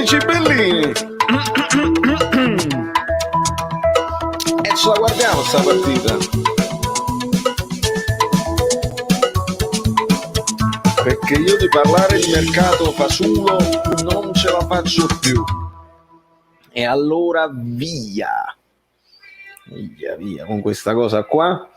classici bellini. E ce la guardiamo sta partita. Perché io di parlare di mercato fasullo non ce la faccio più. E allora via con questa cosa qua.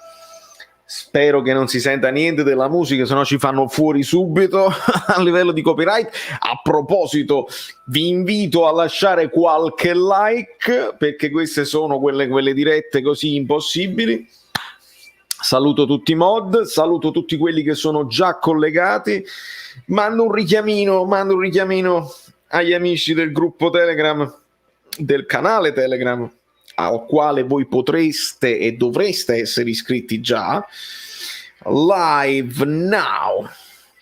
Spero che non si senta niente della musica, sennò ci fanno fuori subito a livello di copyright. A proposito, vi invito a lasciare qualche like, perché queste sono quelle dirette così impossibili. Saluto tutti i mod, saluto tutti quelli che sono già collegati. Mando un richiamino agli amici del gruppo Telegram, del canale Telegram, al quale voi potreste e dovreste essere iscritti già. Live now,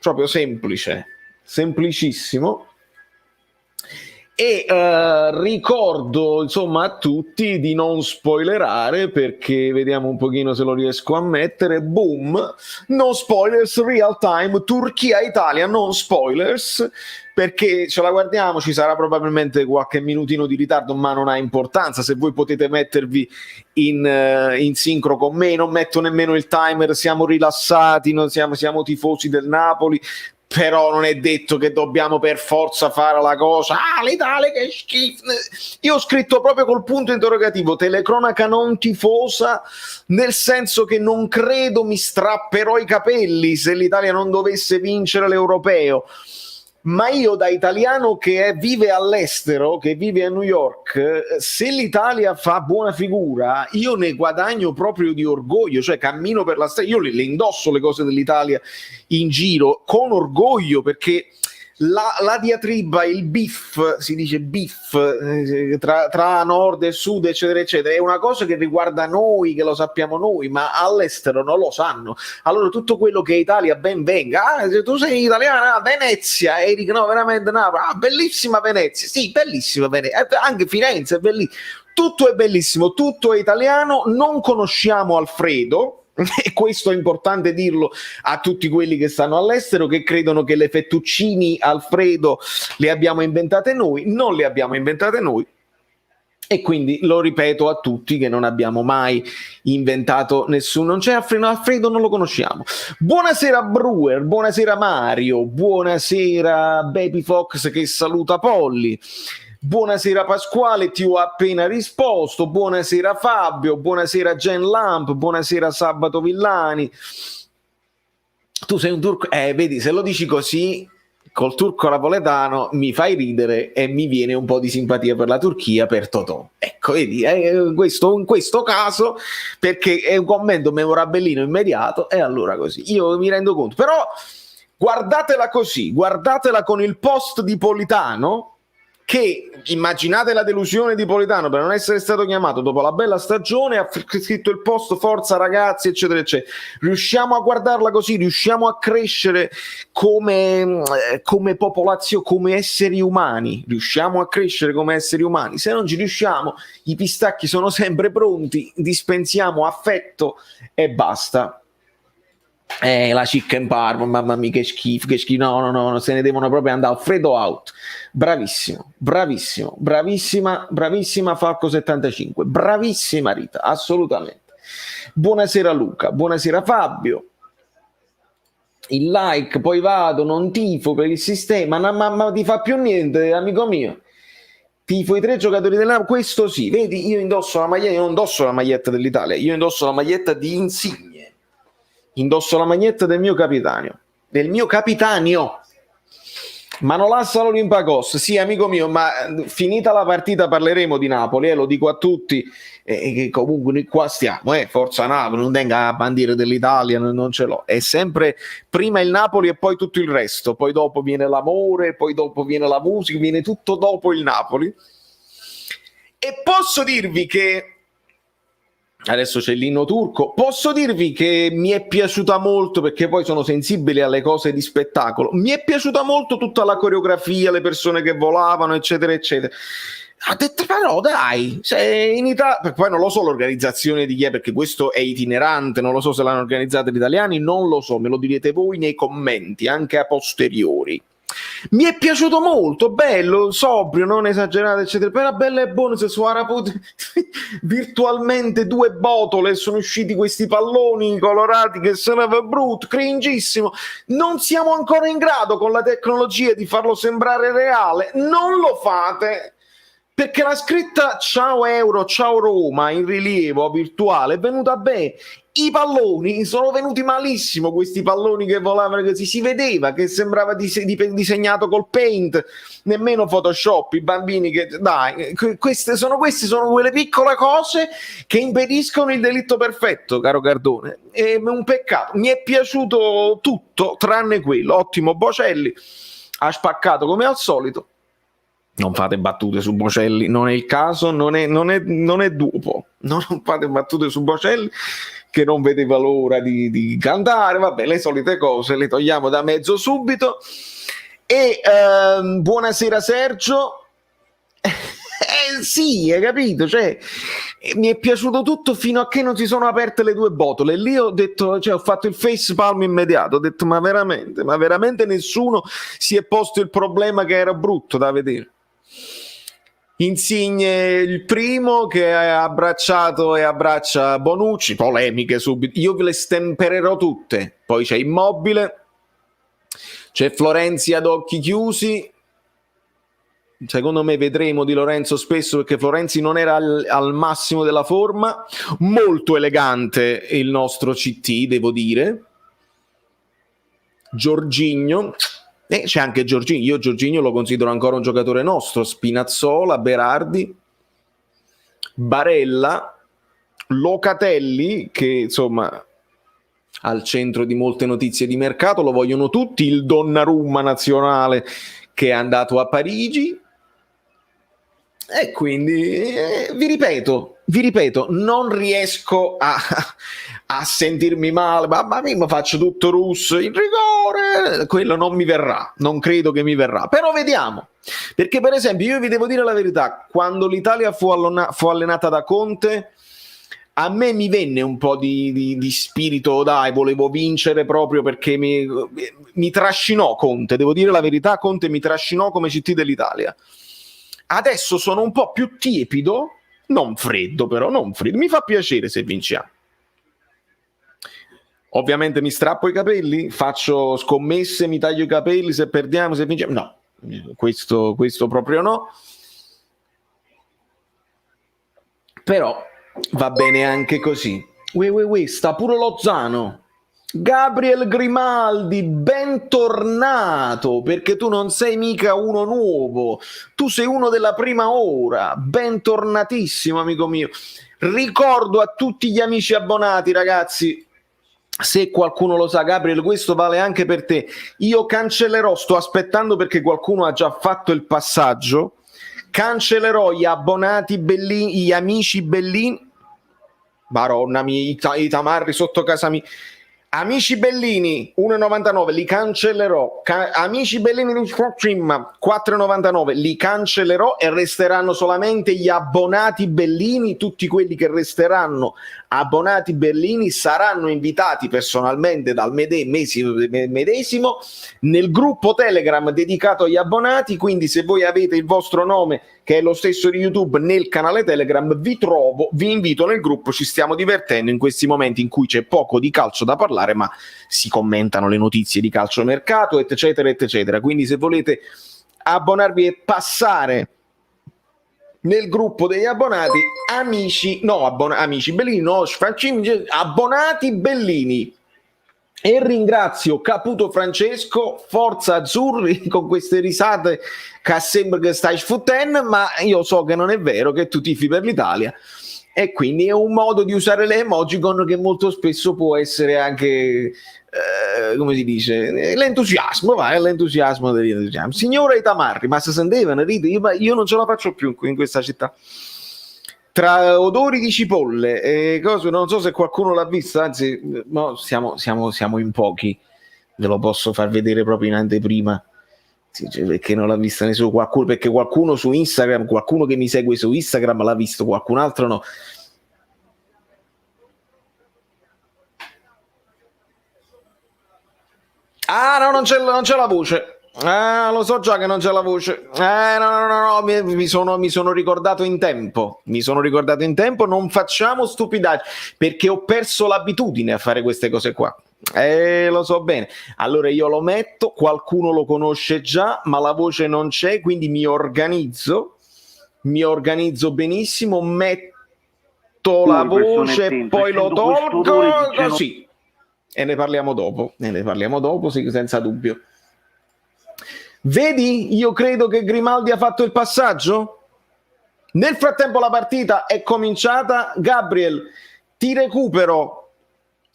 proprio semplice, semplicissimo. E ricordo insomma a tutti di non spoilerare, perché vediamo un pochino se lo riesco a mettere. Boom, no spoilers, real time, Turchia-Italia, non spoilers, perché ce la guardiamo, ci sarà probabilmente qualche minutino di ritardo, ma non ha importanza. Se voi potete mettervi in sincro con me, non metto nemmeno il timer, siamo rilassati, non siamo tifosi del Napoli, però non è detto che dobbiamo per forza fare la cosa. L'Italia che schifo. Io ho scritto proprio col punto interrogativo, telecronaca non tifosa, nel senso che non credo mi strapperò i capelli se l'Italia non dovesse vincere l'Europeo. Ma io, da italiano che vive all'estero, che vive a New York, se l'Italia fa buona figura, io ne guadagno proprio di orgoglio, cioè cammino per la strada, io le indosso le cose dell'Italia in giro con orgoglio, perché la diatriba, il beef, si dice beef, tra nord e sud, eccetera, eccetera, è una cosa che riguarda noi, che lo sappiamo noi, ma all'estero non lo sanno. Allora tutto quello che è Italia ben venga. Se tu sei italiana, Venezia, Eric, no, veramente Napoli, bellissima Venezia, sì, bellissima Venezia, anche Firenze è bellissima, tutto è bellissimo, tutto è italiano. Non conosciamo Alfredo, e questo è importante dirlo a tutti quelli che stanno all'estero, che credono che le fettuccini Alfredo le abbiamo inventate noi. Non le abbiamo inventate noi, e quindi lo ripeto a tutti che non abbiamo mai inventato nessuno. Non c'è Alfredo, non lo conosciamo. Buonasera Brewer, buonasera Mario, buonasera Baby Fox che saluta Polly, buonasera Pasquale, ti ho appena risposto, buonasera Fabio, buonasera Gen Lamp, buonasera Sabato Villani. Tu sei un turco, vedi, se lo dici così col turco napoletano mi fai ridere e mi viene un po' di simpatia per la Turchia, per Totò. Ecco, vedi, in questo caso, perché è un commento memorabilino immediato, e allora così, io mi rendo conto. Però guardatela così, guardatela con il post di Politano, che immaginate la delusione di Politano per non essere stato chiamato dopo la bella stagione, ha scritto il post forza ragazzi eccetera eccetera. Riusciamo a guardarla così, riusciamo a crescere come popolazione, come esseri umani, riusciamo a crescere come esseri umani. Se non ci riusciamo, i pistacchi sono sempre pronti, dispensiamo affetto e basta. La chicken parma, mamma mia che schifo, no, se ne devono proprio andare. Alfredo out, bravissimo, bravissima Falco 75, bravissima Rita, assolutamente. Buonasera Luca, buonasera Fabio. Il like, poi vado, non tifo per il sistema, ma ti fa più niente, amico mio. Tifo i 3 giocatori dell'Napoli, questo sì, vedi, io indosso la maglietta, io non indosso la maglietta dell'Italia, io indosso la maglietta di Insigne. Indosso la maglietta del mio capitanio, Manolas all'Olympiacos. Sì, amico mio, ma finita la partita parleremo di Napoli, lo dico a tutti, che comunque noi qua stiamo, forza Napoli, non tenga la bandiera dell'Italia, non ce l'ho, è sempre prima il Napoli e poi tutto il resto, poi dopo viene l'amore, poi dopo viene la musica, viene tutto dopo il Napoli. E posso dirvi che adesso c'è l'inno turco, posso dirvi che mi è piaciuta molto, perché poi sono sensibile alle cose di spettacolo, mi è piaciuta molto tutta la coreografia, le persone che volavano eccetera eccetera. Ha detto però dai, se in Italia, poi non lo so l'organizzazione di chi è, perché questo è itinerante, non lo so se l'hanno organizzato gli italiani, non lo so, me lo direte voi nei commenti anche a posteriori. Mi è piaciuto molto, bello, sobrio, non esagerato, eccetera. Però bello e buono se su Araput virtualmente 2 botole sono usciti questi palloni colorati che sono brutto, cringissimo. Non siamo ancora in grado con la tecnologia di farlo sembrare reale. Non lo fate. Perché la scritta ciao euro, ciao Roma in rilievo virtuale è venuta bene. I palloni sono venuti malissimo, questi palloni che volavano così, si vedeva che sembrava disegnato col paint, nemmeno Photoshop, i bambini che dai, queste sono quelle piccole cose che impediscono il delitto perfetto, caro Cardone. È un peccato, mi è piaciuto tutto tranne quello, ottimo Bocelli, ha spaccato come al solito. Non fate battute su Bocelli, non è il caso, non è dopo. Non fate battute su Bocelli che non vedeva l'ora di cantare, vabbè, le solite cose, le togliamo da mezzo subito. E buonasera Sergio. Sì, hai capito? Cioè, mi è piaciuto tutto fino a che non si sono aperte le 2 botole. Lì ho detto, cioè, ho fatto il face palm immediato. Ho detto, ma veramente nessuno si è posto il problema che era brutto da vedere. Insigne il primo che ha abbracciato e abbraccia Bonucci, polemiche subito, io ve le stempererò tutte. Poi c'è Immobile, c'è Florenzi ad occhi chiusi. Secondo me vedremo Di Lorenzo spesso, perché Florenzi non era al massimo della forma. Molto elegante il nostro CT, devo dire. Jorginho, c'è anche Jorginho, io Jorginho lo considero ancora un giocatore nostro. Spinazzola, Berardi, Barella, Locatelli, che insomma al centro di molte notizie di mercato, lo vogliono tutti, il Donnarumma nazionale che è andato a Parigi. E quindi vi ripeto, non riesco a sentirmi male, ma io faccio tutto russo, in rigore, quello non mi verrà, non credo che mi verrà, però vediamo, perché per esempio io vi devo dire la verità, quando l'Italia fu allenata da Conte, a me mi venne un po' di spirito, dai, volevo vincere proprio perché mi trascinò Conte, devo dire la verità, Conte mi trascinò come CT dell'Italia. Adesso sono un po' più tiepido, non freddo però, non freddo, mi fa piacere se vinciamo. Ovviamente mi strappo i capelli, faccio scommesse, mi taglio i capelli se perdiamo, se vinciamo, no, questo proprio no. Però va bene anche così. Sta pure Lozano. Gabriel Grimaldi, bentornato, perché tu non sei mica uno nuovo, tu sei uno della prima ora, bentornatissimo amico mio. Ricordo a tutti gli amici abbonati, ragazzi, se qualcuno lo sa, Gabriel, questo vale anche per te, io cancellerò, sto aspettando perché qualcuno ha già fatto il passaggio, cancellerò gli abbonati bellini, gli amici bellini, Maronna mia, i tamarri sotto casa mia. Amici bellini 1,99 li cancellerò. Amici bellini di stream 4,99 li cancellerò e resteranno solamente gli abbonati bellini. Tutti quelli che resteranno abbonati bellini saranno invitati personalmente dal medesimo nel gruppo Telegram dedicato agli abbonati. Quindi se voi avete il vostro nome, che è lo stesso di YouTube, nel canale Telegram, vi invito nel gruppo, ci stiamo divertendo in questi momenti in cui c'è poco di calcio da parlare, ma si commentano le notizie di calciomercato, eccetera, eccetera. Quindi se volete abbonarvi e passare nel gruppo degli abbonati, amici bellini, no, abbonati bellini. E ringrazio Caputo Francesco, Forza Azzurri, con queste risate che sembra che stai sfottendo, ma io so che non è vero, che tu tifi per l'Italia. E quindi è un modo di usare le emojicon che molto spesso può essere anche, come si dice, l'entusiasmo, va, l'entusiasmo dell'entusiasmo. Signora Itamarri, ma si sentivano ride? Io non ce la faccio più in questa città. Tra odori di cipolle e cose, non so se qualcuno l'ha vista, anzi, no, siamo in pochi, ve lo posso far vedere proprio in anteprima, sì, cioè, perché non l'ha vista nessuno, perché qualcuno su Instagram, qualcuno che mi segue su Instagram l'ha visto, qualcun altro no. Ah no, non c'è la voce. Lo so già che non c'è la voce. No, mi sono ricordato in tempo. Non facciamo stupidaggini, perché ho perso l'abitudine a fare queste cose qua. Lo so bene. Allora io lo metto, qualcuno lo conosce già, ma la voce non c'è, quindi mi organizzo benissimo, metto la voce, poi lo tolgo, così. E ne parliamo dopo, sì, senza dubbio. Vedi, io credo che Grimaldi ha fatto il passaggio. Nel frattempo la partita è cominciata. Gabriel, ti recupero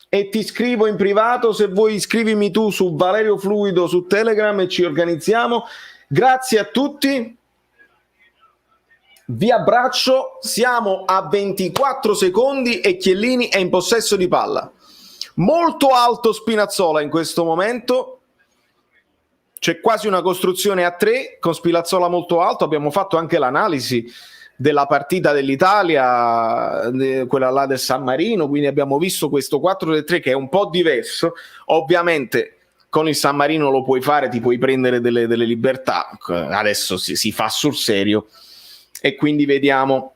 e ti scrivo in privato. Se vuoi scrivimi tu su Valerio Fluido su Telegram e ci organizziamo. Grazie a tutti, vi abbraccio. Siamo a 24 secondi e Chiellini è in possesso di palla. Molto alto Spinazzola in questo momento. C'è quasi una costruzione a 3 con Spinazzola molto alto. Abbiamo fatto anche l'analisi della partita dell'Italia, quella là del San Marino, quindi abbiamo visto questo 4-3 che è un po' diverso. Ovviamente con il San Marino lo puoi fare, ti puoi prendere delle libertà. Adesso si fa sul serio e quindi vediamo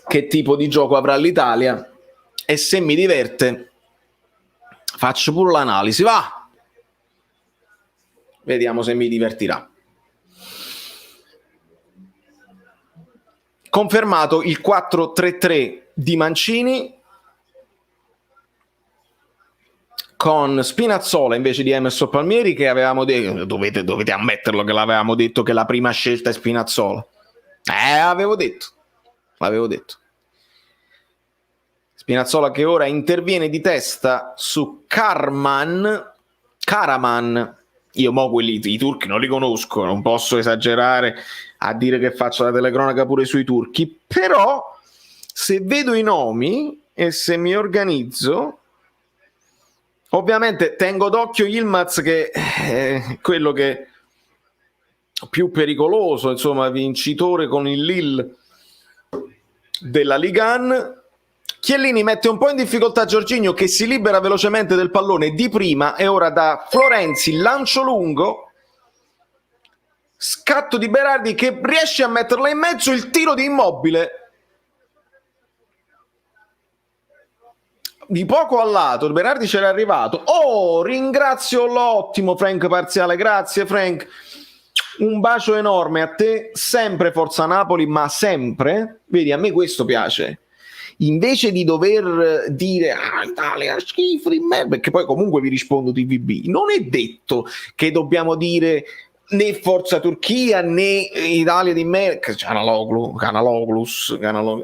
che tipo di gioco avrà l'Italia e se mi diverte faccio pure l'analisi, va! Vediamo se mi divertirà. Confermato il 4-3-3 di Mancini con Spinazzola invece di Emerson Palmieri, che avevamo detto, dovete ammetterlo che l'avevamo detto che la prima scelta è Spinazzola. L'avevo detto. Spinazzola che ora interviene di testa su Karaman. Io i turchi non li conosco, non posso esagerare a dire che faccio la telecronaca pure sui turchi, però se vedo i nomi e se mi organizzo, ovviamente tengo d'occhio Yilmaz, che è quello che è più pericoloso, insomma, vincitore con il Lille della Ligue 1. Chiellini mette un po' in difficoltà Jorginho, che si libera velocemente del pallone di prima, e ora da Florenzi lancio lungo, scatto di Berardi che riesce a metterla in mezzo, il tiro di Immobile di poco al lato, Berardi c'era arrivato. Ringrazio l'ottimo Frank Parziale, grazie Frank, un bacio enorme a te, sempre Forza Napoli, ma sempre, vedi, a me questo piace. Invece di dover dire Italia schifo di me, perché poi comunque vi rispondo TVB, non è detto che dobbiamo dire né Forza Turchia né Italia di me, Canaloglus.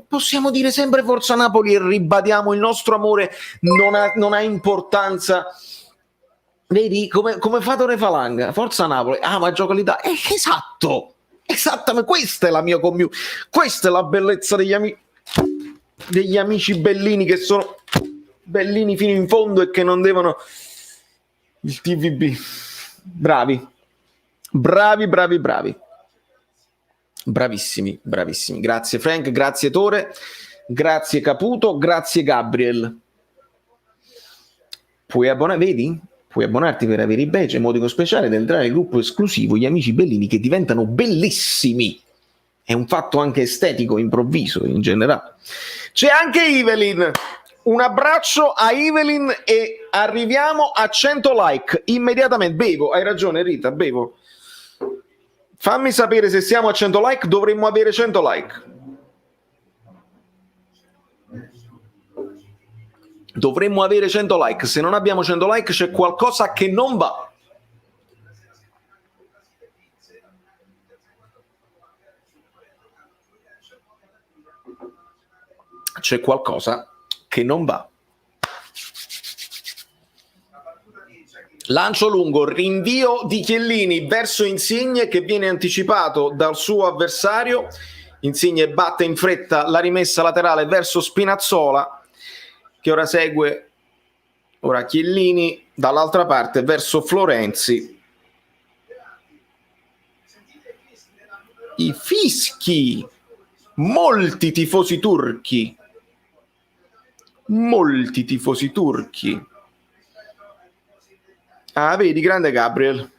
Possiamo dire sempre Forza Napoli e ribadiamo il nostro amore, non ha importanza. Vedi come Fatore Falanga, Forza Napoli, ma gioca l'Italia. Esatto, esattamente, questa è la mia community, questa è la bellezza degli amici bellini, che sono bellini fino in fondo e che non devono il TVB. Bravi, bravissimi. Grazie Frank, grazie Tore, grazie Caputo, grazie Gabriel. Puoi abbonarti per avere i badge e modico speciale ed entrare nel gruppo esclusivo Gli Amici Bellini, che diventano bellissimi. È un fatto anche estetico, improvviso in generale. C'è anche Evelyn. Un abbraccio a Evelyn e arriviamo a 100 like immediatamente. Bevo, hai ragione Rita, bevo. Fammi sapere se siamo a 100 like, dovremmo avere 100 like. Dovremmo avere 100 like. Se non abbiamo 100 like c'è qualcosa che non va. C'è qualcosa che non va. Lancio lungo, rinvio di Chiellini verso Insigne, che viene anticipato dal suo avversario. Insigne batte in fretta la rimessa laterale verso Spinazzola, che ora segue ora Chiellini dall'altra parte verso Florenzi. I fischi, molti tifosi turchi. Ah, vedi, grande Gabriel.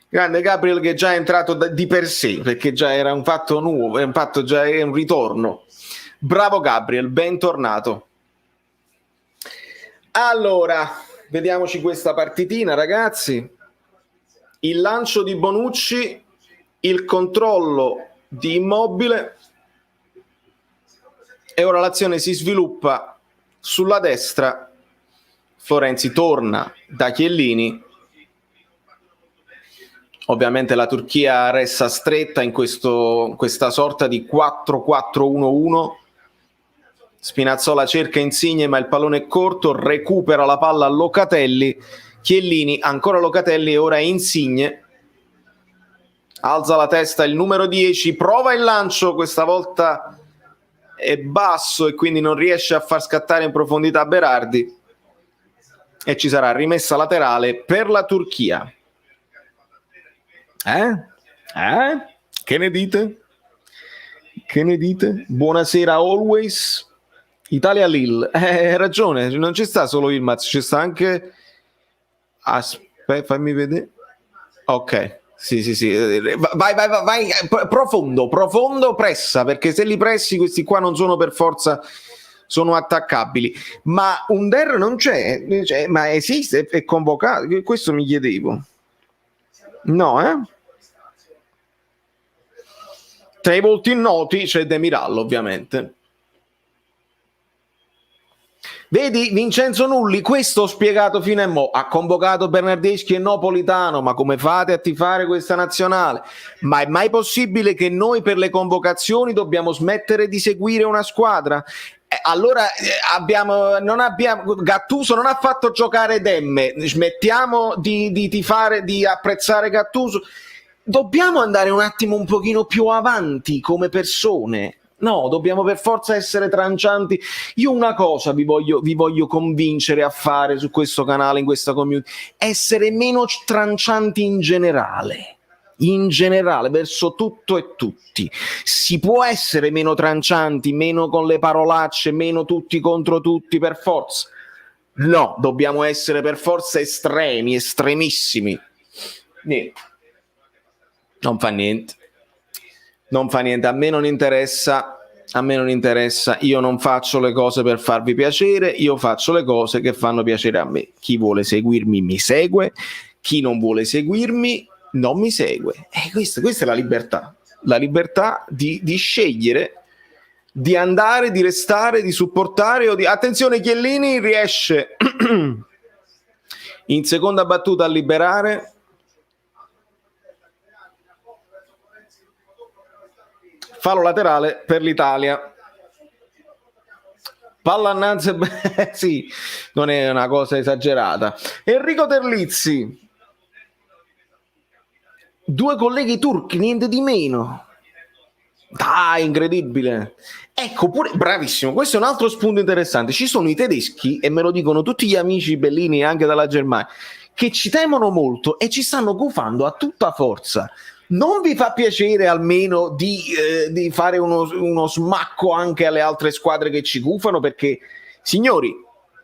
Grande Gabriel che già è entrato di per sé, perché già era un fatto nuovo, è un fatto già è un ritorno. Bravo Gabriel, bentornato. Allora, vediamoci questa partitina, ragazzi. Il lancio di Bonucci, il controllo di Immobile e ora l'azione si sviluppa sulla destra. Florenzi torna da Chiellini. Ovviamente la Turchia resta stretta in questa sorta di 4-4-1-1. Spinazzola cerca Insigne ma il pallone è corto, recupera la palla a Locatelli. Chiellini, ancora Locatelli e ora Insigne. Alza la testa il numero 10, prova il lancio, questa volta è basso e quindi non riesce a far scattare in profondità Berardi. E ci sarà rimessa laterale per la Turchia. Che ne dite? Che ne dite? Buonasera always. Italia-Lille. Hai ragione, non ci sta solo il Maz, ci sta anche... Aspetta, fammi vedere. Ok, sì. Vai, profondo, pressa, perché se li pressi questi qua non sono per forza... sono attaccabili, ma Under non c'è, ma esiste, è convocato, questo mi chiedevo. No, Tra i volti noti c'è Demiral, ovviamente. Vedi, Vincenzo Nulli, questo ho spiegato fino a mo', ha convocato Bernardeschi e Napolitano, ma come fate a tifare questa nazionale? Ma è mai possibile che noi per le convocazioni dobbiamo smettere di seguire una squadra? Allora Gattuso non ha fatto giocare Demme, smettiamo di tifare, di apprezzare Gattuso. Dobbiamo andare un attimo un pochino più avanti come persone. No, dobbiamo per forza essere trancianti. Io una cosa vi voglio convincere a fare su questo canale, in questa community, essere meno trancianti in generale, verso tutto e tutti. Si può essere meno trancianti, meno con le parolacce, meno tutti contro tutti per forza. No, dobbiamo essere per forza estremi, estremissimi. Niente. Non fa niente, a me non interessa, io non faccio le cose per farvi piacere, io faccio le cose che fanno piacere a me. Chi vuole seguirmi mi segue, chi non vuole seguirmi non mi segue. Questa è la libertà di scegliere, di andare, di restare, di supportare o di... Attenzione, Chiellini riesce in seconda battuta a liberare. Fallo laterale per l'Italia. Palla annanzi, sì, non è una cosa esagerata. Enrico Terlizzi. 2 colleghi turchi, niente di meno. Dai, incredibile. Ecco, pure bravissimo, questo è un altro spunto interessante. Ci sono i tedeschi, e me lo dicono tutti gli amici bellini anche dalla Germania, che ci temono molto e ci stanno gufando a tutta forza. Non vi fa piacere almeno di fare uno smacco anche alle altre squadre che ci gufano? Perché, signori,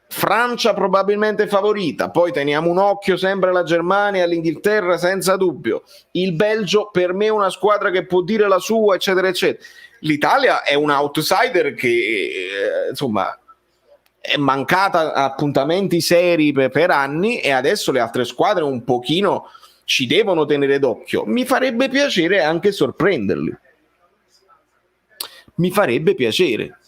Francia probabilmente favorita, poi teniamo un occhio sempre alla Germania, all'Inghilterra senza dubbio, il Belgio per me è una squadra che può dire la sua, eccetera eccetera. L'Italia è un outsider che insomma è mancata appuntamenti seri per anni e adesso le altre squadre un pochino ci devono tenere d'occhio. Mi farebbe piacere anche sorprenderli. Mi farebbe piacere.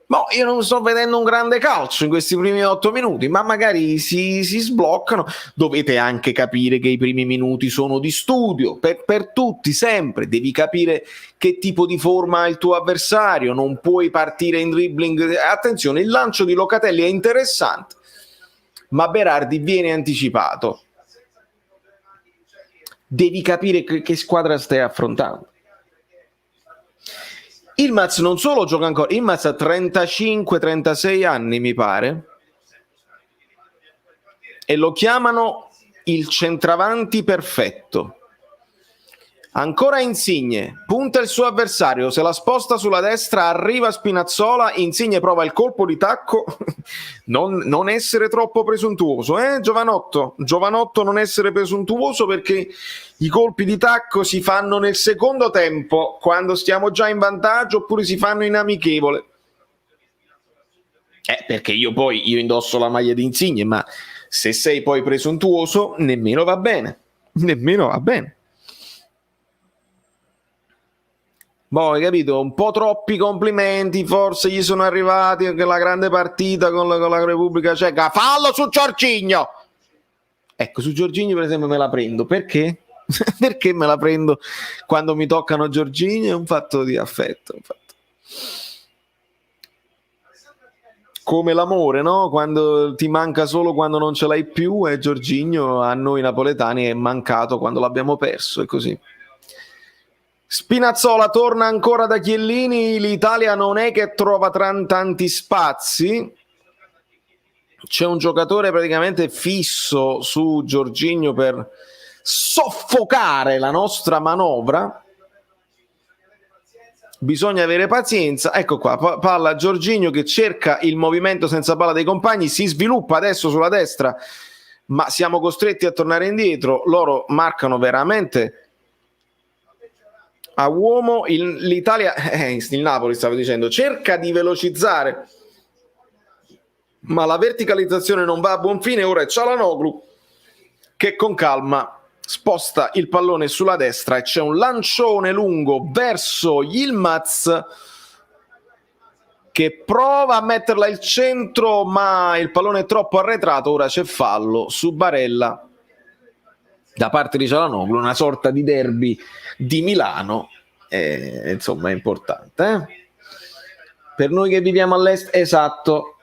No, io non sto vedendo un grande calcio in questi primi 8 minuti, ma magari si sbloccano. Dovete anche capire che i primi minuti sono di studio, per tutti, sempre. Devi capire che tipo di forma ha il tuo avversario, non puoi partire in dribbling. Attenzione, il lancio di Locatelli è interessante, ma Berardi viene anticipato. Devi capire che squadra stai affrontando. Yilmaz non solo gioca ancora, Yilmaz ha 35-36 anni mi pare e lo chiamano il centravanti perfetto. Ancora Insigne, punta il suo avversario, se la sposta sulla destra, arriva Spinazzola, Insigne prova il colpo di tacco, non essere troppo presuntuoso, Giovanotto? Giovanotto, non essere presuntuoso, perché i colpi di tacco si fanno nel secondo tempo, quando stiamo già in vantaggio, oppure si fanno in amichevole. Perché io indosso la maglia di Insigne, ma se sei poi presuntuoso, nemmeno va bene. Boh, hai capito? Un po' troppi complimenti forse gli sono arrivati, che la grande partita con la Repubblica Ceca. Fallo su Jorginho! Ecco, su Jorginho per esempio me la prendo. Perché? Perché me la prendo quando mi toccano Jorginho? È un fatto di affetto. Come l'amore, no? Quando ti manca solo quando non ce l'hai più, e Jorginho a noi napoletani è mancato quando l'abbiamo perso, è così. Spinazzola torna ancora da Chiellini, l'Italia non è che trova tanti spazi, c'è un giocatore praticamente fisso su Jorginho per soffocare la nostra manovra, bisogna avere pazienza. Ecco qua, palla Jorginho che cerca il movimento senza palla dei compagni, si sviluppa adesso sulla destra, ma siamo costretti a tornare indietro, loro marcano veramente a uomo. L'Italia, il Napoli stavo dicendo, cerca di velocizzare, ma la verticalizzazione non va a buon fine. Ora è Çalhanoğlu che con calma sposta il pallone sulla destra e c'è un lancione lungo verso Yilmaz che prova a metterla al centro, ma il pallone è troppo arretrato. Ora c'è fallo su Barella da parte di Çalhanoğlu, una sorta di derby di Milano, insomma è importante, per noi che viviamo all'est. Esatto,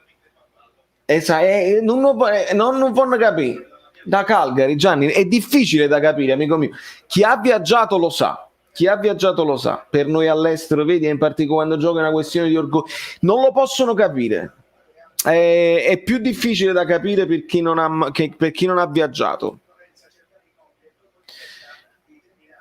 non fanno capire. Da Calgary, Gianni, è difficile da capire, amico mio. Chi ha viaggiato lo sa. Per noi all'estero, vedi, in particolare quando gioca, è una questione di orgoglio, non lo possono capire. È più difficile da capire per chi non ha viaggiato.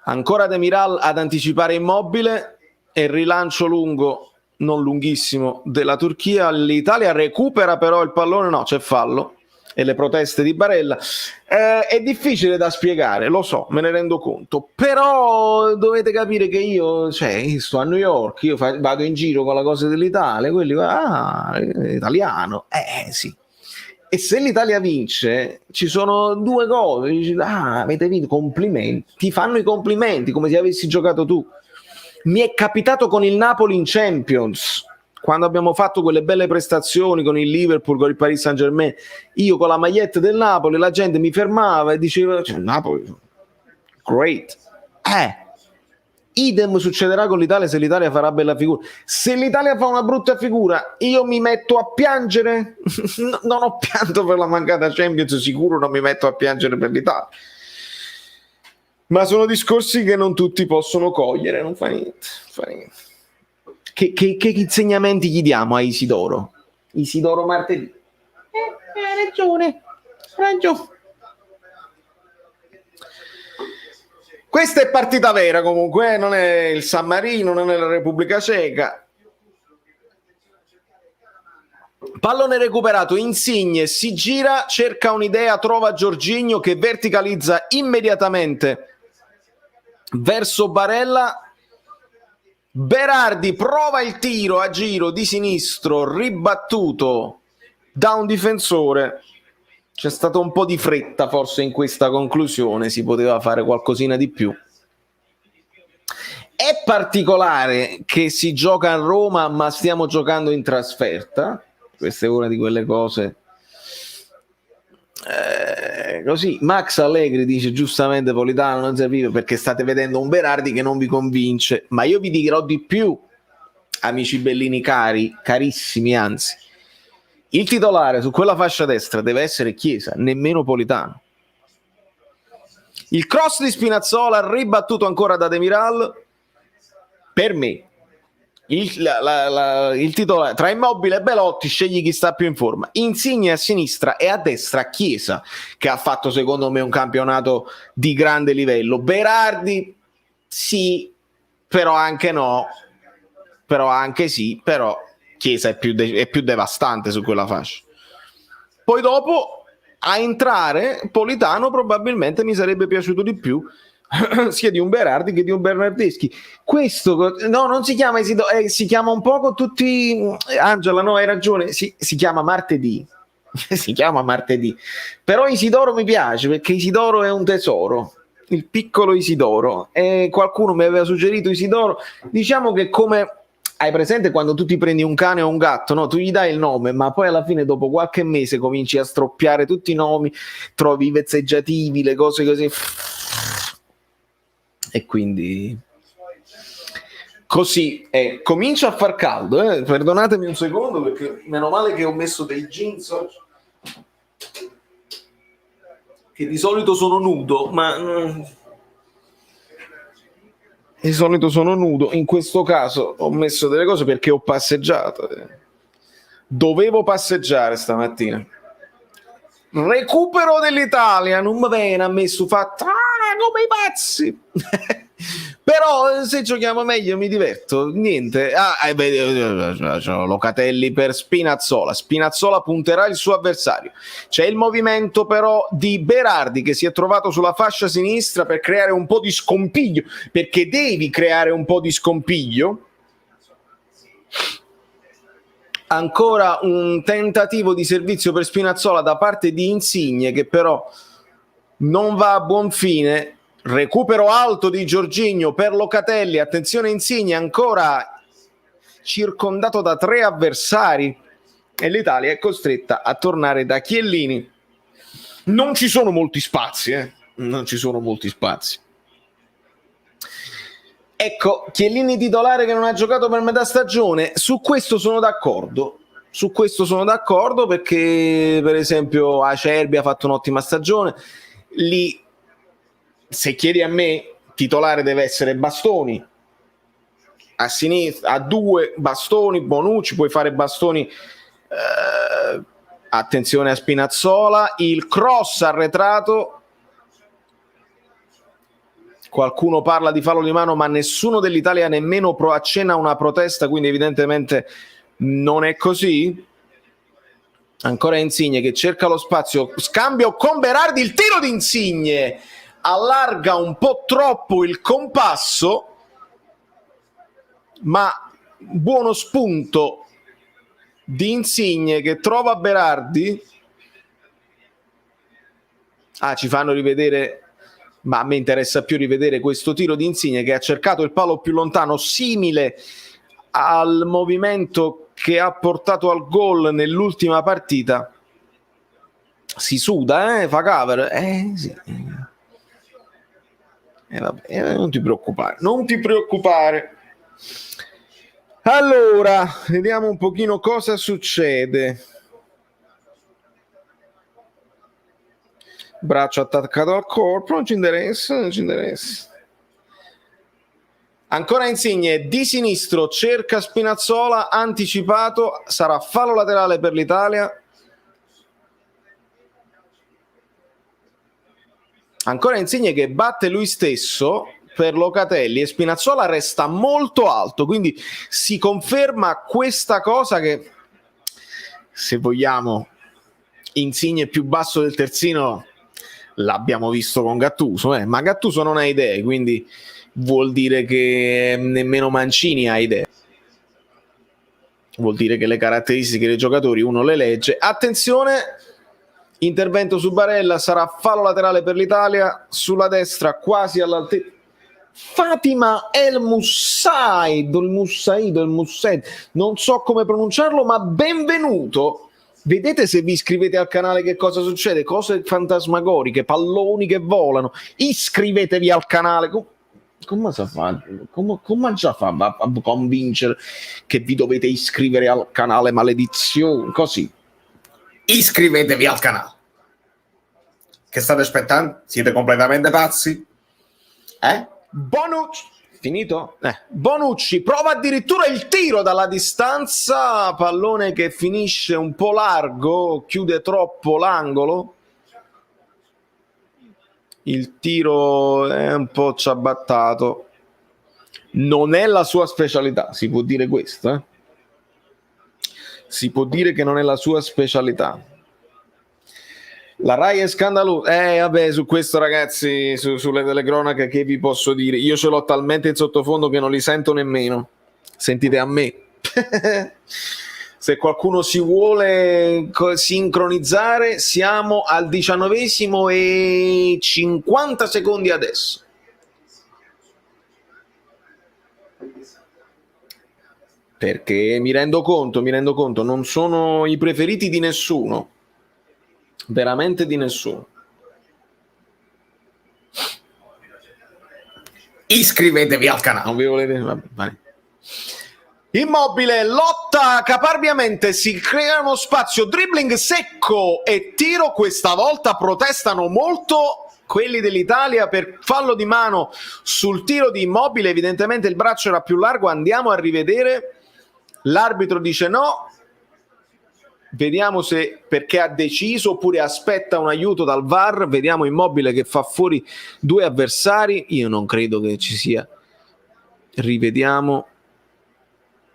Ancora Demiral ad anticipare Immobile e rilancio lungo, non lunghissimo, della Turchia. L'Italia recupera però il pallone, no, c'è fallo, e le proteste di Barella. È difficile da spiegare, lo so, me ne rendo conto, però dovete capire che io sto a New York, io vado in giro con la cosa dell'Italia, quelli italiano, sì. E se l'Italia vince, ci sono due cose. Dici, avete vinto, complimenti. Ti fanno i complimenti come se avessi giocato tu. Mi è capitato con il Napoli in Champions, quando abbiamo fatto quelle belle prestazioni con il Liverpool, con il Paris Saint-Germain. Io con la maglietta del Napoli, la gente mi fermava e diceva, Napoli, great. Idem succederà con l'Italia se l'Italia farà bella figura. Se l'Italia fa una brutta figura, io mi metto a piangere? Non ho pianto per la mancata Champions, sicuro non mi metto a piangere per l'Italia. Ma sono discorsi che non tutti possono cogliere, non fa niente. Che insegnamenti gli diamo a Isidoro? Isidoro martedì. Hai ragione. Questa è partita vera comunque, non è il San Marino, non è la Repubblica Ceca. Pallone recuperato, Insigne si gira, cerca un'idea, trova Jorginho che verticalizza immediatamente verso Barella. Berardi prova il tiro a giro di sinistro, ribattuto da un difensore. C'è stato un po' di fretta forse in questa conclusione, si poteva fare qualcosina di più. È particolare che si gioca a Roma ma stiamo giocando in trasferta, questa è una di quelle cose così. Max Allegri dice giustamente Politano non serviva perché state vedendo un Berardi che non vi convince, ma io vi dirò di più, amici bellini carissimi, anzi il titolare su quella fascia destra deve essere Chiesa, nemmeno Politano. Il cross di Spinazzola ribattuto ancora da Demiral. Per me il titolare tra Immobile e Belotti, scegli chi sta più in forma. Insigne a sinistra e a destra Chiesa, che ha fatto secondo me un campionato di grande livello. Berardi Sì, però anche no, però anche sì, però Chiesa è più devastante su quella fascia. Poi dopo, a entrare, Politano probabilmente mi sarebbe piaciuto di più, sia di un Berardi che di un Bernardeschi. Questo, no, non si chiama Isidoro, si chiama un po' con tutti... Angela, no, hai ragione, si chiama Martedì. Si chiama Martedì. Però Isidoro mi piace, perché Isidoro è un tesoro. Il piccolo Isidoro. E qualcuno mi aveva suggerito Isidoro. Diciamo che come... Hai presente quando tu ti prendi un cane o un gatto, no? Tu gli dai il nome, ma poi alla fine dopo qualche mese cominci a stroppiare tutti i nomi, trovi i vezzeggiativi, le cose così. E quindi così comincia a far caldo, perdonatemi un secondo perché meno male che ho messo dei jeans che di solito sono nudo, ma di solito sono nudo, in questo caso ho messo delle cose perché ho passeggiato, dovevo passeggiare stamattina. Recupero dell'Italia, non mi viene a me su fatta come i pazzi. Però se giochiamo meglio mi diverto, niente. Locatelli per Spinazzola punterà il suo avversario. C'è il movimento però di Berardi che si è trovato sulla fascia sinistra per creare un po' di scompiglio, perché devi creare un po' di scompiglio. Ancora un tentativo di servizio per Spinazzola da parte di Insigne che però non va a buon fine. Recupero alto di Jorginho per Locatelli, attenzione Insigne ancora circondato da 3 avversari e l'Italia è costretta a tornare da Chiellini. Non ci sono molti spazi, non ci sono molti spazi. Ecco, Chiellini titolare che non ha giocato per metà stagione, su questo sono d'accordo. Su questo sono d'accordo perché, per esempio, Acerbi ha fatto un'ottima stagione. Lì, se chiedi a me, titolare deve essere Bastoni. A sinistra, a 2 Bastoni, Bonucci, puoi fare Bastoni. Attenzione a Spinazzola, il cross arretrato. Qualcuno parla di fallo di mano, ma nessuno dell'Italia nemmeno accenna una protesta, quindi evidentemente non è così. Ancora Insigne che cerca lo spazio, scambio con Berardi, il tiro di Insigne allarga un po' troppo il compasso, ma buono spunto di Insigne che trova Berardi. Ci fanno rivedere, ma a me interessa più rivedere questo tiro di Insigne che ha cercato il palo più lontano, simile al movimento che ha portato al gol nell'ultima partita. Si suda, fa cover, sì. Vabbè, non ti preoccupare. Allora, vediamo un pochino cosa succede. Braccio attaccato al corpo, non ci interessa. Ancora Insigne di sinistro, cerca Spinazzola, anticipato, sarà fallo laterale per l'Italia. Ancora Insigne che batte lui stesso per Locatelli e Spinazzola resta molto alto, quindi si conferma questa cosa che, se vogliamo, Insigne più basso del terzino l'abbiamo visto con Gattuso, ma Gattuso non ha idee, quindi vuol dire che nemmeno Mancini ha idee. Vuol dire che le caratteristiche dei giocatori uno le legge. Attenzione, intervento su Barella, sarà fallo laterale per l'Italia, sulla destra quasi all'altezza. Fatima El Mussaid, non so come pronunciarlo, ma benvenuto. Vedete se vi iscrivete al canale che cosa succede? Cose fantasmagoriche, palloni che volano. Iscrivetevi al canale. Come si fa? Come già fa a convincere che vi dovete iscrivere al canale, maledizione? Così. Iscrivetevi al canale. Che state aspettando? Siete completamente pazzi? Bonucci. Finito? Bonucci prova addirittura il tiro dalla distanza, pallone che finisce un po' largo, chiude troppo l'angolo. Il tiro è un po' ciabattato. Non è la sua specialità, si può dire questo, eh? Si può dire che non è la sua specialità. La Rai è scandalosa. Vabbè, su questo, ragazzi, sulle telecronache, che vi posso dire? Io ce l'ho talmente in sottofondo che non li sento nemmeno. Sentite a me. Se qualcuno si vuole sincronizzare, siamo al 19esimo e 50 secondi adesso. Perché mi rendo conto, non sono i preferiti di nessuno, veramente di nessuno. Iscrivetevi al canale, non vi volete? Vabbè. Immobile lotta caparbiamente, si crea uno spazio, dribbling secco e tiro. Questa volta protestano molto quelli dell'Italia per fallo di mano sul tiro di Immobile. Evidentemente il braccio era più largo, andiamo a rivedere. L'arbitro dice no, vediamo se perché ha deciso oppure aspetta un aiuto dal VAR. Vediamo Immobile che fa fuori due avversari. Io non credo che ci sia. Rivediamo.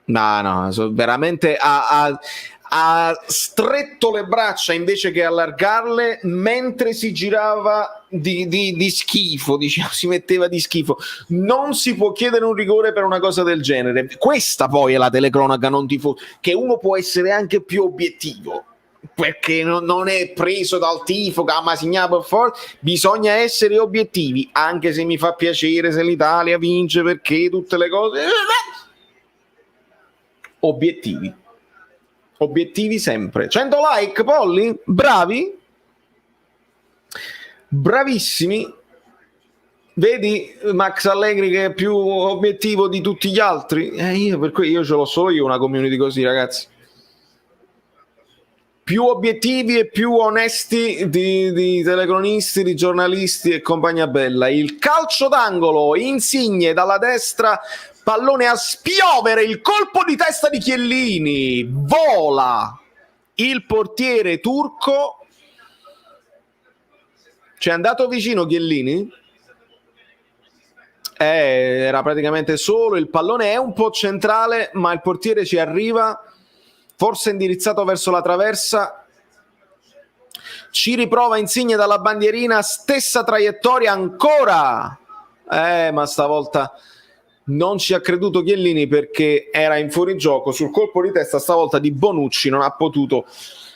No, veramente ha stretto le braccia invece che allargarle mentre si girava di schifo, diciamo, si metteva di schifo. Non si può chiedere un rigore per una cosa del genere. Questa poi è la telecronaca non tifosa, che uno può essere anche più obiettivo, perché non è preso dal tifo, bisogna essere obiettivi, anche se mi fa piacere se l'Italia vince, perché tutte le cose... Obiettivi sempre. 100 like, Polli? Bravi? Bravissimi. Vedi Max Allegri che è più obiettivo di tutti gli altri? Per cui io ce l'ho solo io una community così, ragazzi. Più obiettivi e più onesti di telecronisti, di giornalisti e compagnia bella. Il calcio d'angolo, Insigne dalla destra, pallone a spiovere, il colpo di testa di Chiellini, vola il portiere turco. Ci è andato vicino Chiellini? Era praticamente solo, il pallone è un po' centrale ma il portiere ci arriva, forse indirizzato verso la traversa. Ci riprova Insigne dalla bandierina, stessa traiettoria ancora, ma stavolta non ci ha creduto Chiellini perché era in fuorigioco. Sul colpo di testa stavolta di Bonucci non ha potuto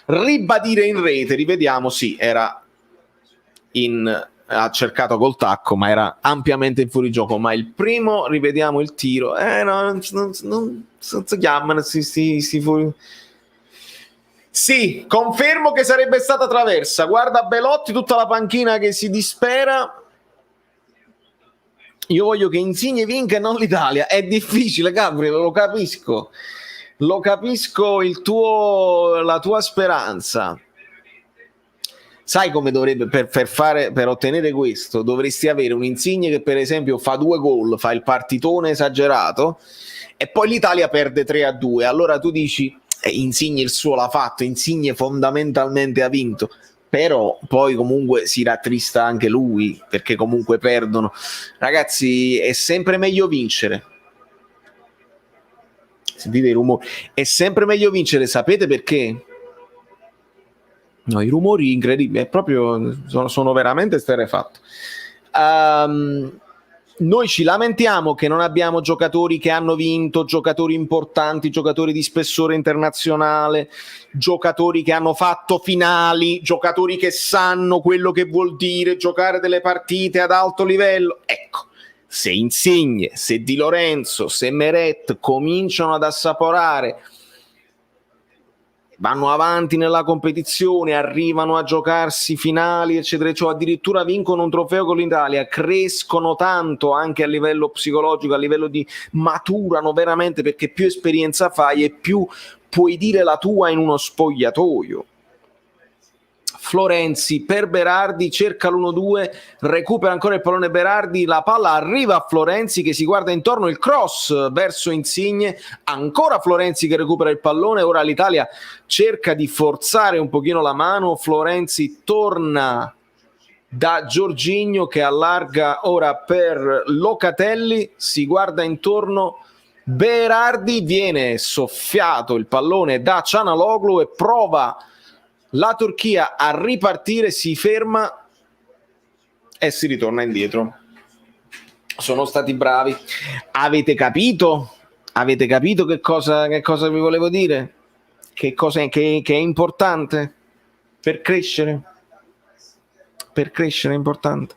ribadire in rete. Rivediamo, sì, era ha cercato col tacco ma era ampiamente in fuorigioco. Ma il primo, rivediamo il tiro, non si chiamano sì, confermo che sarebbe stata traversa. Guarda Belotti, tutta la panchina che si dispera. Io voglio che Insigne vinca e non l'Italia. È difficile, Gabriele, lo capisco la tua speranza. Sai come dovrebbe, per ottenere questo dovresti avere un Insigne che per esempio fa 2 gol, fa il partitone esagerato e poi l'Italia perde 3-2. Allora tu dici Insigne il suo l'ha fatto, Insigne fondamentalmente ha vinto, però poi comunque si rattrista anche lui perché comunque perdono. Ragazzi, è sempre meglio vincere. Sentite i rumori, è sempre meglio vincere, sapete perché? No, i rumori incredibili, è proprio sono veramente esterrefatti. Noi ci lamentiamo che non abbiamo giocatori che hanno vinto, giocatori importanti, giocatori di spessore internazionale, giocatori che hanno fatto finali, giocatori che sanno quello che vuol dire giocare delle partite ad alto livello. Ecco, se Insigne, se Di Lorenzo, se Meret cominciano ad assaporare, vanno avanti nella competizione, arrivano a giocarsi finali, eccetera, cioè addirittura vincono un trofeo con l'Italia, crescono tanto anche a livello psicologico, a livello di maturano veramente, perché più esperienza fai e più puoi dire la tua in uno spogliatoio. Florenzi per Berardi, cerca l'1-2, recupera ancora il pallone Berardi, la palla arriva a Florenzi che si guarda intorno, il cross verso Insigne, ancora Florenzi che recupera il pallone. Ora l'Italia cerca di forzare un pochino la mano, Florenzi torna da Jorginho che allarga ora per Locatelli, si guarda intorno, Berardi, viene soffiato il pallone da Çalhanoğlu e prova la Turchia a ripartire, si ferma e si ritorna indietro. Sono stati bravi. Avete capito? Avete capito che cosa vi volevo dire? Che è importante per crescere? Per crescere è importante.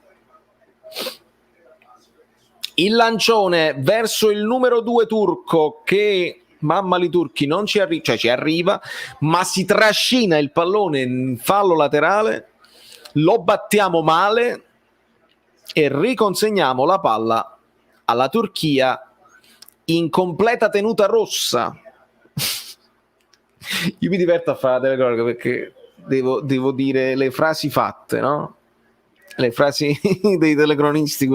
Il lancione verso il numero 2 turco che, mamma li turchi, non ci arriva, cioè ci arriva, ma si trascina il pallone in fallo laterale, lo battiamo male e riconsegniamo la palla alla Turchia in completa tenuta rossa. Io mi diverto a fare la telecronaca perché devo dire le frasi fatte, no? Le frasi dei telecronisti,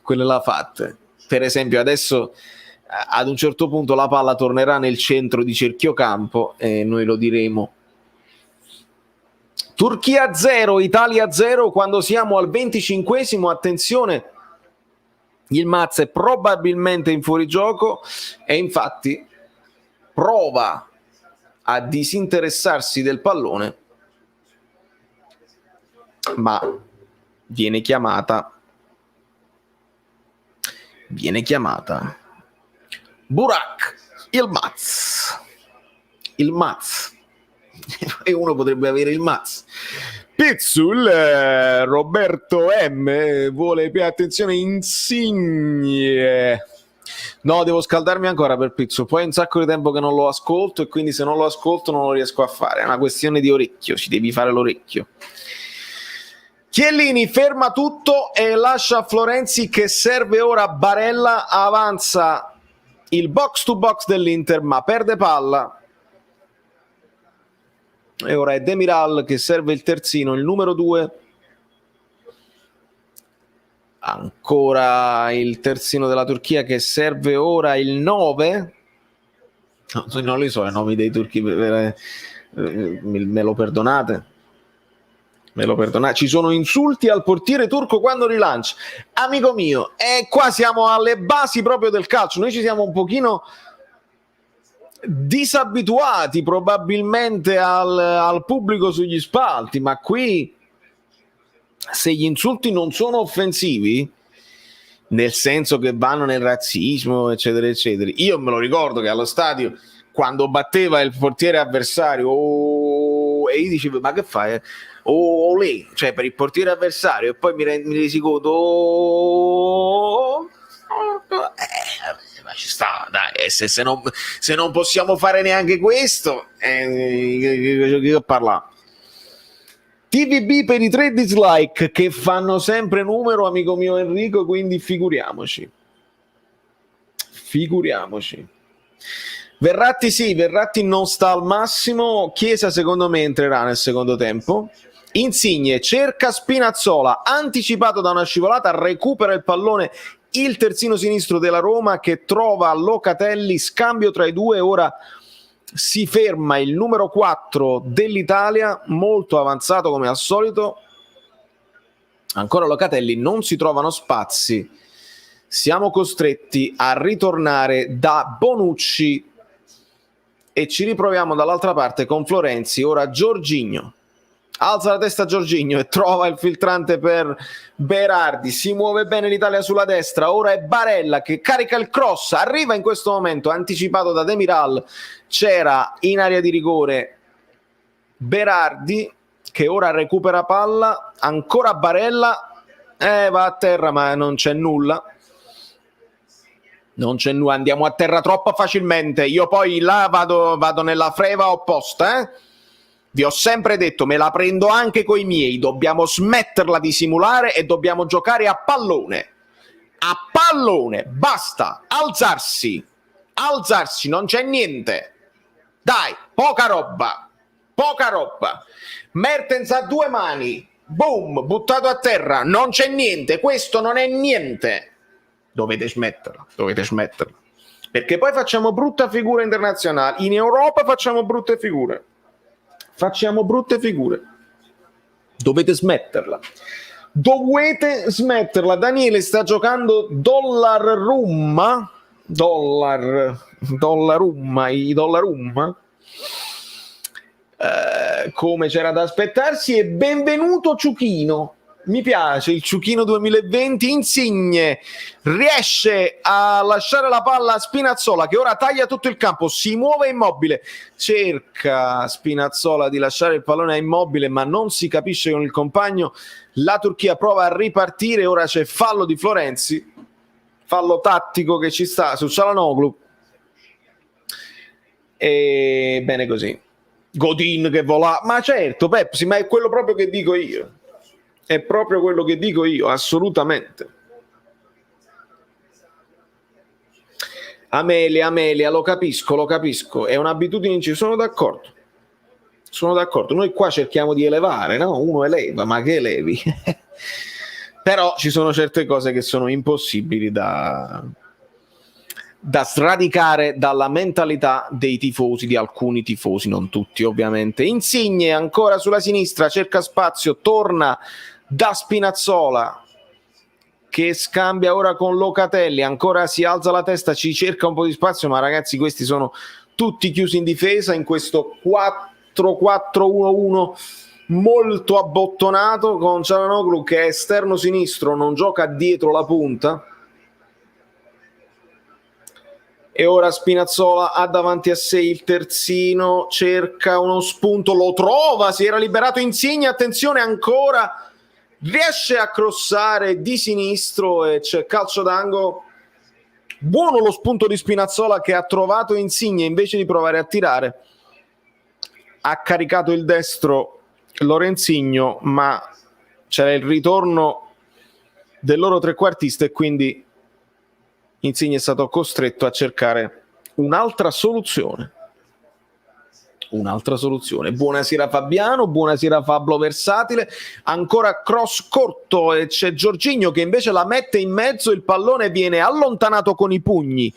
quelle là fatte. Per esempio adesso ad un certo punto la palla tornerà nel centro di cerchio campo e noi lo diremo. Turchia 0, Italia 0 quando siamo al 25esimo. Attenzione, il Maz è probabilmente in fuorigioco e infatti prova a disinteressarsi del pallone, ma viene chiamata Burak il Maz e uno potrebbe avere il Maz. Pizzul, Roberto M vuole più attenzione, Insigne. No, devo scaldarmi ancora per Pizzul, poi è un sacco di tempo che non lo ascolto e quindi se non lo ascolto non lo riesco a fare, è una questione di orecchio, ci devi fare l'orecchio. Chiellini ferma tutto e lascia Florenzi che serve ora Barella, avanza il box to box dell'Inter ma perde palla e ora è Demiral che serve il terzino, il numero 2, ancora il terzino della Turchia che serve ora il 9, no, non li so i nomi dei turchi, me lo perdonate. Ci sono insulti al portiere turco quando rilancia, amico mio, e qua siamo alle basi proprio del calcio, noi ci siamo un pochino disabituati probabilmente al pubblico sugli spalti, ma qui se gli insulti non sono offensivi, nel senso che vanno nel razzismo eccetera eccetera, io me lo ricordo che allo stadio quando batteva il portiere avversario e io dicevo ma che fai? Lì, cioè per il portiere avversario, e poi mi resi conto ma ci sta, dai, se non possiamo fare neanche questo, che parla. TVB per i 3 dislike che fanno sempre numero, amico mio Enrico, quindi figuriamoci. Verratti non sta al massimo, Chiesa secondo me entrerà nel secondo tempo. Insigne cerca Spinazzola, anticipato da una scivolata, recupera il pallone il terzino sinistro della Roma che trova Locatelli, scambio tra i due, ora si ferma il numero 4 dell'Italia, molto avanzato come al solito, ancora Locatelli, non si trovano spazi, siamo costretti a ritornare da Bonucci e ci riproviamo dall'altra parte con Florenzi, ora Jorginho. Alza la testa Jorginho e trova il filtrante per Berardi, si muove bene l'Italia sulla destra, ora è Barella che carica il cross, arriva in questo momento, anticipato da Demiral, c'era in area di rigore Berardi che ora recupera palla, ancora Barella, va a terra ma non c'è nulla, andiamo a terra troppo facilmente, io poi là vado nella freva opposta, Vi ho sempre detto, me la prendo anche coi miei, dobbiamo smetterla di simulare e dobbiamo giocare a pallone. A pallone, basta, alzarsi, non c'è niente. Dai, poca roba. Mertens a 2 mani, boom, buttato a terra, non c'è niente, questo non è niente. Dovete smetterla. Perché poi facciamo brutta figura internazionale, in Europa facciamo brutte figure. Dovete smetterla. Dovete smetterla. Daniele sta giocando Dollarum, come c'era da aspettarsi. E benvenuto Ciuchino. Mi piace il Ciuchino 2020. Insigne riesce a lasciare la palla a Spinazzola, che ora taglia tutto il campo, si muove Immobile, cerca Spinazzola di lasciare il pallone a Immobile, ma non si capisce con il compagno. La Turchia prova a ripartire, ora c'è fallo di Florenzi, fallo tattico che ci sta su Çalhanoğlu, e bene così. Godin che vola, ma certo Pepsi, ma è quello proprio che dico io. È proprio quello che dico io, assolutamente. Amelia, lo capisco, è un'abitudine, ci sono d'accordo. Noi qua cerchiamo di elevare, no? Uno eleva, ma che elevi? Però ci sono certe cose che sono impossibili da sradicare dalla mentalità dei tifosi, di alcuni tifosi, non tutti ovviamente. Insigne ancora sulla sinistra, cerca spazio, torna da Spinazzola che scambia ora con Locatelli, ancora si alza la testa, ci cerca un po' di spazio, ma ragazzi questi sono tutti chiusi in difesa in questo 4-4-1-1 molto abbottonato, con Çalhanoğlu che è esterno sinistro, non gioca dietro la punta. E ora Spinazzola ha davanti a sé il terzino, cerca uno spunto, lo trova, si era liberato Insigne, attenzione ancora, riesce a crossare di sinistro e c'è calcio d'angolo. Buono lo spunto di Spinazzola che ha trovato Insigne, invece di provare a tirare ha caricato il destro Lorenzigno, ma c'era il ritorno del loro trequartista e quindi Insigne è stato costretto a cercare un'altra soluzione. Buonasera Fabiano, buonasera Fablo Versatile, ancora cross corto e c'è Jorginho che invece la mette in mezzo, il pallone viene allontanato con i pugni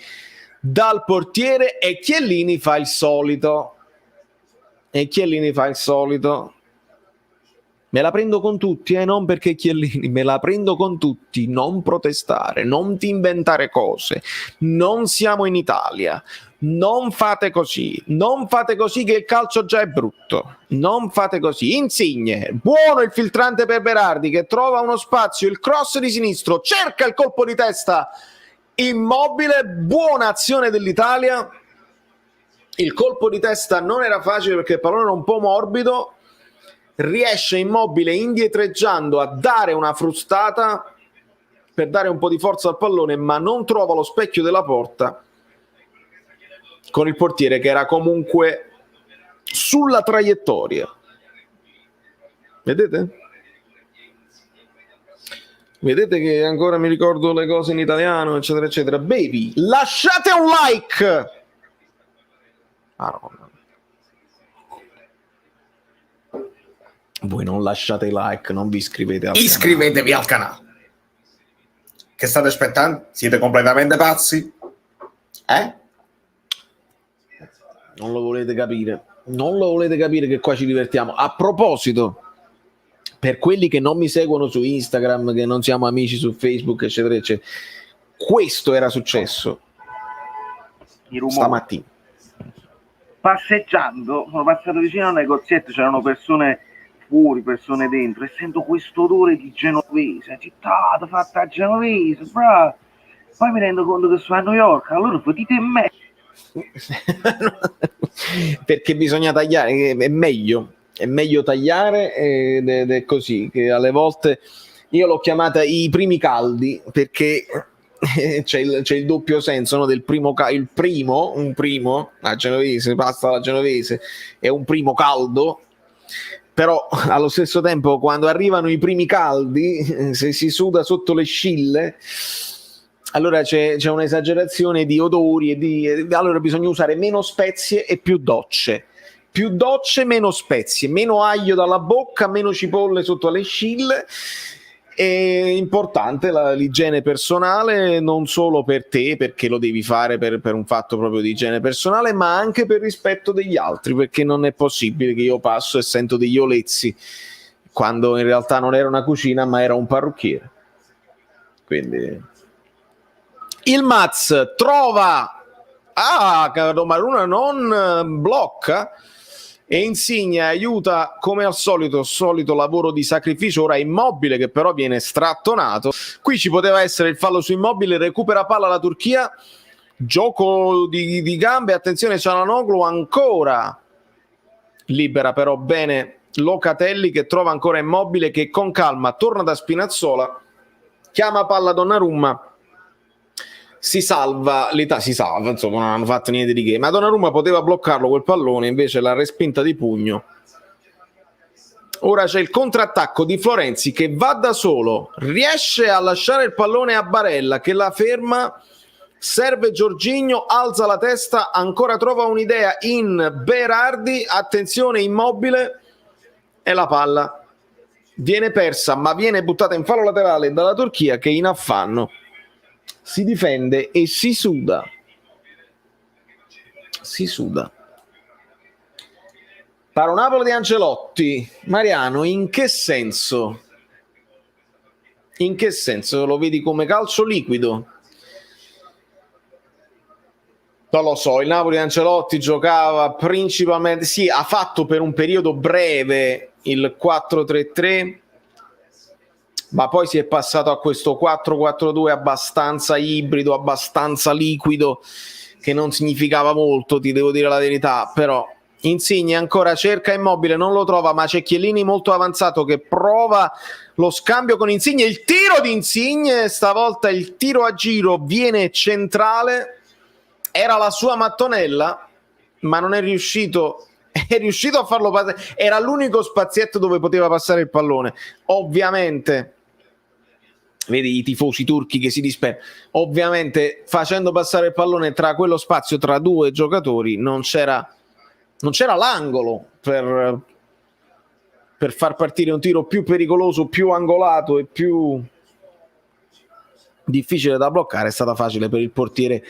dal portiere e Chiellini fa il solito. Me la prendo con tutti, non perché Chiellini, me la prendo con tutti, non protestare, non ti inventare cose, non siamo in Italia, non fate così che il calcio già è brutto, non fate così. Insigne, buono il filtrante per Berardi che trova uno spazio, il cross di sinistro, cerca il colpo di testa Immobile, buona azione dell'Italia. Il colpo di testa non era facile perché il pallone era un po' morbido, riesce Immobile indietreggiando a dare una frustata per dare un po' di forza al pallone, ma non trova lo specchio della porta con il portiere che era comunque sulla traiettoria. Vedete che ancora mi ricordo le cose in italiano, eccetera eccetera. Baby, lasciate un like. Voi non lasciate like, non vi iscrivete al Iscrivetevi al canale. Che state aspettando? Siete completamente pazzi? Non lo volete capire che qua ci divertiamo. A proposito, per quelli che non mi seguono su Instagram, che non siamo amici su Facebook, eccetera eccetera, questo era successo stamattina. Passeggiando, sono passato vicino a un negozietto, c'erano persone fuori, persone dentro, e sento questo odore di genovese, città fatta a genovese, bravo. Poi mi rendo conto che sono a New York, allora fotite in me. Perché bisogna tagliare, è meglio tagliare, ed è così che alle volte io l'ho chiamata i primi caldi, perché c'è il doppio senso, no? Del primo, un primo, la genovese, pasta alla genovese è un primo caldo, però allo stesso tempo quando arrivano i primi caldi, se si suda sotto le scille, allora c'è un'esagerazione di odori allora bisogna usare meno spezie e più docce, meno spezie, meno aglio dalla bocca, meno cipolle sotto le scille. È importante l'igiene personale, non solo per te, perché lo devi fare per un fatto proprio di igiene personale, ma anche per rispetto degli altri, perché non è possibile che io passo e sento degli olezzi quando in realtà non era una cucina ma era un parrucchiere. Quindi il Maz trova Donnarumma non blocca e Insigne aiuta come al solito lavoro di sacrificio. Ora Immobile che però viene strattonato, qui ci poteva essere il fallo su Immobile, recupera palla la Turchia, gioco di gambe, attenzione Çalhanoğlu ancora, libera però bene Locatelli che trova ancora Immobile che con calma torna da Spinazzola, chiama palla Donnarumma, si salva, insomma non hanno fatto niente di che, ma Donnarumma poteva bloccarlo quel pallone, invece l'ha respinta di pugno. Ora c'è il contrattacco di Florenzi che va da solo, riesce a lasciare il pallone a Barella che la ferma, serve Jorginho, alza la testa, ancora trova un'idea in Berardi, attenzione Immobile e la palla viene persa ma viene buttata in fallo laterale dalla Turchia che in affanno si difende e si suda. Paronapoli di Ancelotti. Mariano, in che senso? In che senso? Lo vedi come calcio liquido? Non lo so, il Napoli di Ancelotti giocava principalmente, sì, ha fatto per un periodo breve il 4-3-3, ma poi si è passato a questo 4-4-2 abbastanza ibrido, abbastanza liquido, che non significava molto, ti devo dire la verità, però Insigne ancora cerca Immobile, non lo trova, ma c'è Chiellini molto avanzato che prova lo scambio con Insigne, il tiro di Insigne, stavolta il tiro a giro viene centrale, era la sua mattonella, ma non è riuscito a farlo passare, era l'unico spazietto dove poteva passare il pallone, ovviamente. Vedi i tifosi turchi che si disperano. Ovviamente facendo passare il pallone tra quello spazio tra due giocatori non c'era l'angolo per far partire un tiro più pericoloso, più angolato e più difficile da bloccare. È stata facile per il portiere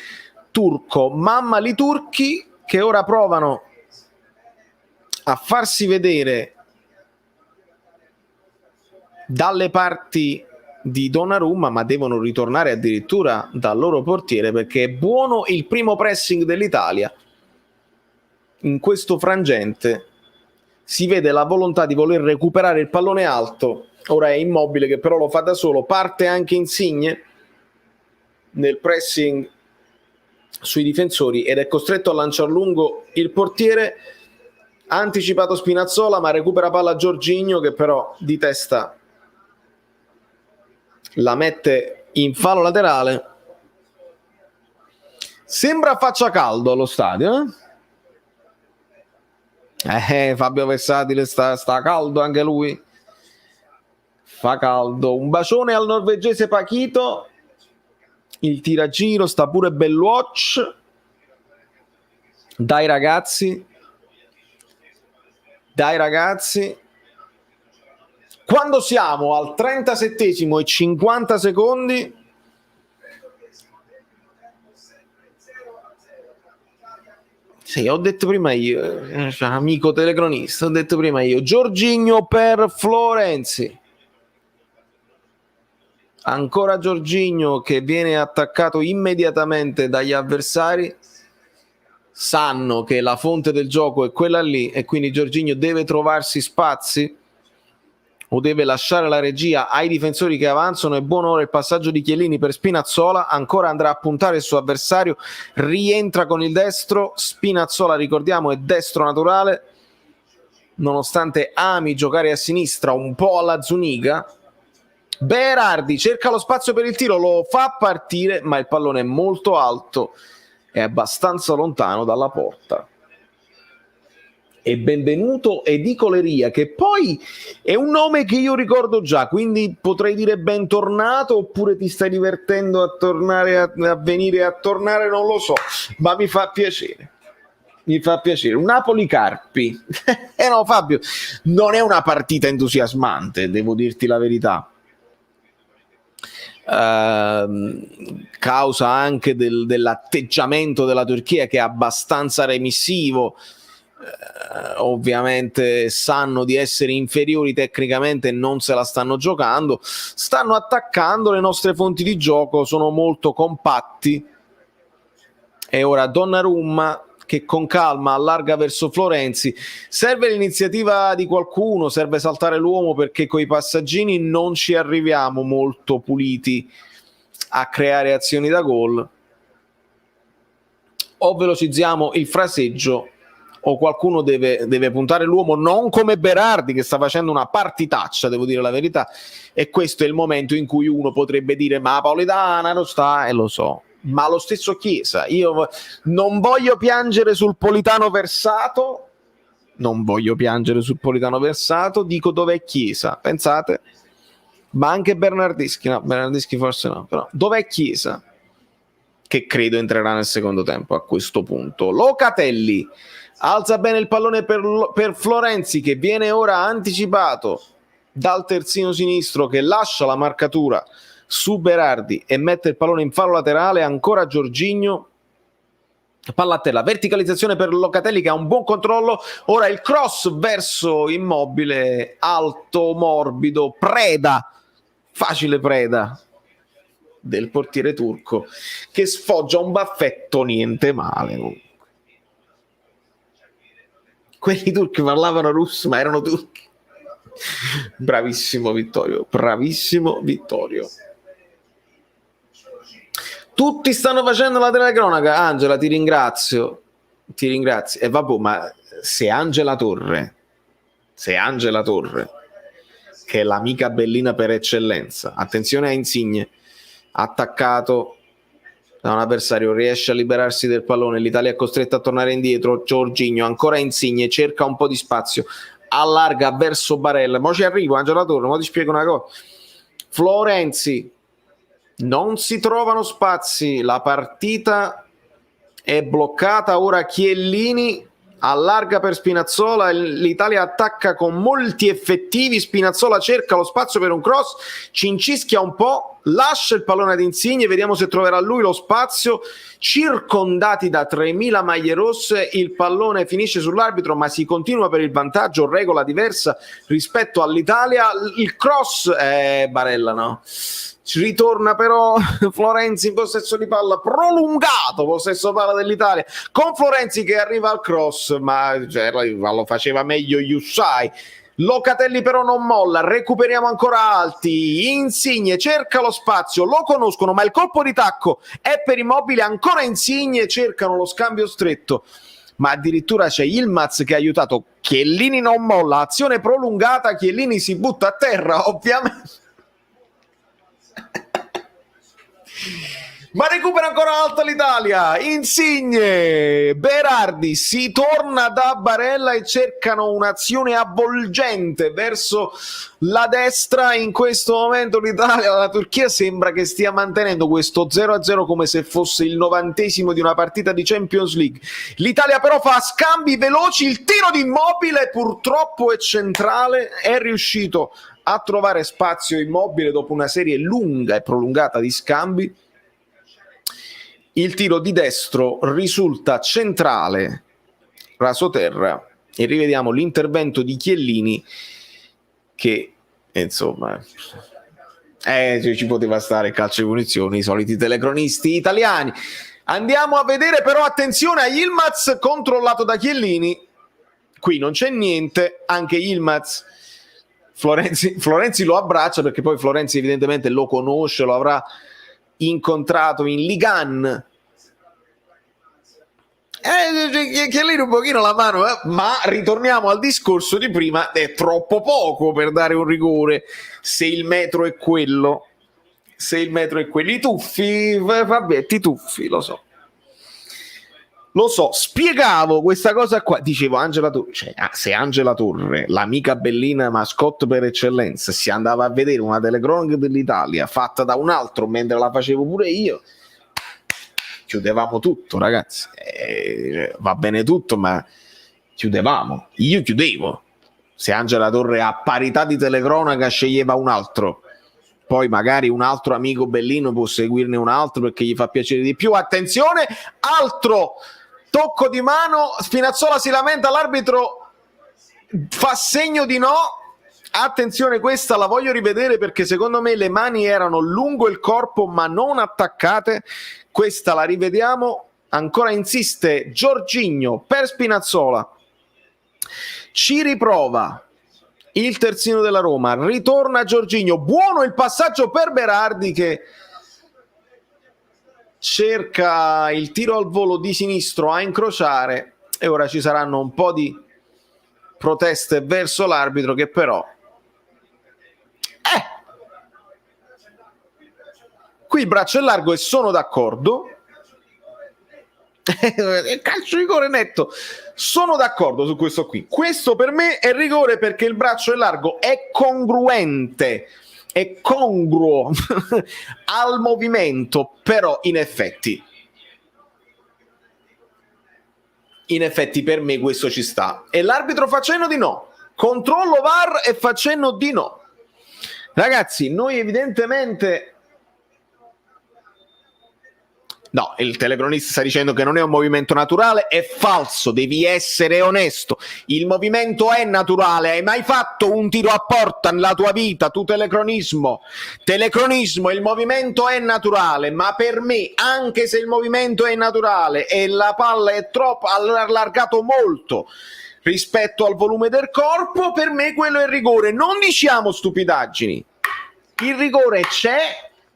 turco. Mamma li turchi che ora provano a farsi vedere dalle parti di Donnarumma, ma devono ritornare addirittura dal loro portiere perché è buono il primo pressing dell'Italia. In questo frangente si vede la volontà di voler recuperare il pallone alto. Ora è Immobile che però lo fa da solo, parte anche Insigne nel pressing sui difensori ed è costretto a lanciar lungo il portiere. Ha anticipato Spinazzola ma recupera palla Jorginho che però di testa la mette in fallo laterale. Sembra faccia caldo allo stadio, Fabio Versatile sta caldo anche lui, fa caldo. Un bacione al norvegese Pachito, il tiragiro sta pure Belluoc. Dai ragazzi, quando siamo al 37esimo e 50 secondi, sì, ho detto prima io, amico telecronista, ho detto prima io, Jorginho per Florenzi. Ancora Jorginho che viene attaccato immediatamente dagli avversari, sanno che la fonte del gioco è quella lì e quindi Jorginho deve trovarsi spazi o deve lasciare la regia ai difensori che avanzano. È buono ora il passaggio di Chiellini per Spinazzola, ancora andrà a puntare il suo avversario, rientra con il destro. Spinazzola, ricordiamo, è destro naturale, nonostante ami giocare a sinistra un po' alla Zuniga. Berardi cerca lo spazio per il tiro, lo fa partire ma il pallone è molto alto, è abbastanza lontano dalla porta. E benvenuto Edicoleria, che poi è un nome che io ricordo già, quindi potrei dire bentornato, oppure ti stai divertendo a tornare a venire a tornare, non lo so, ma mi fa piacere. Un Napoli Carpi. No Fabio, non è una partita entusiasmante, devo dirti la verità. Causa anche dell'atteggiamento della Turchia che è abbastanza remissivo. ovviamente sanno di essere inferiori tecnicamente e non se la stanno giocando, stanno attaccando le nostre fonti di gioco, sono molto compatti. E ora Donnarumma che con calma allarga verso Florenzi. Serve l'iniziativa di qualcuno, serve saltare l'uomo, perché coi passaggini non ci arriviamo molto puliti a creare azioni da gol. O velocizziamo il fraseggio o qualcuno deve puntare l'uomo, non come Berardi che sta facendo una partitaccia, devo dire la verità, e questo è il momento in cui uno potrebbe dire ma Politano lo sta, e lo so, ma lo stesso Chiesa. Io non voglio piangere sul Politano versato, dico dov'è Chiesa, pensate? Ma anche Bernardeschi forse no, però dov'è Chiesa? Che credo entrerà nel secondo tempo a questo punto. Locatelli alza bene il pallone per Florenzi, che viene ora anticipato dal terzino sinistro, che lascia la marcatura su Berardi e mette il pallone in fallo laterale. Ancora Jorginho, palla a terra, verticalizzazione per Locatelli che ha un buon controllo. Ora il cross verso Immobile, alto, morbido, facile preda del portiere turco, che sfoggia un baffetto niente male. Quelli turchi parlavano russo ma erano turchi. Bravissimo Vittorio. Tutti stanno facendo la telecronaca. Angela, ti ringrazio. E vabbè, ma se Angela Torre, che è l'amica bellina per eccellenza, attenzione a Insigne, attaccato da un avversario, riesce a liberarsi del pallone, l'Italia è costretta a tornare indietro. Jorginho, ancora Insigne, cerca un po' di spazio, allarga verso Barella, mo ci arrivo Angela Torre, mo ti spiego una cosa. Florenzi, non si trovano spazi, la partita è bloccata. Ora Chiellini allarga per Spinazzola, l'Italia attacca con molti effettivi, Spinazzola cerca lo spazio per un cross, cincischia un po', lascia il pallone ad Insigne, vediamo se troverà lui lo spazio. Circondati da 3.000 maglie rosse, il pallone finisce sull'arbitro, ma si continua per il vantaggio, regola diversa rispetto all'Italia. Il cross Barella no, ritorna però Florenzi in possesso di palla, prolungato possesso palla dell'Italia, con Florenzi che arriva al cross, ma lo faceva meglio Jussai. Locatelli però non molla, recuperiamo ancora alti, Insigne cerca lo spazio, lo conoscono ma il colpo di tacco è per Immobile, ancora Insigne, cercano lo scambio stretto, ma addirittura c'è Yilmaz che ha aiutato. Chiellini non molla, azione prolungata, Chiellini si butta a terra ovviamente. Ma recupera ancora alta l'Italia, Insigne, Berardi, si torna da Barella e cercano un'azione avvolgente verso la destra. In questo momento l'Italia, la Turchia sembra che stia mantenendo questo 0-0 come se fosse il 90° di una partita di Champions League. L'Italia però fa scambi veloci, il tiro di Immobile purtroppo è centrale, è riuscito a trovare spazio Immobile dopo una serie lunga e prolungata di scambi. Il tiro di destro risulta centrale, rasoterra, e rivediamo l'intervento di Chiellini che, insomma, ci poteva stare calcio di punizione, i soliti telecronisti italiani. Andiamo a vedere però, attenzione a Yilmaz controllato da Chiellini, qui non c'è niente, anche Yilmaz, Florenzi lo abbraccia perché poi Florenzi evidentemente lo conosce, lo avrà incontrato in Ligan. Chiellini un pochino la mano, ma ritorniamo al discorso di prima, è troppo poco per dare un rigore se il metro è quello, i tuffi, vabbè, ti tuffi, lo so, spiegavo questa cosa qua, dicevo Angela Torre, cioè, se Angela Torre, l'amica bellina mascotte per eccellenza, si andava a vedere una telecronaca dell'Italia fatta da un altro mentre la facevo pure io, chiudevamo tutto, ragazzi, va bene tutto, ma io chiudevo. Se Angela Torre a parità di telecronaca sceglieva un altro, poi magari un altro amico bellino può seguirne un altro perché gli fa piacere di più. Attenzione, altro tocco di mano, Spinazzola si lamenta, l'arbitro fa segno di no. Attenzione, questa la voglio rivedere perché secondo me le mani erano lungo il corpo ma non attaccate. Questa la rivediamo. Ancora insiste Jorginho per Spinazzola, ci riprova il terzino della Roma, ritorna Jorginho, buono il passaggio per Berardi che cerca il tiro al volo di sinistro a incrociare, e ora ci saranno un po' di proteste verso l'arbitro che però qui il braccio è largo e sono d'accordo. Calcio di rigore netto, sono d'accordo su questo qui. Questo per me è rigore perché il braccio è largo, è congruente, è congruo al movimento, però in effetti per me questo ci sta e l'arbitro fa cenno di no, controllo VAR e fa cenno di no. Ragazzi, noi evidentemente no, il telecronista sta dicendo che non è un movimento naturale, è falso, devi essere onesto. Il movimento è naturale. Hai mai fatto un tiro a porta nella tua vita? Tu telecronismo, il movimento è naturale, ma per me, anche se il movimento è naturale e la palla è troppo allargato molto rispetto al volume del corpo, per me quello è rigore. Non diciamo stupidaggini. Il rigore c'è,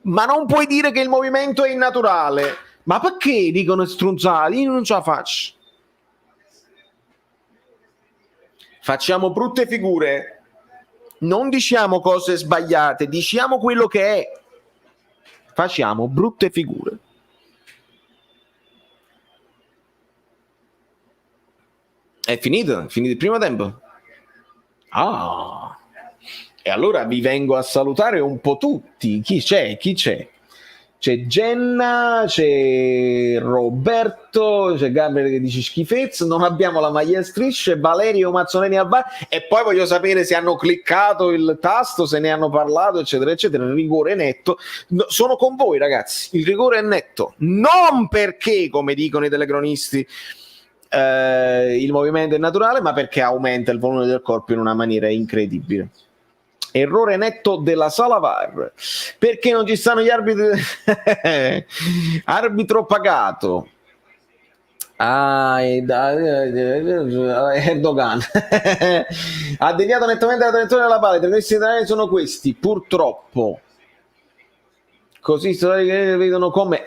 ma non puoi dire che il movimento è innaturale. Ma perché dicono strunzati? Io non ce la faccio. Facciamo brutte figure, non diciamo cose sbagliate, diciamo quello che è. Facciamo brutte figure. È finito il primo tempo. E allora vi vengo a salutare un po' tutti. Chi c'è? C'è Jenna, c'è Roberto, c'è Gabriele che dice schifezza, non abbiamo la maglia a strisce, Valerio Mazzoleni al bar, e poi voglio sapere se hanno cliccato il tasto, se ne hanno parlato, eccetera, eccetera. Il rigore è netto. No, sono con voi, ragazzi, il rigore è netto. Non perché, come dicono i telecronisti, il movimento è naturale, ma perché aumenta il volume del corpo in una maniera incredibile. Errore netto della sala VAR. Perché non ci stanno gli arbitri? Arbitro pagato. Erdogan ha deviato nettamente la traiettoria della palla. I terroristi italiani sono questi, purtroppo. Così vedono come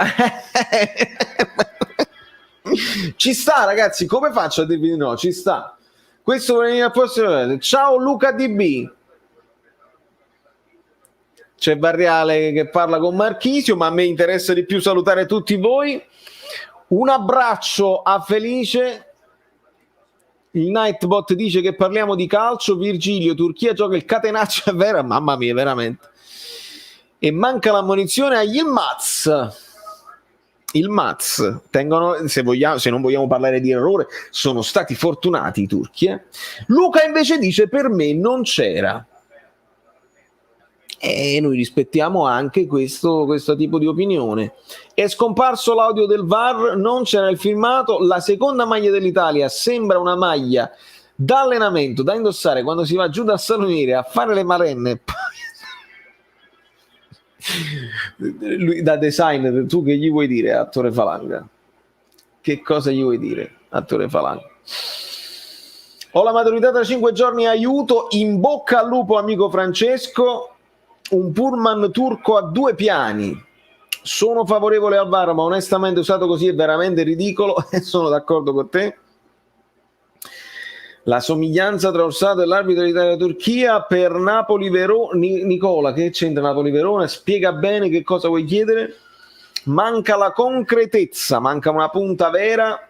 ci sta, ragazzi. Come faccio a dirvi di no? Ci sta. Questo vuole venire a posto. Ciao Luca DB. C'è Barriale che parla con Marchisio, ma a me interessa di più salutare tutti voi. Un abbraccio a Felice. Il Nightbot dice che parliamo di calcio. Virgilio, Turchia gioca il catenaccio, è vero? Mamma mia, veramente. E manca l'ammonizione agli il Maz tengono, se non vogliamo parlare di errore, sono stati fortunati i turchi. Luca invece dice per me non c'era. E noi rispettiamo anche questo tipo di opinione. È scomparso l'audio del VAR, non c'era il filmato. La seconda maglia dell'Italia sembra una maglia da allenamento, da indossare quando si va giù dal saloniere a fare le marenne. Lui, da designer, tu che gli vuoi dire, attore Falanga? Che cosa gli vuoi dire, attore Falanga? Ho la maturità tra 5 giorni, aiuto, in bocca al lupo amico Francesco. Un pullman turco a 2 piani. Sono favorevole al VAR, ma onestamente usato così è veramente ridicolo e sono d'accordo con te. La somiglianza tra Orsato e l'arbitro dell'Italia-Turchia per Napoli-Verona. Nicola, che c'entra Napoli-Verona? Spiega bene che cosa vuoi chiedere. Manca la concretezza, manca una punta vera.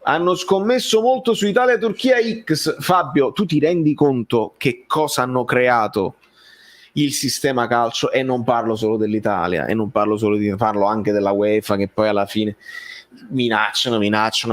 Hanno scommesso molto su Italia-Turchia X. Fabio, tu ti rendi conto che cosa hanno creato il sistema calcio? E non parlo solo dell'Italia, e non parlo solo parlo anche della UEFA, che poi alla fine minacciano,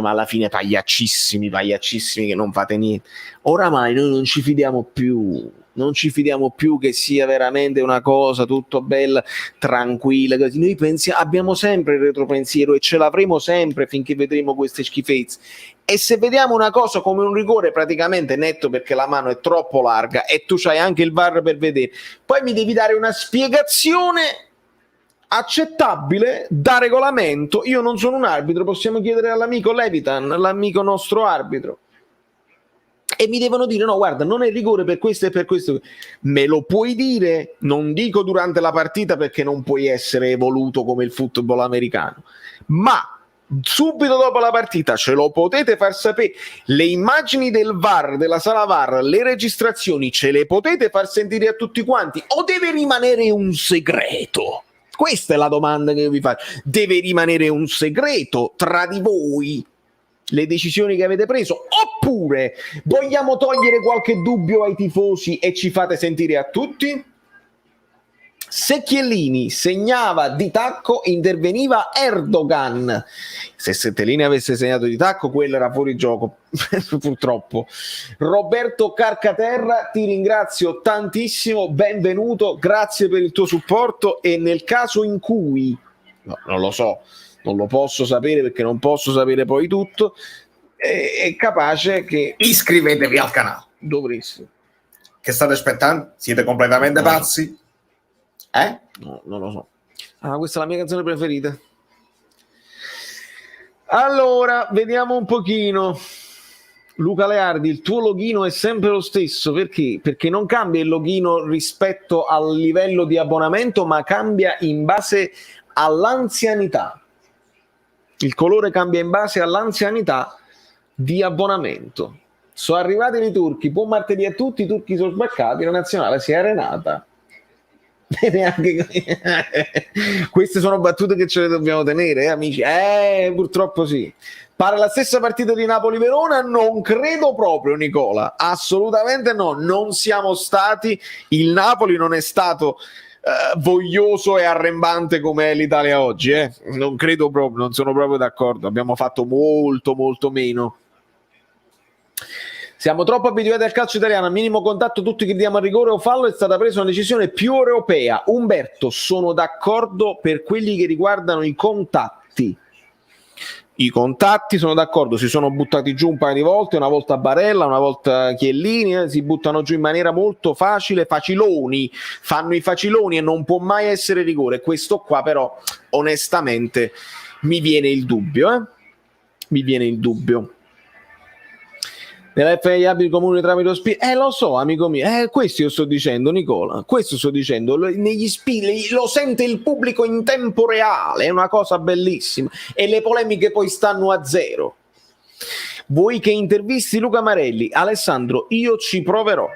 ma alla fine pagliaccissimi che non fate niente. Oramai noi non ci fidiamo più. non ci fidiamo più che sia veramente una cosa tutto bella, tranquilla, così. Noi abbiamo sempre il retropensiero e ce l'avremo sempre finché vedremo queste schifezze. E se vediamo una cosa come un rigore praticamente netto perché la mano è troppo larga e tu c'hai anche il VAR per vedere, poi mi devi dare una spiegazione accettabile da regolamento. Io non sono un arbitro, possiamo chiedere all'amico Levitan, l'amico nostro arbitro, e mi devono dire no, guarda, non è rigore per questo e per questo. Me lo puoi dire? Non dico durante la partita perché non puoi essere evoluto come il football americano, ma subito dopo la partita ce lo potete far sapere. Le immagini del VAR, della sala VAR, le registrazioni ce le potete far sentire a tutti quanti o deve rimanere un segreto? Questa è la domanda che io vi faccio. Deve rimanere un segreto tra di voi le decisioni che avete preso, oppure vogliamo togliere qualche dubbio ai tifosi e ci fate sentire a tutti? Se Chiellini segnava di tacco, interveniva Erdogan. Se Settellini avesse segnato di tacco, quello era fuori gioco, purtroppo. Roberto Carcaterra, ti ringrazio tantissimo, benvenuto, grazie per il tuo supporto. E nel caso in cui, no, non lo so, non lo posso sapere perché non posso sapere poi tutto, è capace che... Iscrivetevi al canale. Dovresti. Che state aspettando? Siete completamente pazzi? No, non lo so. Ah, questa è la mia canzone preferita. Allora, vediamo un pochino. Luca Leardi, il tuo login è sempre lo stesso, perché? Perché non cambia il login rispetto al livello di abbonamento, ma cambia in base all'anzianità. Il colore cambia in base all'anzianità di abbonamento. Sono arrivati i turchi, buon martedì a tutti, i turchi sono sbarcati, la nazionale si è arenata. Queste sono battute che ce le dobbiamo tenere, amici. Purtroppo sì. Pare la stessa partita di Napoli-Verona? Non credo proprio, Nicola. Assolutamente no. Non siamo stati. Il Napoli non è stato voglioso e arrembante come è l'Italia oggi. Non credo proprio, non sono proprio d'accordo. Abbiamo fatto molto, molto meno. Siamo troppo abituati al calcio italiano, al minimo contatto tutti chiediamo a rigore o fallo, è stata presa una decisione più europea. Umberto, sono d'accordo per quelli che riguardano i contatti. I contatti sono d'accordo, si sono buttati giù un paio di volte, una volta Barella, una volta Chiellini, si buttano giù in maniera molto facile, faciloni, fanno i faciloni e non può mai essere rigore. Questo qua però, onestamente, mi viene il dubbio, Mi viene il dubbio. Nella FA abili comuni tramite lo lo so, amico mio, questo io sto dicendo, Nicola, questo sto dicendo, negli lo sente il pubblico in tempo reale, è una cosa bellissima, e le polemiche poi stanno a zero. Voi che intervisti Luca Marelli, Alessandro, io ci proverò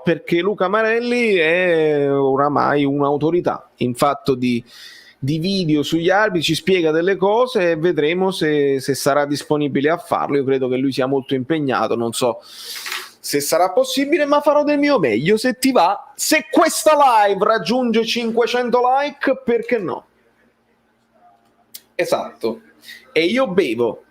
perché Luca Marelli è oramai un'autorità in fatto di video sugli arbitri, ci spiega delle cose e vedremo se sarà disponibile a farlo. Io credo che lui sia molto impegnato, non so se sarà possibile, ma farò del mio meglio. Se ti va, se questa live raggiunge 500 like, perché no? Esatto. E io bevo.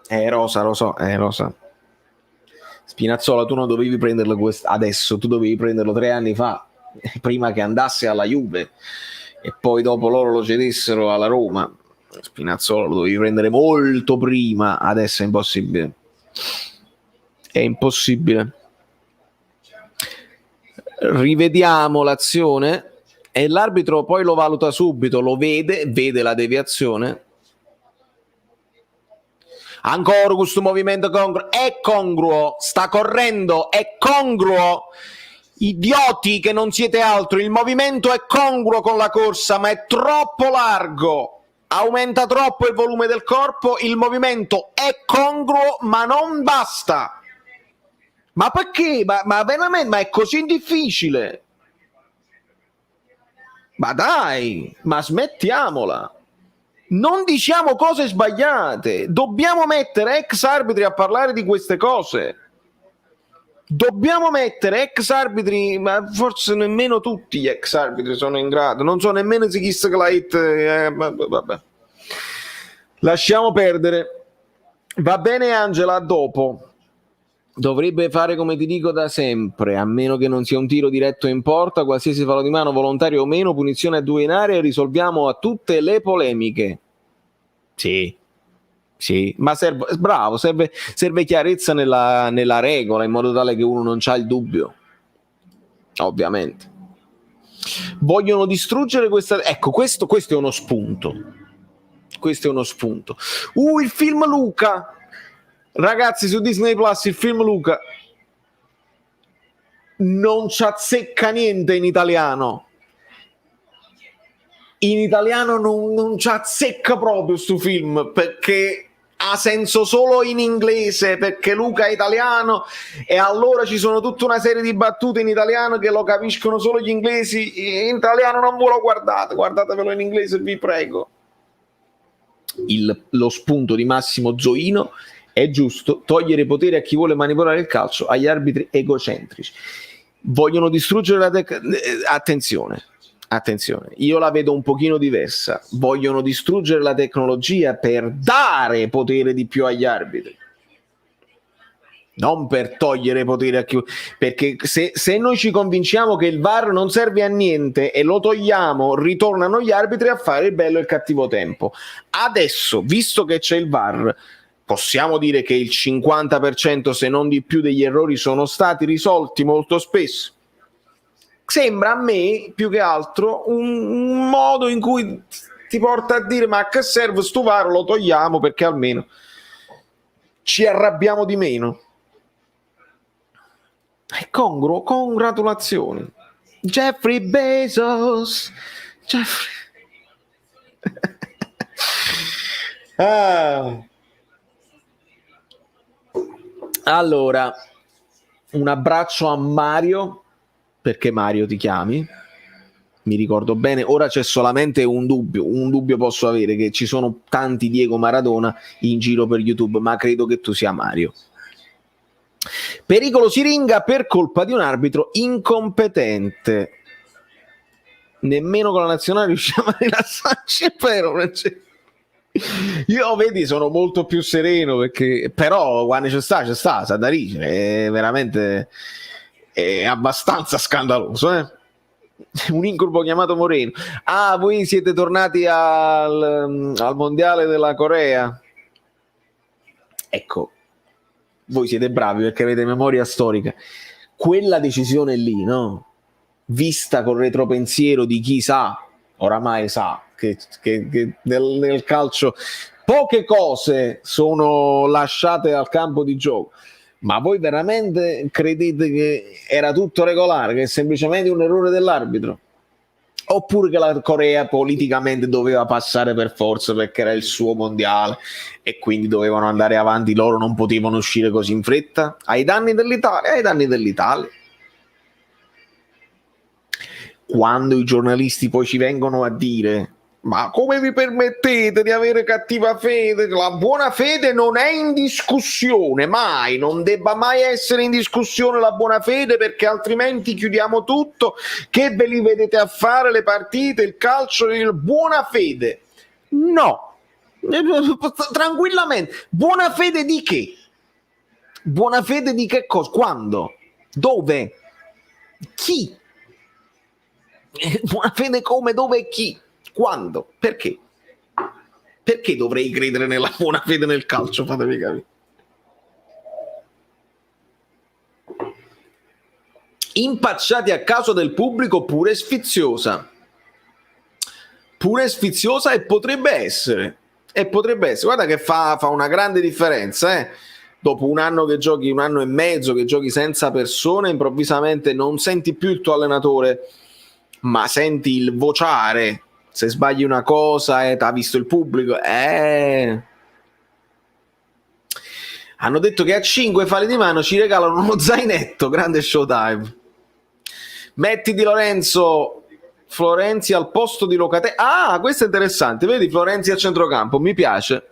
Rosa, lo so, Rosa. Spinazzola, tu non dovevi prenderlo adesso, tu dovevi prenderlo 3 anni fa, prima che andasse alla Juve e poi dopo loro lo cedessero alla Roma. Spinazzola lo dovevi prendere molto prima, adesso è impossibile. È impossibile. Rivediamo l'azione e l'arbitro poi lo valuta subito, lo vede la deviazione. Ancora questo movimento congruo, è congruo, sta correndo, è congruo. Idioti che non siete altro, il movimento è congruo con la corsa, ma è troppo largo, aumenta troppo il volume del corpo, il movimento è congruo, ma non basta. Ma perché? Ma veramente, ma è così difficile? Ma dai, ma smettiamola. Non diciamo cose sbagliate, dobbiamo mettere ex arbitri a parlare di queste cose. Dobbiamo mettere ex arbitri, ma forse nemmeno tutti gli ex arbitri sono in grado, non so nemmeno se chi vabbè. Lasciamo perdere. Va bene Angela, a dopo. Dovrebbe fare come ti dico da sempre, a meno che non sia un tiro diretto in porta, qualsiasi fallo di mano, volontario o meno, punizione a 2 in area e risolviamo a tutte le polemiche. Sì, ma serve chiarezza nella regola, in modo tale che uno non c'ha il dubbio. Ovviamente. Vogliono distruggere questa... Ecco, questo è uno spunto. Questo è uno spunto. Il film Luca! Ragazzi, su Disney Plus il film Luca non ci azzecca niente in italiano. In italiano non ci azzecca proprio sto film, perché ha senso solo in inglese, perché Luca è italiano e allora ci sono tutta una serie di battute in italiano che lo capiscono solo gli inglesi. In italiano non ve lo guardate, guardatevelo in inglese, vi prego. Lo spunto di Massimo Zoino: è giusto togliere potere a chi vuole manipolare il calcio, agli arbitri egocentrici. Vogliono distruggere la attenzione, io la vedo un pochino diversa. Vogliono distruggere la tecnologia per dare potere di più agli arbitri, non per togliere potere a chi... Perché se noi ci convinciamo che il VAR non serve a niente e lo togliamo, ritornano gli arbitri a fare il bello e il cattivo tempo. Adesso, visto che c'è il VAR, possiamo dire che il 50%, se non di più, degli errori sono stati risolti molto spesso. Sembra a me, più che altro, un modo in cui ti porta a dire: ma a che serve sto VAR, lo togliamo perché almeno ci arrabbiamo di meno. È congruo, congratulazioni. Jeffrey Bezos. Allora, un abbraccio a Mario, perché Mario ti chiami, mi ricordo bene. Ora c'è solamente un dubbio posso avere, che ci sono tanti Diego Maradona in giro per YouTube, ma credo che tu sia Mario. Pericolo siringa per colpa di un arbitro incompetente. Nemmeno con la nazionale riusciamo a rilassarci, è vero, io vedi sono molto più sereno, perché però quando c'è sta sa da ridere, è veramente abbastanza scandaloso, un incubo chiamato Moreno. Voi siete tornati al mondiale della Corea, ecco, voi siete bravi perché avete memoria storica. Quella decisione lì, no? Vista col retropensiero di chi sa, oramai sa che nel calcio poche cose sono lasciate al campo di gioco, ma voi veramente credete che era tutto regolare, che è semplicemente un errore dell'arbitro? Oppure che la Corea politicamente doveva passare per forza perché era il suo mondiale e quindi dovevano andare avanti, loro non potevano uscire così in fretta? Ai danni dell'Italia. Quando i giornalisti poi ci vengono a dire: ma come vi permettete di avere cattiva fede? La buona fede non è in discussione, mai, non debba mai essere in discussione la buona fede, perché altrimenti chiudiamo tutto. Che ve li vedete a fare le partite, il calcio, buona fede? No, tranquillamente. Buona fede di che? Buona fede di che cosa? Quando? Dove? Chi? Buona fede come, dove e chi? Quando? Perché? Perché dovrei credere nella buona fede nel calcio? Fatemi capire. Impacciati a causa del pubblico, pure sfiziosa e potrebbe essere. Guarda che fa una grande differenza, Dopo un anno che giochi, 1 anno e mezzo che giochi senza persone, improvvisamente non senti più il tuo allenatore, ma senti il vociare. Se sbagli una cosa t'ha visto il pubblico. Hanno detto che a 5 falli di mano ci regalano uno zainetto. Grande Showtime. Metti Di Lorenzo, Florenzi al posto di Locatelli. Questo è interessante. Vedi Florenzi a centrocampo, mi piace.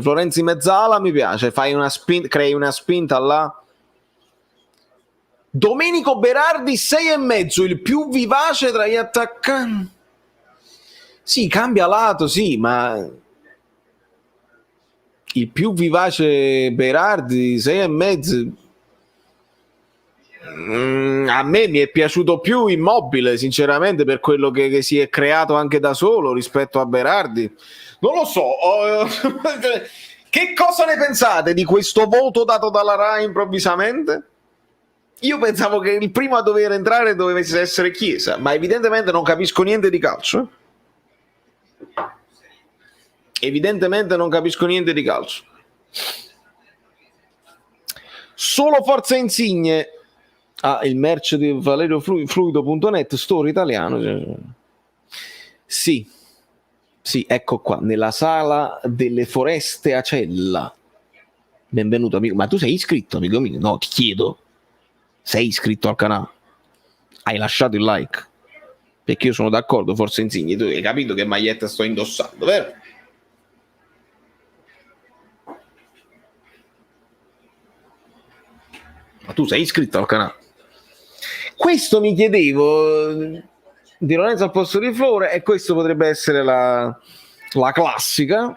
Florenzi mezzala, mi piace. Crei una spinta là. Domenico Berardi 6,5, il più vivace tra gli attaccanti. Sì, cambia lato, sì, ma il più vivace Berardi, 6,5. A me mi è piaciuto più Immobile, sinceramente, per quello che si è creato anche da solo rispetto a Berardi. Non lo so. Che cosa ne pensate di questo voto dato dalla Rai improvvisamente? Io pensavo che il primo a dover entrare dovesse essere Chiesa, ma evidentemente non capisco niente di calcio. Evidentemente non capisco niente di calcio. Solo Forza Insigne. Il merch di valeriofluido.net, store italiano. Sì, ecco qua, nella sala delle Foreste a Cella. Benvenuto amico. Ma tu sei iscritto, amico mio? No, ti chiedo. Sei iscritto al canale? Hai lasciato il like? Perché io sono d'accordo, Forza Insigne. Tu hai capito che maglietta sto indossando, vero? Ma tu sei iscritto al canale? Questo mi chiedevo di Lorenzo al posto di Flore, e questo potrebbe essere la classica.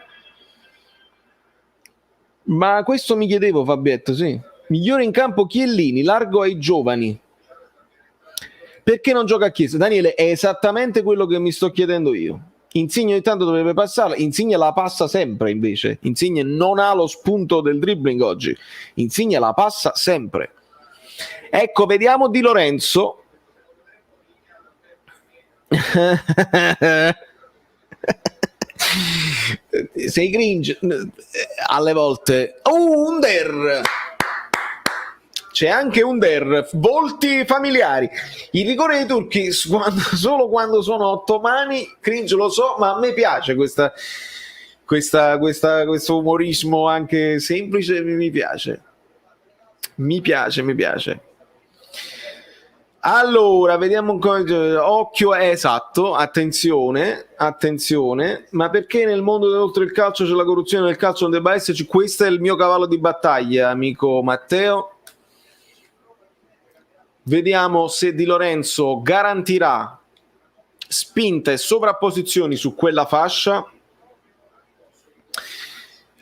Ma questo mi chiedevo, Fabietto, sì. Migliore in campo Chiellini, largo ai giovani. Perché non gioca a Chiesa? Daniele, è esattamente quello che mi sto chiedendo io. Insigne ogni tanto dovrebbe passarla, Insigne la passa sempre invece. Insigne non ha lo spunto del dribbling oggi. Insigne la passa sempre. Ecco, vediamo Di Lorenzo. Sei cringe alle volte. Under. C'è anche Under. Volti familiari. Il rigore dei turchi solo quando sono ottomani. Cringe, lo so, ma a me piace questo umorismo anche semplice. Mi piace. Mi piace. Allora, vediamo un po'. Occhio, esatto, attenzione, ma perché nel mondo oltre il calcio c'è la corruzione, nel calcio non debba esserci? Questo è il mio cavallo di battaglia, amico Matteo. Vediamo se Di Lorenzo garantirà spinte e sovrapposizioni su quella fascia.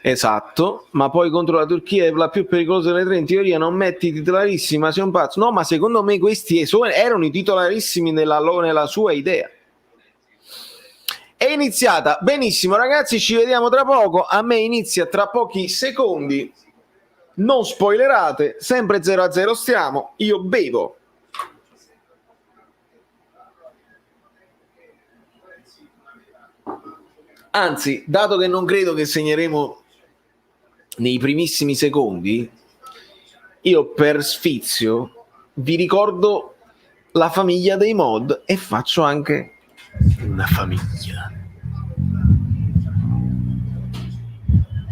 Esatto, ma poi contro la Turchia è la più pericolosa delle tre. In teoria non metti titolarissimi, ma sei un pazzo. No, ma secondo me questi erano i titolarissimi nella sua idea. È iniziata benissimo, ragazzi. Ci vediamo tra poco. A me inizia tra pochi secondi. Non spoilerate, sempre 0-0 stiamo. Io bevo. Anzi, dato che non credo che segneremo nei primissimi secondi, io per sfizio vi ricordo la famiglia dei mod e faccio anche una famiglia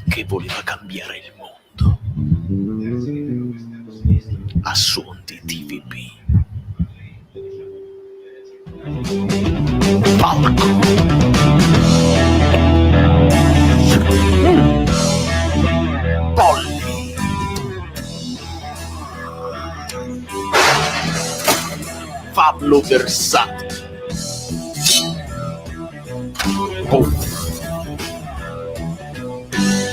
che voleva cambiare il mondo a suon di TVP. Falco. Polli. Pablo Versato.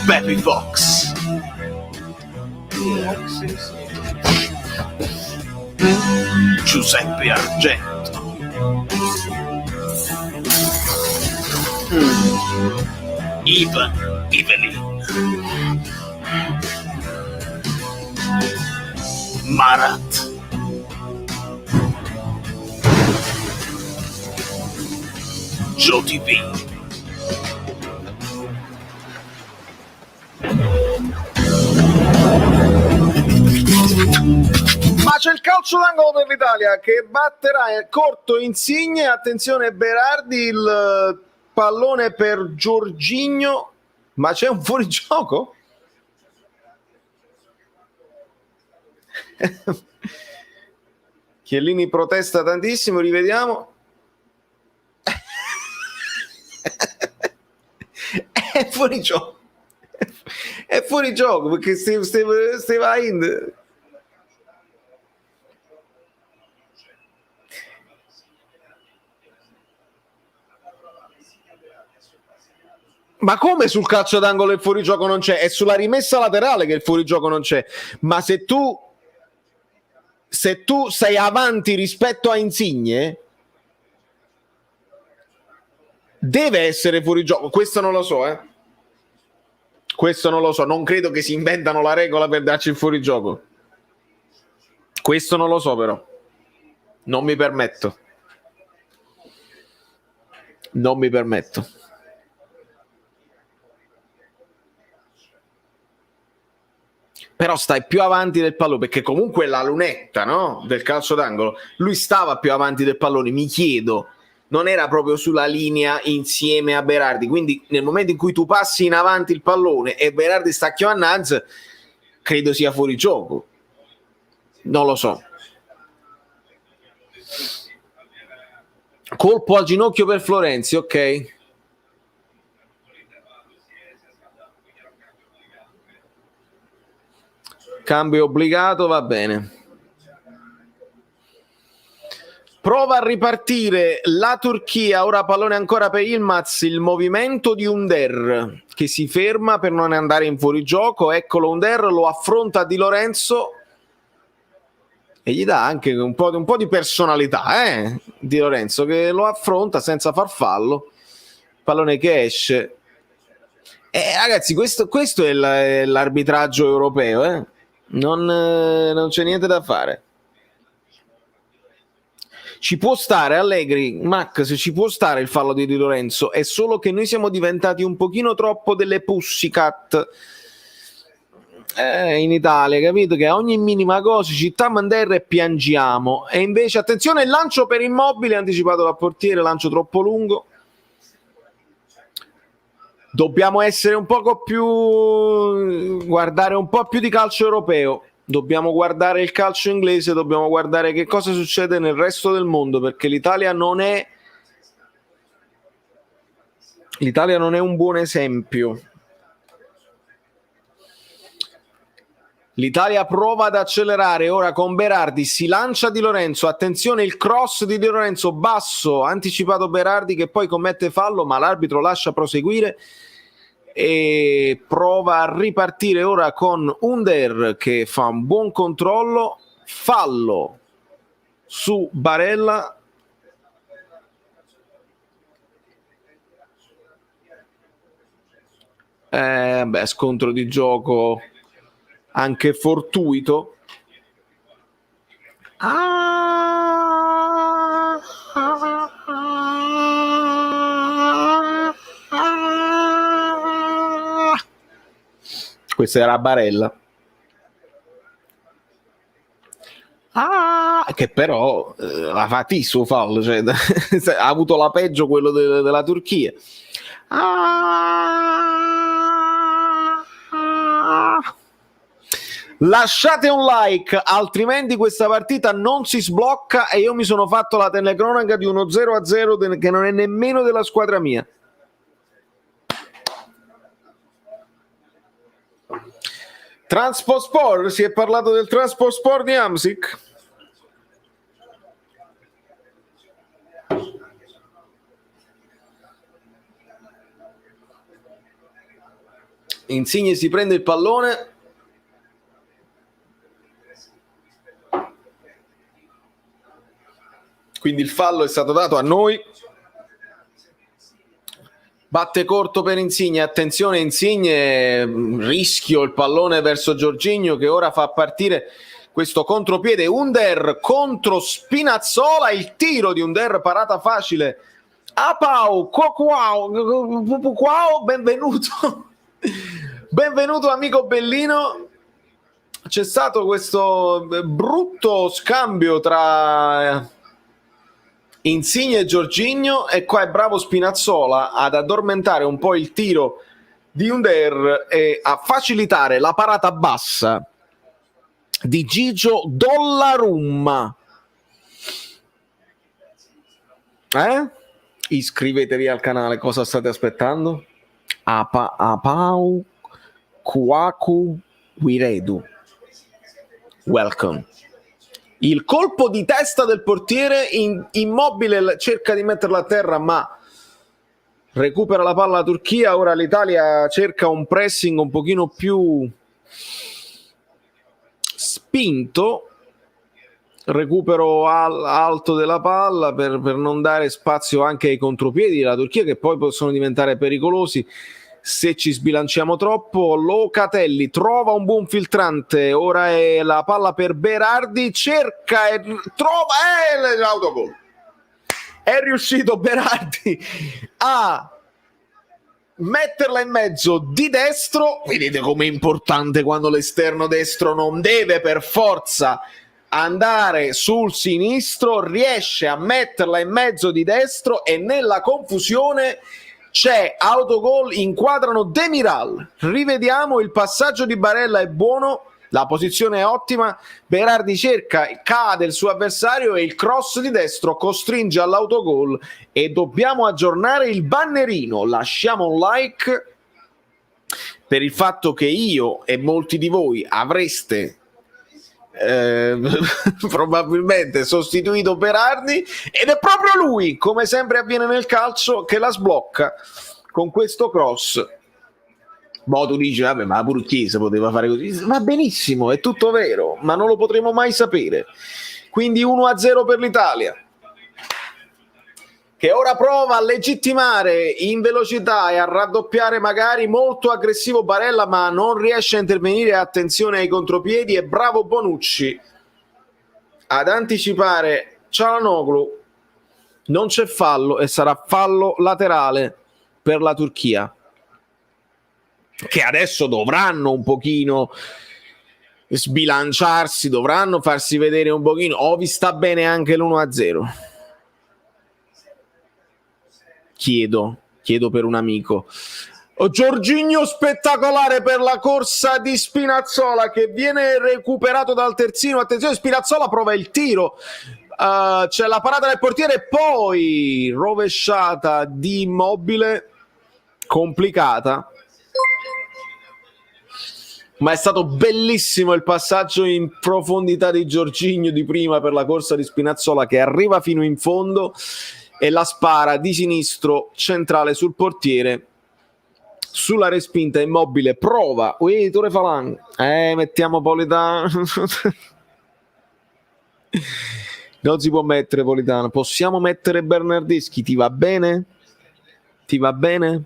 Baby Fox. Giuseppe Argento. Ivan Evelyn. Marat. Joe TV. Ma c'è il calcio d'angolo per l'Italia che batterà corto Insigne. Attenzione Berardi, il pallone per Jorginho. Ma c'è un fuorigioco? Chiellini protesta tantissimo, rivediamo. È fuori gioco. È fuori gioco perché stava in. Ma come sul calcio d'angolo il fuorigioco non c'è? È sulla rimessa laterale che il fuorigioco non c'è. Ma se tu sei avanti rispetto a Insigne, deve essere fuorigioco. Questo non lo so, Questo non lo so. Non credo che si inventano la regola per darci il fuorigioco. Questo non lo so, però. Non mi permetto. Non mi permetto. Però stai più avanti del pallone, perché comunque la lunetta, no? Del calcio d'angolo, lui stava più avanti del pallone, mi chiedo, non era proprio sulla linea insieme a Berardi, quindi nel momento in cui tu passi in avanti il pallone e Berardi sta chiamando Naz, credo sia fuori gioco. Non lo so. Colpo al ginocchio per Florenzi, ok. Cambio obbligato, va bene. Prova a ripartire la Turchia, ora pallone ancora per Yilmaz, il movimento di Under che si ferma per non andare in fuorigioco, eccolo Under, lo affronta Di Lorenzo e gli dà anche un po' di personalità, Di Lorenzo che lo affronta senza far fallo, pallone che esce. Ragazzi, questo è l'arbitraggio europeo, non c'è niente da fare. Ci può stare Allegri, Max, ci può stare il fallo di Lorenzo, è solo che noi siamo diventati un pochino troppo delle pussycat in Italia, capito? Che a ogni minima cosa città manderra e piangiamo, e invece attenzione, il lancio per Immobile anticipato dal portiere, lancio troppo lungo. Dobbiamo essere un poco più, guardare un po' più di calcio europeo, dobbiamo guardare il calcio inglese, dobbiamo guardare che cosa succede nel resto del mondo, perché l'Italia non è un buon esempio. L'Italia prova ad accelerare ora con Berardi, si lancia Di Lorenzo, attenzione il cross di Di Lorenzo basso, anticipato Berardi che poi commette fallo, ma l'arbitro lascia proseguire e prova a ripartire ora con Under che fa un buon controllo, fallo su Barella. Scontro di gioco anche fortuito. Questa era Barella. Che però la fatissimo fallo, cioè, ha avuto la peggio quello della Turchia. Lasciate un like, altrimenti questa partita non si sblocca e io mi sono fatto la telecronaca di uno 0-0 che non è nemmeno della squadra mia. Transport Sport, si è parlato del Transport Sport di Amsic. Insigne si prende il pallone. Quindi il fallo è stato dato a noi. Batte corto per Insigne, attenzione Insigne, rischio il pallone verso Jorginho che ora fa partire questo contropiede. Under contro Spinazzola, il tiro di Under, parata facile. Pau, benvenuto. Benvenuto amico Bellino. C'è stato questo brutto scambio tra Insigne e Jorginho e qua è bravo Spinazzola ad addormentare un po' il tiro di Under e a facilitare la parata bassa di Gigio Donnarumma. Iscrivetevi al canale, cosa state aspettando? Apau Kwaku Wiredu, welcome. Il colpo di testa del portiere, Immobile cerca di metterla a terra ma recupera la palla la Turchia, ora l'Italia cerca un pressing un pochino più spinto, recupero alto della palla per non dare spazio anche ai contropiedi della Turchia, che poi possono diventare pericolosi se ci sbilanciamo troppo. Locatelli trova un buon filtrante, ora è la palla per Berardi, cerca e trova l'autogol. È riuscito Berardi a metterla in mezzo di destro. Vedete com'è importante quando l'esterno destro non deve per forza andare sul sinistro, riesce a metterla in mezzo di destro e nella confusione c'è autogol, inquadrano Demiral. Rivediamo il passaggio di Barella, è buono, la posizione è ottima, Berardi cerca, cade il suo avversario e il cross di destro costringe all'autogol e dobbiamo aggiornare il bannerino. Lasciamo un like per il fatto che io e molti di voi avreste probabilmente sostituito Berardi ed è proprio lui, come sempre avviene nel calcio, che la sblocca con questo cross. Boh, tu dici vabbè, ma pure Chiesa poteva fare così, va benissimo, è tutto vero, ma non lo potremo mai sapere. Quindi 1-0 per l'Italia, che ora prova a legittimare in velocità e a raddoppiare magari molto aggressivo Barella, ma non riesce a intervenire. Attenzione ai contropiedi e bravo Bonucci ad anticipare Çalhanoğlu. Non c'è fallo e sarà fallo laterale per la Turchia, che adesso dovranno un pochino sbilanciarsi, dovranno farsi vedere un pochino. O vi sta bene anche l'1-0? Chiedo per un amico. Jorginho spettacolare per la corsa di Spinazzola, che viene recuperato dal terzino. Attenzione, Spinazzola prova il tiro, c'è la parata del portiere, poi rovesciata di Immobile, complicata, ma è stato bellissimo il passaggio in profondità di Jorginho di prima per la corsa di Spinazzola, che arriva fino in fondo e la spara di sinistro centrale sul portiere. Sulla respinta Immobile prova, Tore Falan, mettiamo Politano. Non si può mettere Politano, possiamo mettere Bernardeschi, ti va bene? Ti va bene?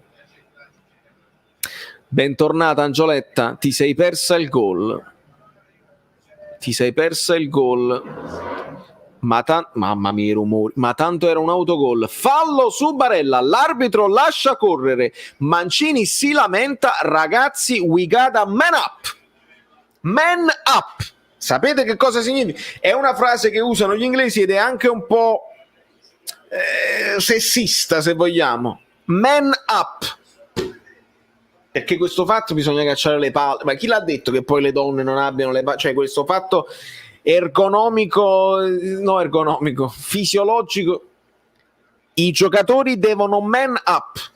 Bentornata Angioletta, ti sei persa il gol. Mamma mia i rumori, ma tanto era un autogol. Fallo su Barella, l'arbitro lascia correre, Mancini si lamenta. Ragazzi, we gotta man up. Sapete che cosa significa? È una frase che usano gli inglesi ed è anche un po' sessista, se vogliamo. Man up, perché questo fatto bisogna cacciare le palle. Ma chi l'ha detto che poi le donne non abbiano le palle? Cioè, questo fatto fisiologico, i giocatori devono man up.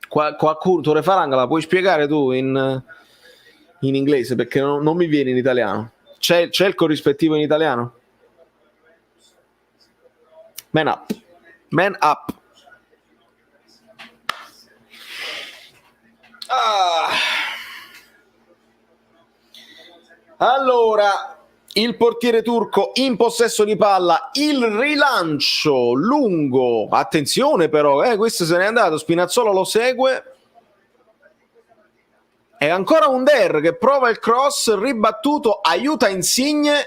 Qualcuno, Tore Falanga, la puoi spiegare tu in inglese, perché non mi viene in italiano. C'è il corrispettivo in italiano? Man up. Allora, il portiere turco in possesso di palla, il rilancio lungo, attenzione però, questo se n'è andato, Spinazzola lo segue, e ancora Under che prova il cross, ribattuto, aiuta Insigne,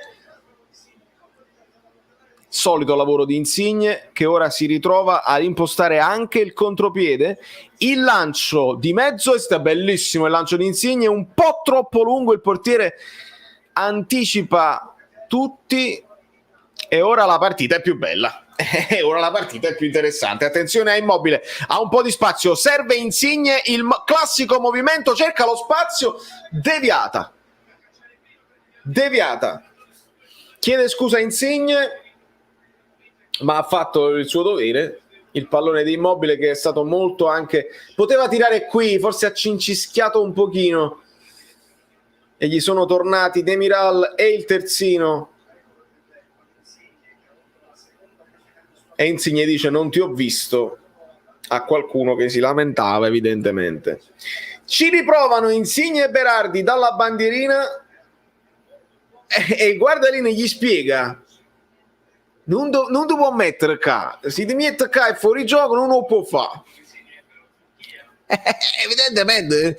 solito lavoro di Insigne, che ora si ritrova ad impostare anche il contropiede. Il lancio di mezzo, è bellissimo il lancio di Insigne, un po' troppo lungo, il portiere anticipa tutti e ora la partita è più bella. Ora la partita è più interessante. Attenzione a Immobile, ha un po' di spazio, serve Insigne, il classico movimento, cerca lo spazio, deviata, chiede scusa Insigne, ma ha fatto il suo dovere. Il pallone di Immobile, che è stato molto anche, poteva tirare qui, forse ha cincischiato un pochino e gli sono tornati Demiral e il terzino, e Insigne dice non ti ho visto, a qualcuno che si lamentava evidentemente. Ci riprovano Insigne e Berardi dalla bandierina e il guardalino gli spiega: non ti può mettere qua, se ti mette qua è fuori gioco, non lo può fare. Evidentemente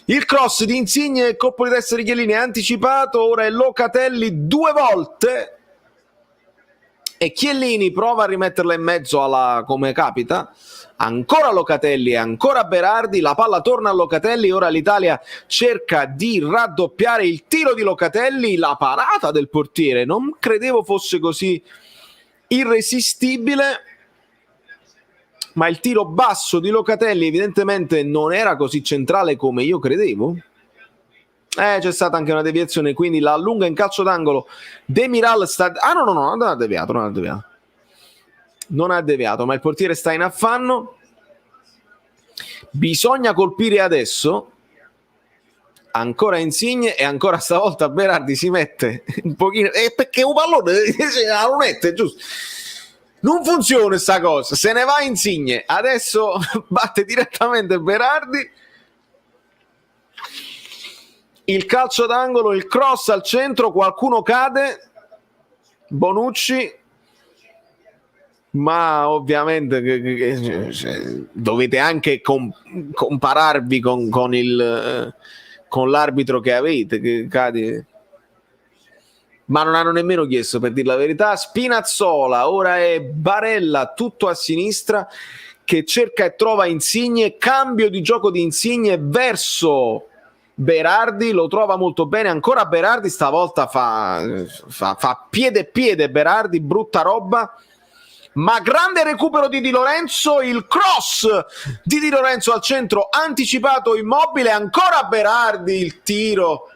il cross di Insigne e colpo di testa di Chiellini è anticipato, ora è Locatelli 2 volte e Chiellini prova a rimetterla in mezzo alla, come capita, ancora Locatelli e ancora Berardi, la palla torna a Locatelli, ora l'Italia cerca di raddoppiare il tiro di Locatelli, la parata del portiere, non credevo fosse così irresistibile, ma il tiro basso di Locatelli evidentemente non era così centrale come io credevo. C'è stata anche una deviazione, quindi la allunga in calcio d'angolo. Demiral sta... no, non ha deviato. Non ha deviato, ma il portiere sta in affanno. Bisogna colpire adesso. Ancora Insigne e ancora stavolta Berardi si mette un pochino... perché un pallone la lunetta, giusto? Non funziona sta cosa, se ne va Insigne, adesso batte direttamente Berardi, il calcio d'angolo, il cross al centro, qualcuno cade, Bonucci, ma ovviamente dovete anche compararvi con l'arbitro che avete, che cade... ma non hanno nemmeno chiesto, per dire la verità. Spinazzola, ora è Barella tutto a sinistra che cerca e trova Insigne, cambio di gioco di Insigne verso Berardi, lo trova molto bene, ancora Berardi, stavolta fa piede Berardi, brutta roba, ma grande recupero di Di Lorenzo, il cross di Di Lorenzo al centro, anticipato Immobile, ancora Berardi, il tiro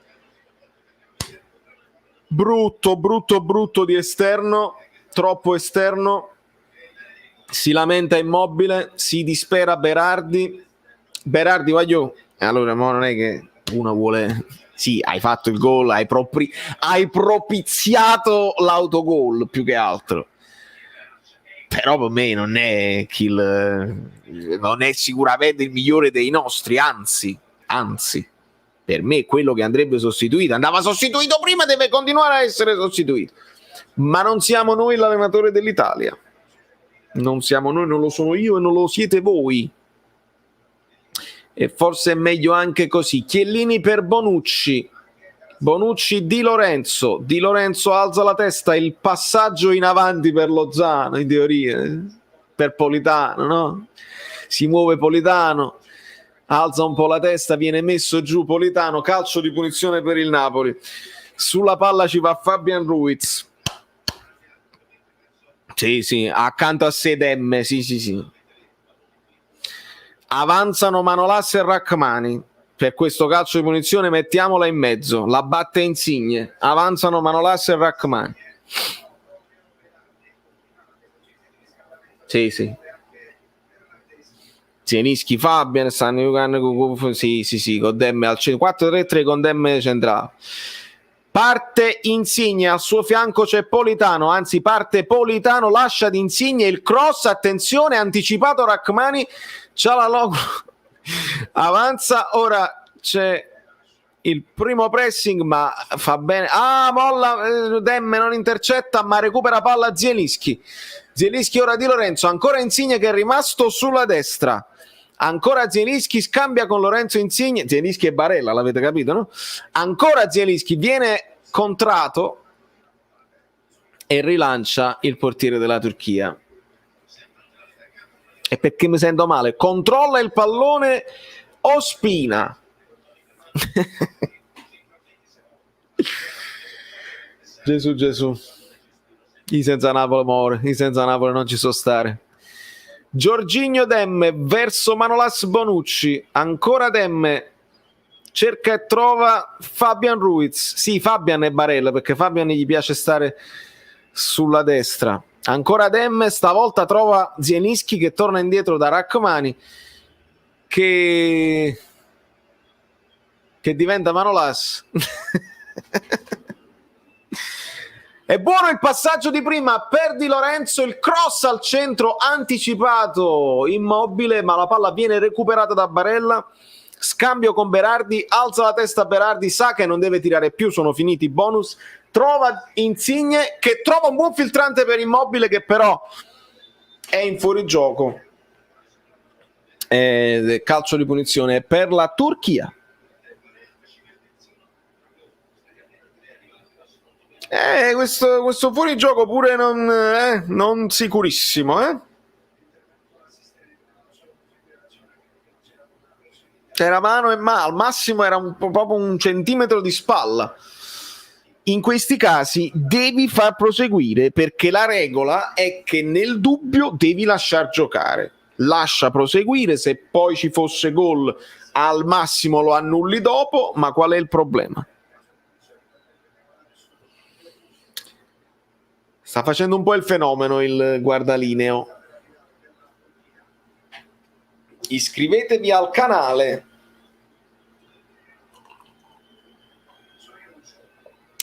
brutto di esterno, troppo esterno, si lamenta Immobile, si dispera Berardi, voglio, allora ma non è che uno vuole, sì, hai fatto il gol, hai propiziato l'autogol più che altro, però per me non è sicuramente il migliore dei nostri, anzi per me quello che andrebbe sostituito, andava sostituito prima, deve continuare a essere sostituito, ma non siamo noi l'allenatore dell'Italia, non siamo noi, non lo sono io e non lo siete voi, e forse è meglio anche così. Chiellini per Bonucci, Di Lorenzo alza la testa, il passaggio in avanti per Lozano in teoria, per Politano, no? Si muove Politano, alza un po' la testa, viene messo giù Politano, calcio di punizione per il Napoli, sulla palla ci va Fabian Ruiz, sì, accanto a Sedemme, sì, avanzano Manolas e Rachmani, per questo calcio di punizione mettiamola in mezzo, la batte Insigne, avanzano Manolas e Rachmani, sì. Zielinski, Fabian stanno giocando, sì, con Demme al 4-3-3 con Demme centrale. Parte Insigne, al suo fianco c'è Politano, anzi parte Politano, lascia di Insigne il cross, attenzione, anticipato Rachmani, c'ha la logo, avanza, ora c'è il primo pressing, ma fa bene, molla, Demme non intercetta, ma recupera palla Zielinski ora Di Lorenzo, ancora Insigne che è rimasto sulla destra, ancora Zielinski, scambia con Lorenzo Insigne, Zielinski e Barella, l'avete capito, no? Ancora Zielinski, viene contrato e rilancia il portiere della Turchia. E perché mi sento male? Controlla il pallone Ospina. Gesù. I senza Napoli muore, i senza Napoli non ci so stare. Jorginho Demme verso Manolas Bonucci, ancora Demme, cerca e trova Fabian Ruiz, sì, Fabian e Barella, perché Fabian gli piace stare sulla destra, ancora Demme, stavolta trova Zielinski che torna indietro da Rachmani che diventa Manolas. È buono il passaggio di prima per Di Lorenzo, il cross al centro anticipato, Immobile, ma la palla viene recuperata da Barella, scambio con Berardi, alza la testa Berardi, sa che non deve tirare più, sono finiti i bonus, trova Insigne che trova un buon filtrante per Immobile che però è in fuorigioco. Calcio di punizione per la Turchia. Questo fuorigioco pure non sicurissimo, Era mano e al massimo era proprio un centimetro di spalla. In questi casi devi far proseguire, perché la regola è che nel dubbio devi lasciar giocare. Lascia proseguire, se poi ci fosse gol al massimo lo annulli dopo, ma qual è il problema? Sta facendo un po' il fenomeno il guardalineo. Iscrivetevi al canale.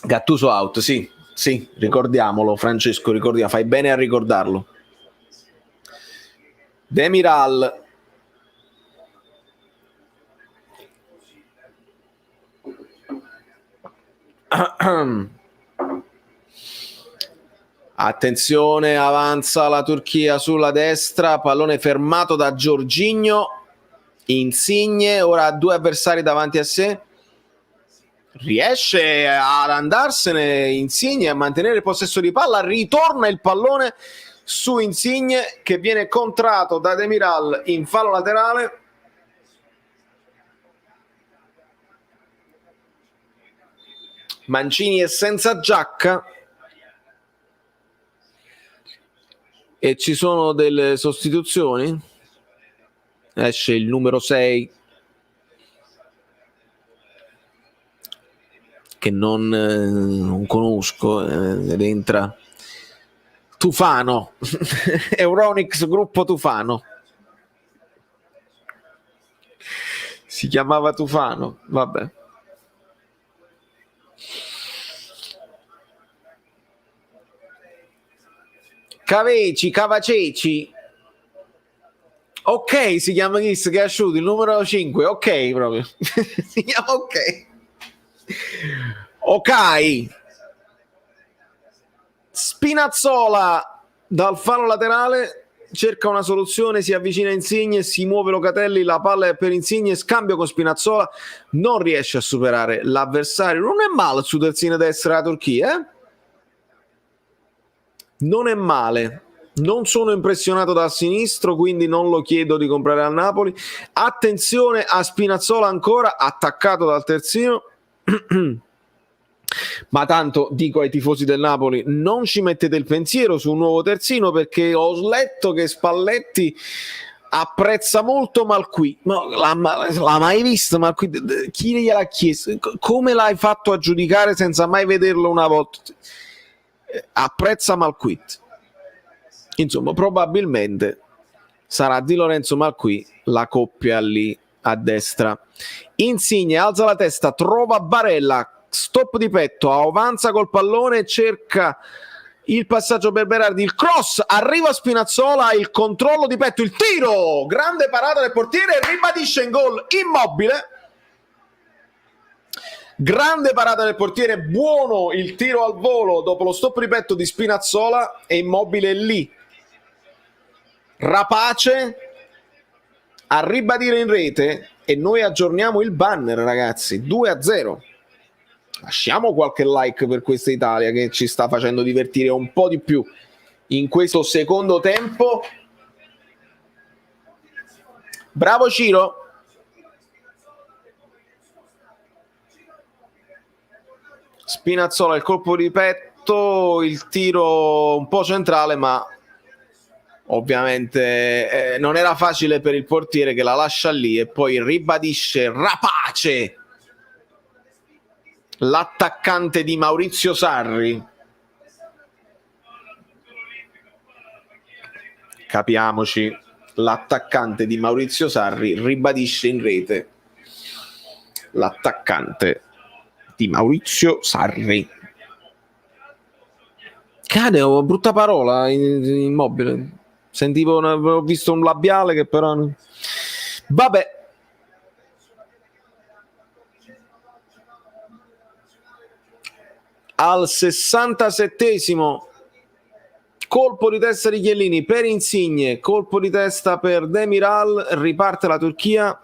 Gattuso out, sì, ricordiamolo Francesco, fai bene a ricordarlo. Demiral. Attenzione, avanza la Turchia sulla destra, pallone fermato da Jorginho, Insigne, ora ha due avversari davanti a sé, riesce ad andarsene Insigne, a mantenere il possesso di palla, ritorna il pallone su Insigne che viene contrato da Demiral in fallo laterale. Mancini è senza giacca e ci sono delle sostituzioni. Esce il numero 6 che non conosco, ed entra Tufano. Euronics gruppo Tufano, si chiamava Tufano, vabbè. Cavaceci, ok, si chiama Chris che ha asciuto il numero 5, ok, proprio si chiama ok. Spinazzola dal fallo laterale cerca una soluzione, si avvicina a Insigne, si muove Locatelli, la palla è per Insigne, scambio con Spinazzola, non riesce a superare l'avversario. Non è male su terzine destra la Turchia, non è male. Non sono impressionato dal sinistro, quindi non lo chiedo di comprare al Napoli. Attenzione a Spinazzola ancora, attaccato dal terzino. Ma tanto dico ai tifosi del Napoli, non ci mettete il pensiero su un nuovo terzino, perché ho letto che Spalletti apprezza molto Malqui. No, l'ha mai visto Malqui? Chi gliel'ha chiesto? Come l'hai fatto a giudicare senza mai vederlo una volta? Apprezza Malqui. Insomma, probabilmente sarà Di Lorenzo Malqui la coppia lì a destra. Insigne alza la testa, trova Barella, stop di petto, avanza col pallone, cerca il passaggio per Berardi, il cross, arriva Spinazzola, il controllo di petto, il tiro, grande parata del portiere, ribadisce in gol Immobile. Grande parata del portiere, buono il tiro al volo dopo lo stop di petto di Spinazzola, e Immobile lì, rapace a ribadire in rete, e noi aggiorniamo il banner, ragazzi. 2-0. Lasciamo qualche like per questa Italia che ci sta facendo divertire un po' di più in questo secondo tempo. Bravo Ciro. Spinazzola, il colpo di petto, il tiro un po' centrale, ma ovviamente non era facile per il portiere, che la lascia lì e poi ribadisce rapace l'attaccante di Maurizio Sarri. Capiamoci, l'attaccante di Maurizio Sarri ribadisce in rete, l'attaccante di Maurizio Sarri. Cade, ho brutta parola, Immobile. Sentivo, ho visto un labiale che però... Vabbè. Al 67esimo colpo di testa di Chiellini per Insigne, colpo di testa per Demiral, riparte la Turchia.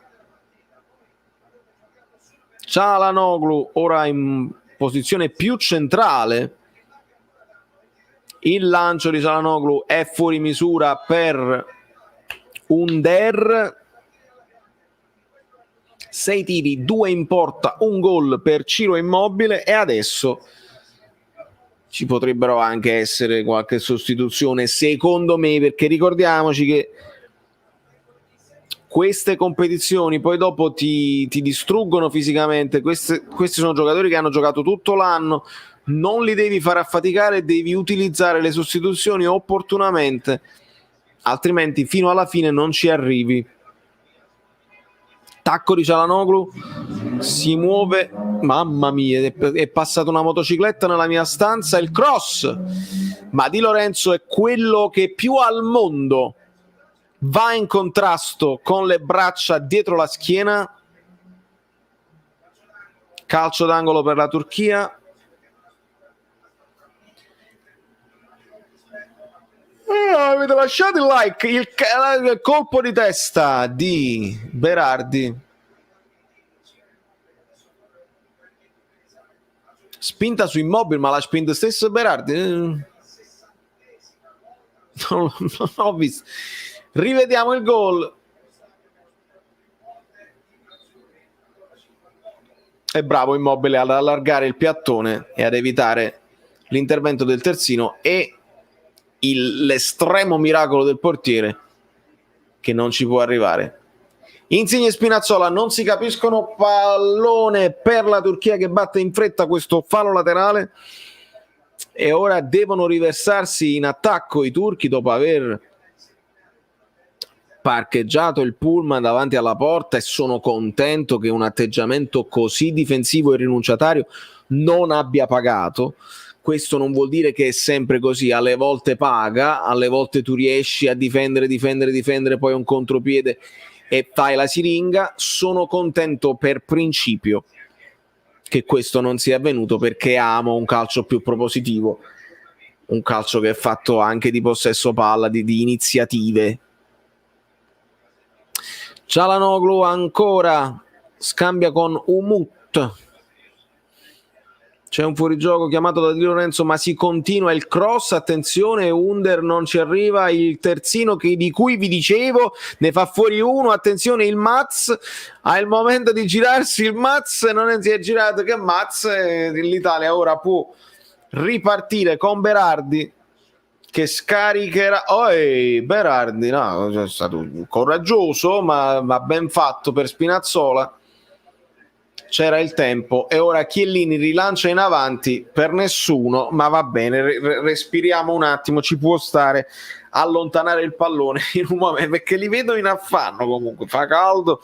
Çalhanoğlu ora in posizione più centrale. Il lancio di Çalhanoğlu è fuori misura per Under. 6 tiri, 2 in porta, un gol per Ciro Immobile e adesso ci potrebbero anche essere qualche sostituzione, secondo me, perché ricordiamoci che queste competizioni poi dopo ti distruggono fisicamente. Questi sono giocatori che hanno giocato tutto l'anno, non li devi far affaticare, devi utilizzare le sostituzioni opportunamente, altrimenti fino alla fine non ci arrivi. Tacco di Çalhanoğlu, si muove, mamma mia, è passata una motocicletta nella mia stanza, il cross, ma Di Lorenzo è quello che più al mondo va in contrasto con le braccia dietro la schiena. Calcio d'angolo per la Turchia. Avete lasciato il like, il colpo di testa di Berardi, spinta su Immobile, ma la spinta stesso Berardi non ho visto. Rivediamo il gol. È bravo Immobile ad allargare il piattone e ad evitare l'intervento del terzino e l'estremo miracolo del portiere che non ci può arrivare. Insigne e Spinazzola non si capiscono, pallone per la Turchia che batte in fretta questo fallo laterale e ora devono riversarsi in attacco i turchi dopo aver parcheggiato il pullman davanti alla porta, e sono contento che un atteggiamento così difensivo e rinunciatario non abbia pagato. Questo non vuol dire che è sempre così, alle volte paga, alle volte tu riesci a difendere, poi un contropiede e fai la siringa. Sono contento per principio che questo non sia avvenuto, perché amo un calcio più propositivo, un calcio che è fatto anche di possesso palla, di iniziative. Çalhanoğlu ancora, scambia con Umut. C'è un fuorigioco chiamato da Di Lorenzo, ma si continua il cross, attenzione, Under non ci arriva, il terzino di cui vi dicevo ne fa fuori uno, attenzione il Mats, ha il momento di girarsi il Mats, non si è girato, che Mats, l'Italia ora può ripartire con Berardi che scaricherà. Berardi no, è stato coraggioso ma ben fatto per Spinazzola. C'era il tempo e ora Chiellini rilancia in avanti per nessuno, ma va bene, respiriamo un attimo, ci può stare allontanare il pallone in un momento, perché li vedo in affanno, comunque fa caldo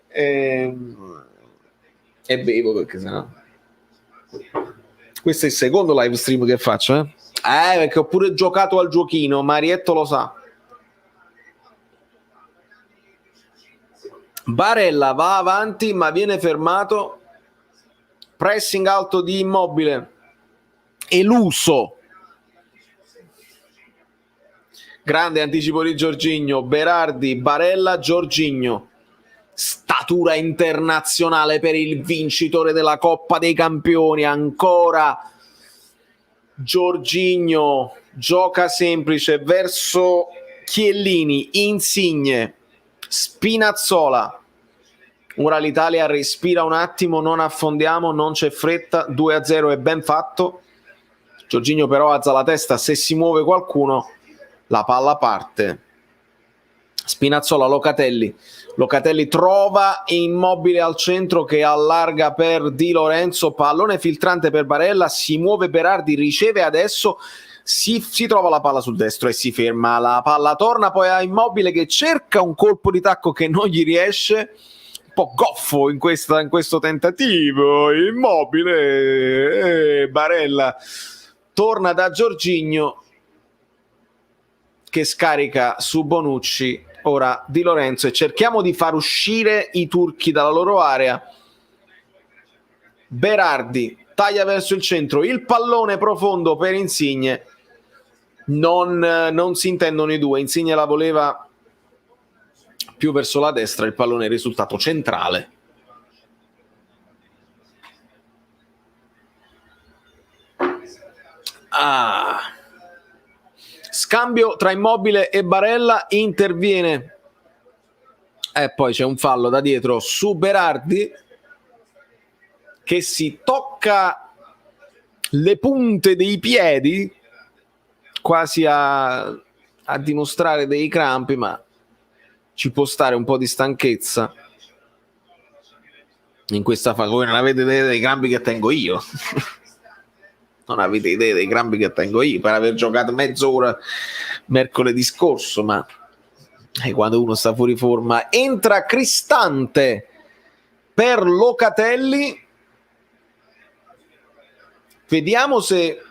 e bevo, perché sennò questo è il secondo live stream che faccio perché ho pure giocato al giochino, Marietto lo sa. Barella va avanti ma viene fermato, pressing alto di Immobile, eluso, grande anticipo di Jorginho, Berardi, Barella, Jorginho, statura internazionale per il vincitore della Coppa dei Campioni, ancora Jorginho, gioca semplice verso Chiellini, Insigne, Spinazzola. Ora l'Italia respira un attimo, non affondiamo, non c'è fretta, 2-0 è ben fatto. Jorginho però alza la testa, se si muove qualcuno la palla parte. Spinazzola, Locatelli trova Immobile al centro che allarga per Di Lorenzo, pallone filtrante per Barella, si muove Berardi, riceve adesso, si trova la palla sul destro e si ferma, la palla torna poi a Immobile che cerca un colpo di tacco che non gli riesce, un po' goffo in questo tentativo, Immobile, Barella torna da Jorginho che scarica su Bonucci, ora Di Lorenzo, e cerchiamo di far uscire i turchi dalla loro area. Berardi taglia verso il centro, il pallone profondo per Insigne, non si intendono i due, Insigne la voleva più verso la destra, il pallone è risultato centrale. Scambio tra Immobile e Barella, interviene e poi c'è un fallo da dietro su Berardi che si tocca le punte dei piedi quasi a dimostrare dei crampi, ma ci può stare un po' di stanchezza in questa fase. Voi non avete idea dei crampi che tengo io. Non avete idea dei crampi che tengo io per aver giocato mezz'ora mercoledì scorso, ma quando uno sta fuori forma. Entra Cristante per Locatelli. Vediamo se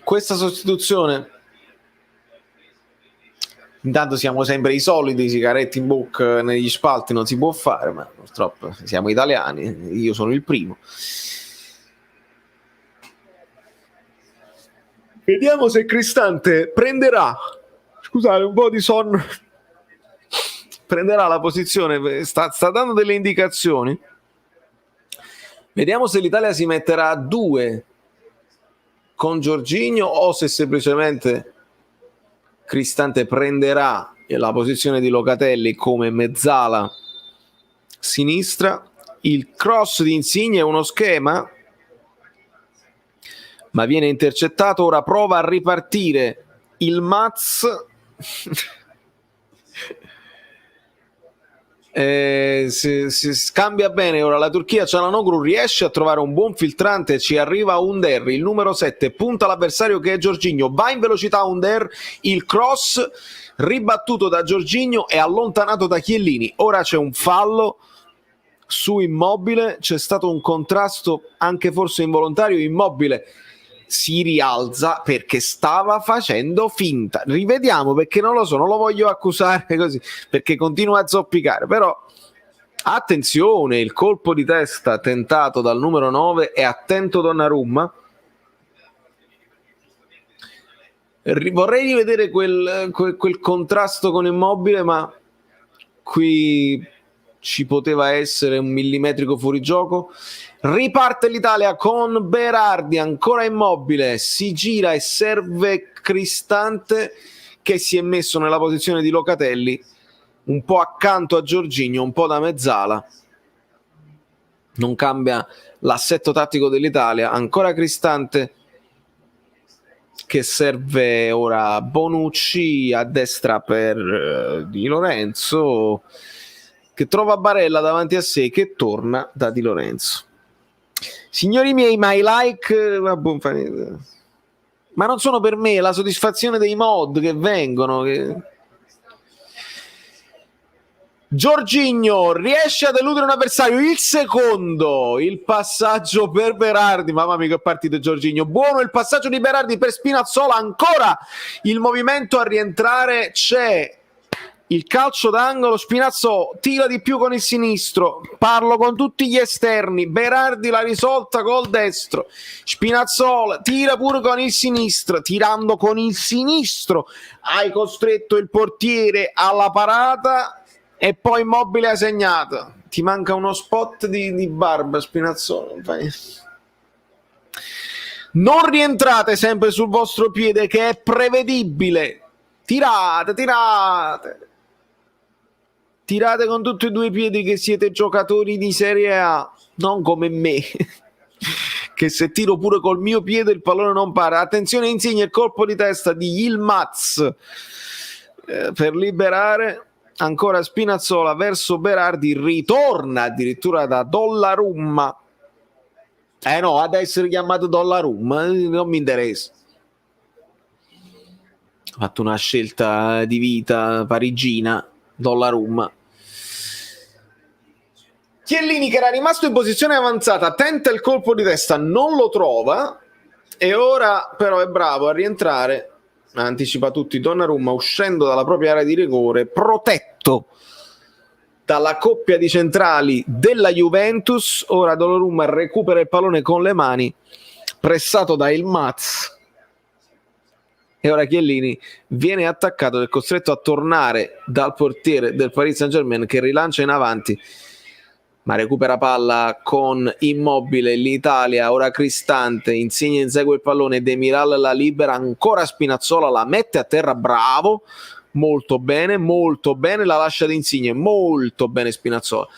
questa sostituzione, intanto siamo sempre i soliti, sigaretti in bocca negli spalti non si può fare, ma purtroppo siamo italiani, io sono il primo. Vediamo se Cristante prenderà, scusate, un po' di sonno, prenderà la posizione, sta dando delle indicazioni. Vediamo se l'Italia si metterà a 2 con Jorginho o se semplicemente Cristante prenderà la posizione di Locatelli come mezzala sinistra. Il cross di Insigne è uno schema, ma viene intercettato. Ora prova a ripartire il Maz. Si scambia bene ora la Turchia. Çalhanoğlu riesce a trovare un buon filtrante, ci arriva Under, il numero 7 punta l'avversario che è Jorginho, va in velocità Under, il cross ribattuto da Jorginho e allontanato da Chiellini. Ora c'è un fallo su Immobile, c'è stato un contrasto anche forse involontario. Immobile si rialza perché stava facendo finta. Rivediamo, perché non lo so, non lo voglio accusare così, perché continua a zoppicare, però attenzione, il colpo di testa tentato dal numero 9, è attento Donnarumma. Vorrei rivedere quel contrasto con Immobile, ma qui ci poteva essere un millimetrico fuorigioco. Riparte l'Italia con Berardi, ancora Immobile, si gira e serve Cristante che si è messo nella posizione di Locatelli, un po' accanto a Jorginho, un po' da mezzala. Non cambia l'assetto tattico dell'Italia, ancora Cristante che serve ora Bonucci a destra per Di Lorenzo, che trova Barella davanti a sé, che torna da Di Lorenzo. Signori miei, my like, ma non sono per me, è la soddisfazione dei mod che vengono. Jorginho riesce ad eludere un avversario, il secondo, il passaggio per Berardi, mamma mia che partito Jorginho, buono il passaggio di Berardi per Spinazzola, ancora il movimento a rientrare, c'è il calcio d'angolo, Spinazzola tira di più con il sinistro, parlo con tutti gli esterni, Berardi l'ha risolta col destro, Spinazzola tira pure con il sinistro, tirando con il sinistro hai costretto il portiere alla parata e poi Immobile ha segnato. Ti manca uno spot di barba, Spinazzola. Non rientrate sempre sul vostro piede che è prevedibile, tirate con tutti e due i piedi che siete giocatori di Serie A, non come me che se tiro pure col mio piede il pallone non para. Attenzione, Insigne, il colpo di testa di Yilmaz per liberare. Ancora Spinazzola verso Berardi, ritorna addirittura da Donnarumma. No, ad essere chiamato Donnarumma non mi interessa. Ha fatto una scelta di vita parigina Donnarumma. Chiellini, che era rimasto in posizione avanzata, tenta il colpo di testa, non lo trova E ora però è bravo a rientrare, anticipa tutti Donnarumma uscendo dalla propria area di rigore, protetto dalla coppia di centrali della Juventus. Ora Donnarumma recupera il pallone con le mani, pressato da Yilmaz, e ora Chiellini viene attaccato ed è costretto a tornare dal portiere del Paris Saint-Germain, che rilancia in avanti, ma recupera palla con Immobile. L'Italia ora Cristante, Insigne insegue il pallone, Demiral la libera, ancora Spinazzola, la mette a terra, bravo, molto bene, la lascia di Insigne, molto bene Spinazzola,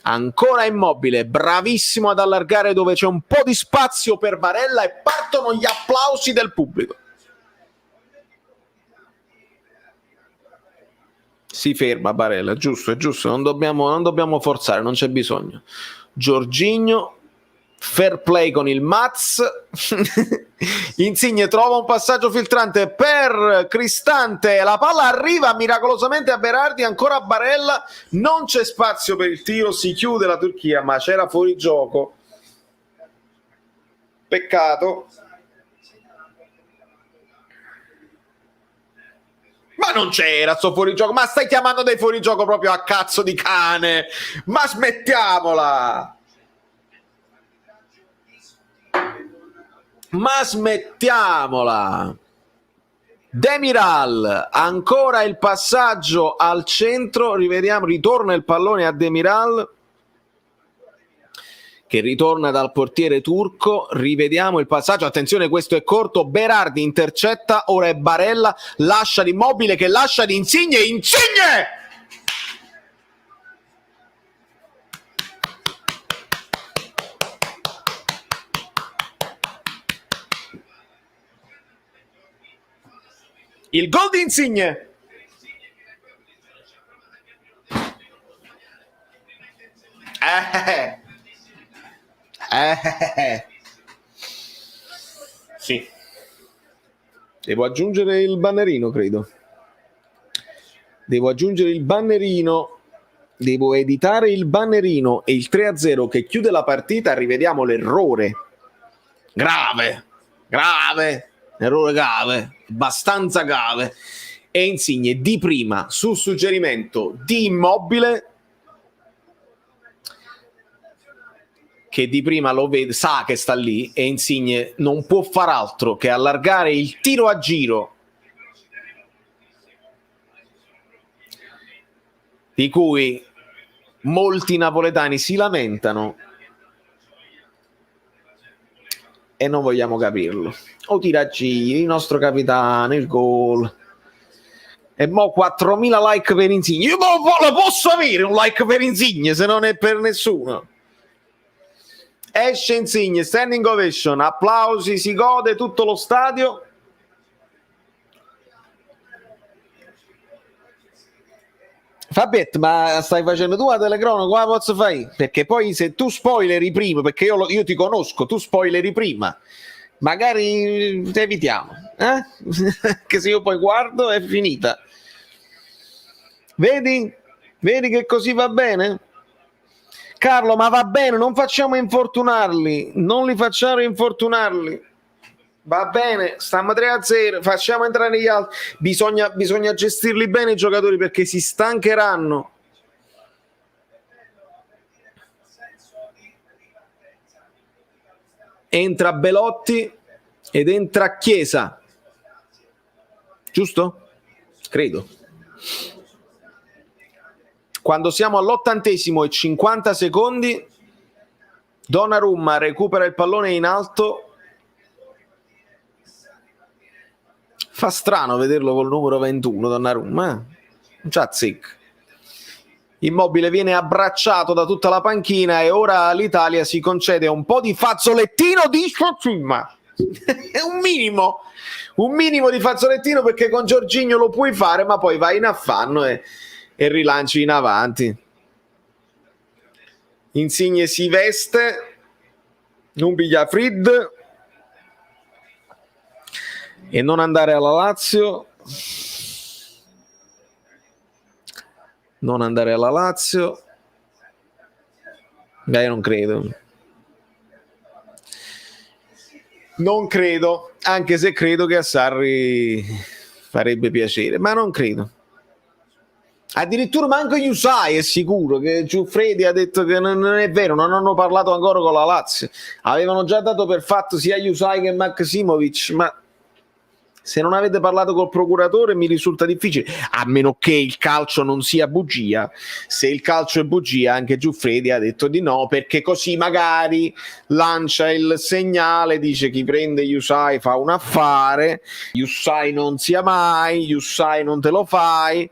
ancora Immobile, bravissimo ad allargare dove c'è un po' di spazio per Barella, e partono gli applausi del pubblico. Si ferma Barella, giusto, è giusto, non dobbiamo forzare, non c'è bisogno. Jorginho, fair play con il Maz. Insigne trova un passaggio filtrante per Cristante, la palla arriva miracolosamente a Berardi, ancora Barella, non c'è spazio per il tiro, si chiude la Turchia, ma c'era fuorigioco, peccato. Ma non c'era sto fuorigioco, ma stai chiamando dei fuorigioco proprio a cazzo di cane, ma smettiamola, Demiral, ancora il passaggio al centro, rivediamo, ritorna il pallone a Demiral, che ritorna dal portiere turco, rivediamo il passaggio, attenzione, questo è corto, Berardi intercetta, ora è Barella, lascia l'Immobile che lascia di Insigne. Il gol di Insigne. Sì. Devo aggiungere il bannerino, credo. Devo editare il bannerino, e il 3-0 che chiude la partita, rivediamo l'errore. Grave. Errore grave, abbastanza grave. E Insigne di prima, su suggerimento di Immobile, che di prima lo vede, sa che sta lì, e Insigne non può far altro che allargare il tiro a giro, di cui molti napoletani si lamentano e non vogliamo capirlo. O tiragiri, il nostro capitano, il gol. E mo 4.000 like per Insigne. Io lo posso avere un like per Insigne se non è per nessuno. Esce Insigne, standing ovation, applausi, si gode tutto lo stadio. Fabiet, ma stai facendo tu la telecronaca, come posso fare? Perché poi se tu spoileri prima, perché io ti conosco, tu spoileri prima, magari ti evitiamo, che se io poi guardo è finita. Vedi che così va bene? Carlo, ma va bene, non facciamo infortunarli, non li facciamo infortunarli. Va bene, stiamo 3-0, facciamo entrare gli altri. Bisogna gestirli bene i giocatori, perché si stancheranno. Entra Belotti ed entra Chiesa, giusto? Credo. Quando siamo all'80° e 50 secondi, Donnarumma recupera il pallone in alto. Fa strano vederlo col numero 21 Donnarumma, non c'ha zecca. Immobile viene abbracciato da tutta la panchina, e ora l'Italia si concede un po' di fazzolettino di Donnarumma. un minimo di fazzolettino, perché con Jorginho lo puoi fare, ma poi vai in affanno e rilanci in avanti. Insigne si veste, non piglia Frid, e non andare alla Lazio. Beh, io non credo. Non credo, anche se credo che a Sarri farebbe piacere, ma non credo. Addirittura manco Yusai è sicuro, che Giuffredi ha detto che non è vero, non hanno parlato ancora con la Lazio. Avevano già dato per fatto sia Yusai che Maksimovic, ma se non avete parlato col procuratore mi risulta difficile, a meno che il calcio non sia bugia. Se il calcio è bugia, anche Giuffredi ha detto di no, perché così magari lancia il segnale, dice chi prende Yusai fa un affare, Yusai non sia mai, Yusai non te lo fai,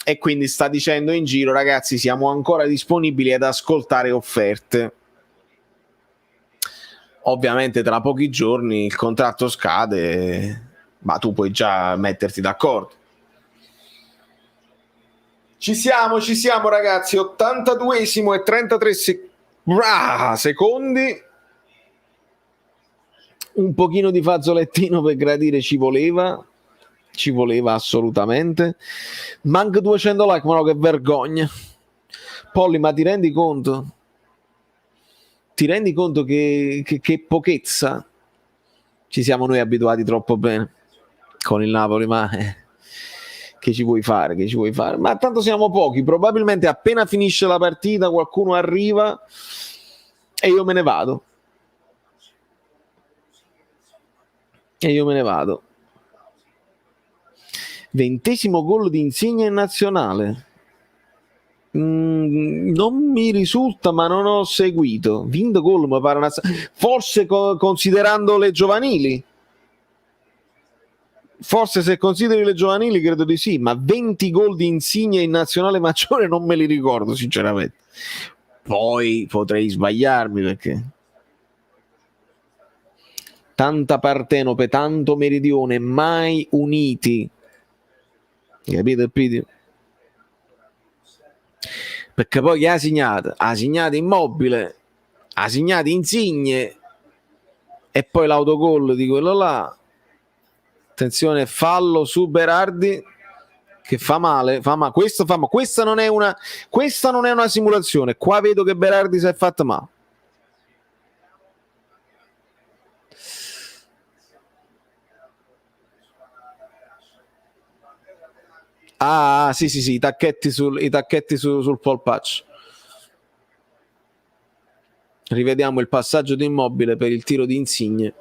e quindi sta dicendo in giro: ragazzi, siamo ancora disponibili ad ascoltare offerte. Ovviamente tra pochi giorni il contratto scade, ma tu puoi già metterti d'accordo. Ci siamo ragazzi, 82esimo e 33 secondi. Un pochino di fazzolettino per gradire ci voleva assolutamente. Manca 200 like, ma no, che vergogna. Polly, ma ti rendi conto? Ti rendi conto che pochezza? Ci siamo noi abituati troppo bene con il Napoli, ma che ci vuoi fare? Ma tanto siamo pochi, probabilmente appena finisce la partita qualcuno arriva e io me ne vado. 20° gol di Insigne in nazionale. Non mi risulta, ma non ho seguito. 20 gol mi pare forse considerando le giovanili. Forse se consideri le giovanili credo di sì, ma 20 gol di Insigne in nazionale maggiore non me li ricordo sinceramente. Poi potrei sbagliarmi, perché tanta Partenope, tanto Meridione, mai uniti. Capito Pidio? Perché poi chi ha segnato? Ha segnato Immobile, ha segnato Insigne e poi l'autogol di quello là. Attenzione, fallo su Berardi che fa male. Questo fa male. Questa non è una simulazione. Qua vedo che Berardi si è fatto male. Ah, sì, i tacchetti sul polpaccio. Rivediamo il passaggio di Immobile per il tiro di Insigne.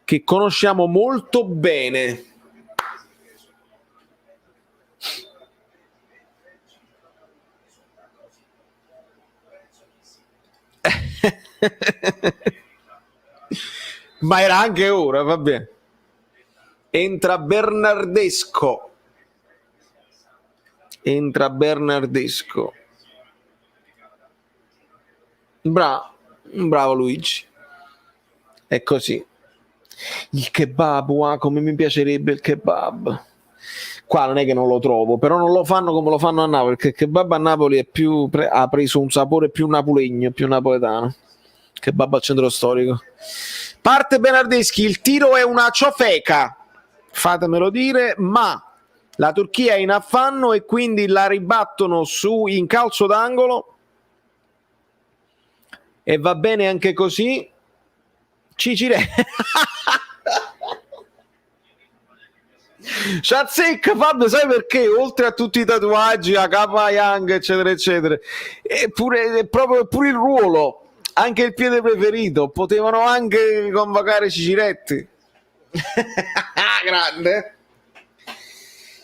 Che conosciamo molto bene. Ma era anche ora, va bene. Entra Bernardesco. Bravo Luigi. È così. Il kebab, come mi piacerebbe il kebab. Qua non è che non lo trovo, però non lo fanno come lo fanno a Napoli, perché il kebab a Napoli è ha preso un sapore più napolegno, più napoletano. Kebab al centro storico. Parte Bernardeschi, il tiro è una ciofeca, fatemelo dire, ma la Turchia è in affanno e quindi la ribattono in calcio d'angolo e va bene anche così. Cicire Sciazzecca Fabio, sai perché? Oltre a tutti i tatuaggi, a Kappa Young eccetera eccetera, e pure il ruolo, anche il piede preferito, potevano anche convocare Ciciretti. Grande.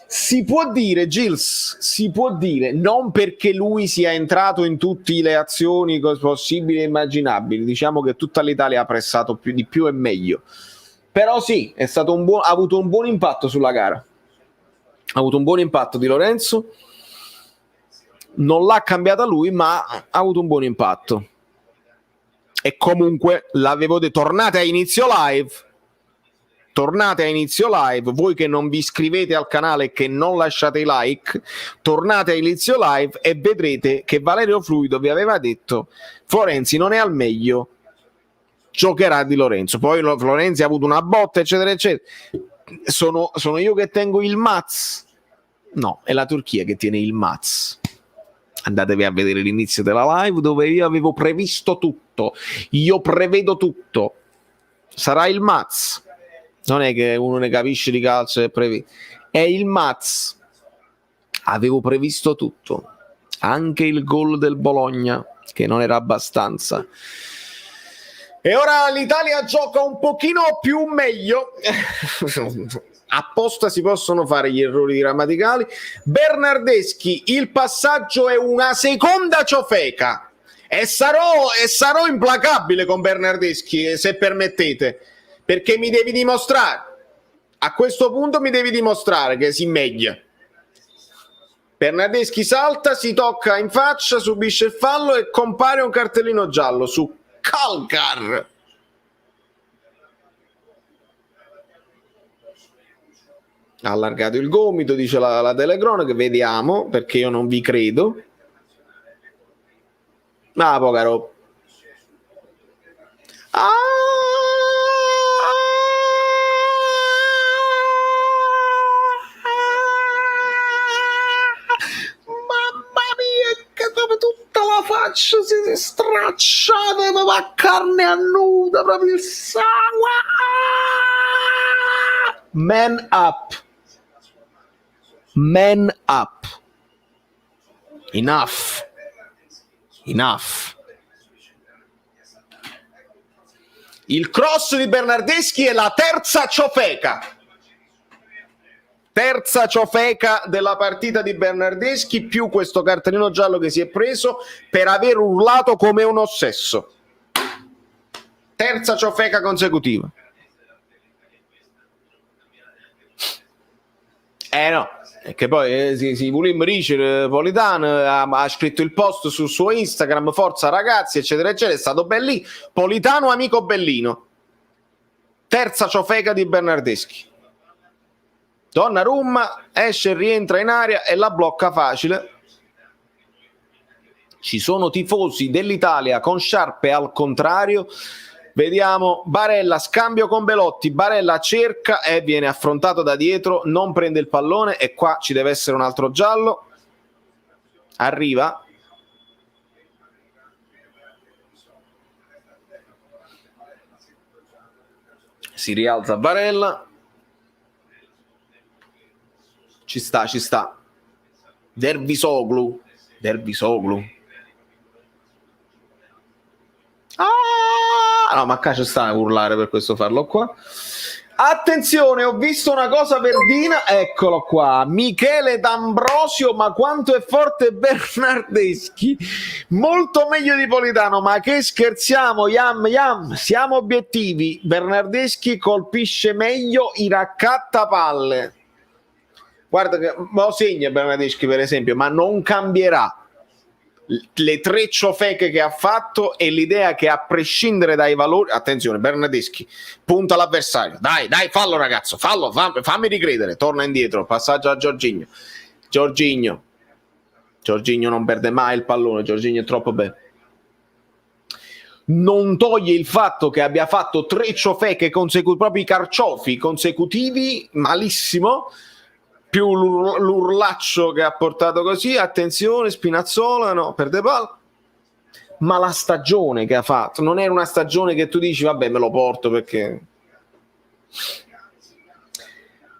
Si può dire, Gilles, non perché lui sia entrato in tutte le azioni possibili e immaginabili, diciamo che tutta l'Italia ha pressato di più e meglio, però sì, è stato ha avuto un buon impatto sulla gara, ha avuto un buon impatto Di Lorenzo, non l'ha cambiata lui, ma ha avuto un buon impatto. E comunque l'avevo detto, tornate a inizio live, voi che non vi iscrivete al canale e che non lasciate i like, tornate a inizio live e vedrete che Valerio Fluido vi aveva detto Florenzi non è al meglio, giocherà Di Lorenzo. Poi Florenzi ha avuto una botta eccetera eccetera. Sono io che tengo il Maz? No, è la Turchia che tiene il Maz. Andatevi a vedere l'inizio della live dove io avevo previsto tutto. Io prevedo tutto. Sarà il Maz. Non è che uno ne capisce di calcio e è il Maz. Avevo previsto tutto. Anche il gol del Bologna, che non era abbastanza. E ora l'Italia gioca un pochino più meglio. Apposta si possono fare gli errori grammaticali. Bernardeschi, il passaggio è una seconda ciofeca e sarò implacabile con Bernardeschi, se permettete, perché mi devi dimostrare, a questo punto mi devi dimostrare che si meglio. Bernardeschi salta, si tocca in faccia, subisce il fallo e compare un cartellino giallo su Kalkar. Ha allargato il gomito, dice la telecronaca, vediamo, perché io non vi credo. Ma poca roba. Mamma mia, che dove tutta la faccia si è stracciata, ma carne a nuda, proprio il sangue. Man up. Man up. Enough. Il cross di Bernardeschi è la terza ciofeca. Terza ciofeca della partita di Bernardeschi, più questo cartellino giallo che si è preso per aver urlato come un ossesso. Terza ciofeca consecutiva. No, che poi si voleva dire Politano ha scritto il post sul suo Instagram, forza ragazzi, eccetera eccetera, è stato belli. Politano amico bellino. Terza ciofeca di Bernardeschi. Donnarumma esce, rientra in area e la blocca facile. Ci sono tifosi dell'Italia con sciarpe al contrario. Vediamo Barella, scambio con Belotti, Barella cerca e viene affrontato da dietro, non prende il pallone e qua ci deve essere un altro giallo. Arriva. Si rialza Barella. Ci sta. Dervisoglu. No, ma qua ci sta a urlare per questo farlo qua. Attenzione, ho visto una cosa verdina, eccolo qua, Michele D'Ambrosio, ma quanto è forte Bernardeschi, molto meglio di Politano, ma che scherziamo, yam, siamo obiettivi, Bernardeschi colpisce meglio i raccattapalle, guarda che lo segna Bernardeschi per esempio, ma non cambierà. Le tre ciofeche che ha fatto e l'idea che a prescindere dai valori, attenzione Bernardeschi punta all'avversario, dai fallo ragazzo, fammi ricredere, torna indietro, passaggio a Jorginho non perde mai il pallone, Jorginho è troppo bello, non toglie il fatto che abbia fatto tre ciofeche proprio i carciofi consecutivi, malissimo, più l'urlaccio che ha portato così, attenzione Spinazzola, no, perde palla, ma la stagione che ha fatto non era una stagione che tu dici vabbè me lo porto perché,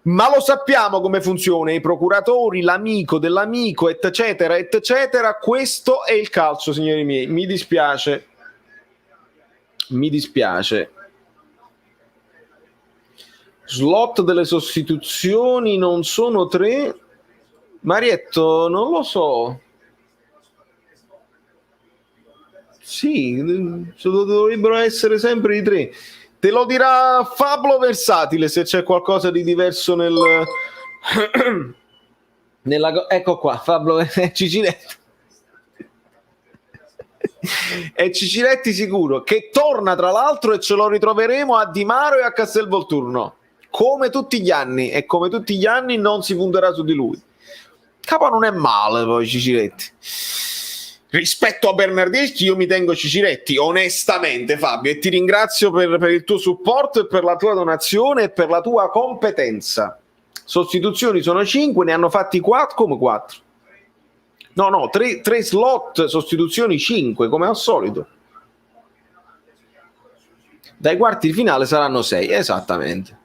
ma lo sappiamo come funziona, i procuratori, l'amico dell'amico, eccetera, questo è il calcio, signori miei, mi dispiace. Slot delle sostituzioni non sono 3. Marietto, non lo so. Sì, dovrebbero essere sempre i 3. Te lo dirà Fablo Versatile se c'è qualcosa di diverso ecco qua, Fablo Ciciretti. È Ciciretti sicuro, che torna tra l'altro e ce lo ritroveremo a Di Maro e a Castelvolturno. Come tutti gli anni, e come tutti gli anni non si punterà su di lui. Capo non è male poi Ciciretti. Rispetto a Bernardeschi io mi tengo Ciciretti, onestamente Fabio, e ti ringrazio per il tuo supporto e per la tua donazione e per la tua competenza. Sostituzioni sono 5, ne hanno fatti 4 come 4. No, 3 slot, sostituzioni 5, come al solito. Dai quarti di finale saranno 6, esattamente.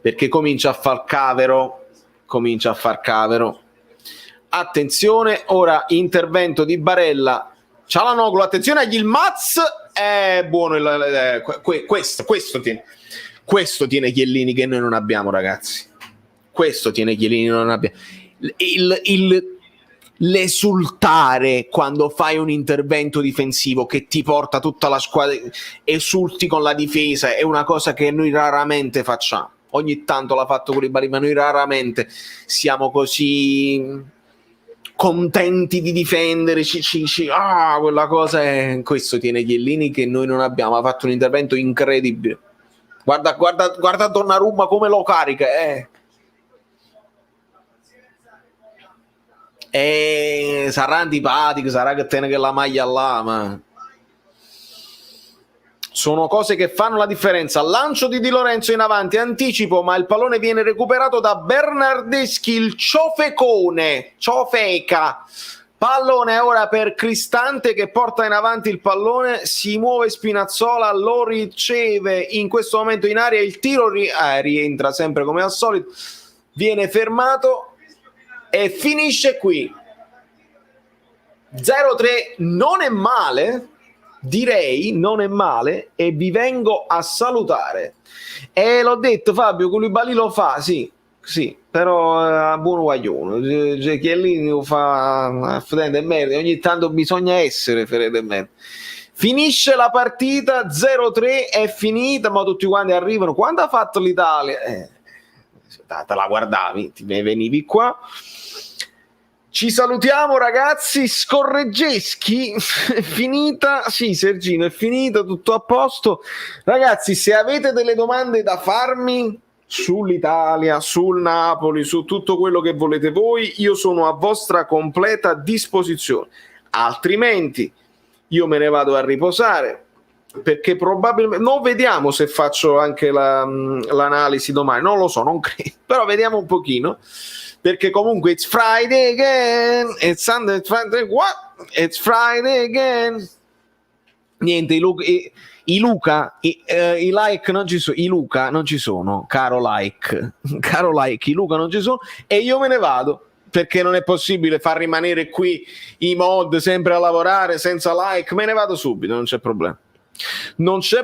Perché comincia a far cavero. Attenzione, ora intervento di Barella. Cialanoglu, attenzione agli Ilmaz. È buono questo tiene Chiellini che noi non abbiamo, ragazzi. Questo tiene Chiellini non abbiamo. L'esultare quando fai un intervento difensivo che ti porta tutta la squadra, esulti con la difesa, è una cosa che noi raramente facciamo. Ogni tanto l'ha fatto Koulibaly, ma noi raramente siamo così contenti di difendere. Quella cosa è. Questo tiene Chiellini che noi non abbiamo. Ha fatto un intervento incredibile. Guarda Donnarumma come lo carica, sarà antipatico, sarà che tiene la maglia là, ma sono cose che fanno la differenza. Lancio di Di Lorenzo in avanti, anticipo, ma il pallone viene recuperato da Bernardeschi, il ciofeca. Pallone ora per Cristante che porta in avanti il pallone, si muove Spinazzola, lo riceve in questo momento in aria, il tiro rientra sempre come al solito, viene fermato e finisce qui. 0-3, non è male, direi, non è male, e vi vengo a salutare. E l'ho detto, Fabio, Koulibaly lo fa, sì, però buon guaglione. Chiellini lo fa freddo e merda, ogni tanto bisogna essere freddo e merda. Finisce la partita 0-3, è finita, ma tutti quanti arrivano. Quando ha fatto l'Italia? Te la guardavi, venivi qua. Ci salutiamo, ragazzi. Scorreggeschi, è finita. Sì, Sergino, è finita, tutto a posto. Ragazzi, se avete delle domande da farmi sull'Italia, sul Napoli, su tutto quello che volete voi, io sono a vostra completa disposizione. Altrimenti io me ne vado a riposare, perché probabilmente non, vediamo se faccio anche l'analisi domani, non lo so, non credo, però vediamo un pochino, perché comunque it's Friday again, it's Sunday, Friday, what? It's Friday again. Niente, i like non ci sono, i Luca non ci sono, caro like, i Luca non ci sono, e io me ne vado, perché non è possibile far rimanere qui i mod sempre a lavorare senza like. Me ne vado subito, non c'è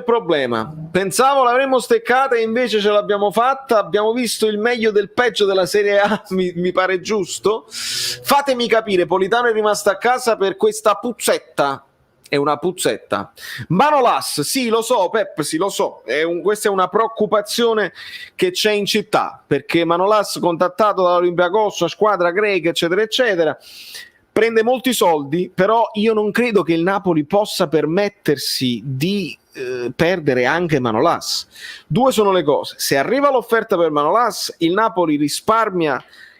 problema. Pensavo l'avremmo steccata e invece ce l'abbiamo fatta. Abbiamo visto il meglio del peggio della Serie A, mi pare giusto. Fatemi capire, Politano è rimasto a casa per questa puzzetta. È una puzzetta. Manolas, sì, lo so, Pep, sì, lo so. Questa è una preoccupazione che c'è in città, perché Manolas, contattato dall'Olympiakos, squadra greca, eccetera, eccetera, prende molti soldi, però io non credo che il Napoli possa permettersi di perdere anche Manolas. Due sono le cose: se arriva l'offerta per Manolas, il Napoli risparmia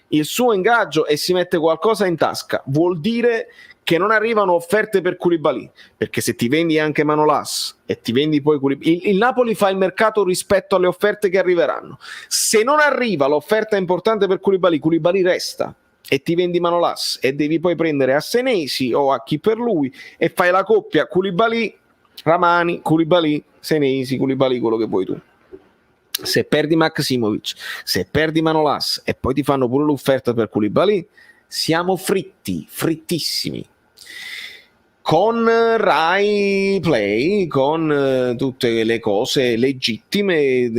il suo ingaggio e si mette qualcosa in tasca. Vuol dire che non arrivano offerte per Koulibaly, perché se ti vendi anche Manolas e ti vendi poi Koulibaly, il Napoli fa il mercato rispetto alle offerte che arriveranno. Se non arriva l'offerta importante per Koulibaly resta e ti vendi Manolas e devi poi prendere a Senesi o a chi per lui e fai la coppia Koulibaly Ramani, Koulibaly Senesi, Koulibaly, quello che vuoi tu. Se perdi Maksimovic, se perdi Manolas e poi ti fanno pure l'offerta per Koulibaly, siamo frittissimi. Con Rai Play, con tutte le cose legittime,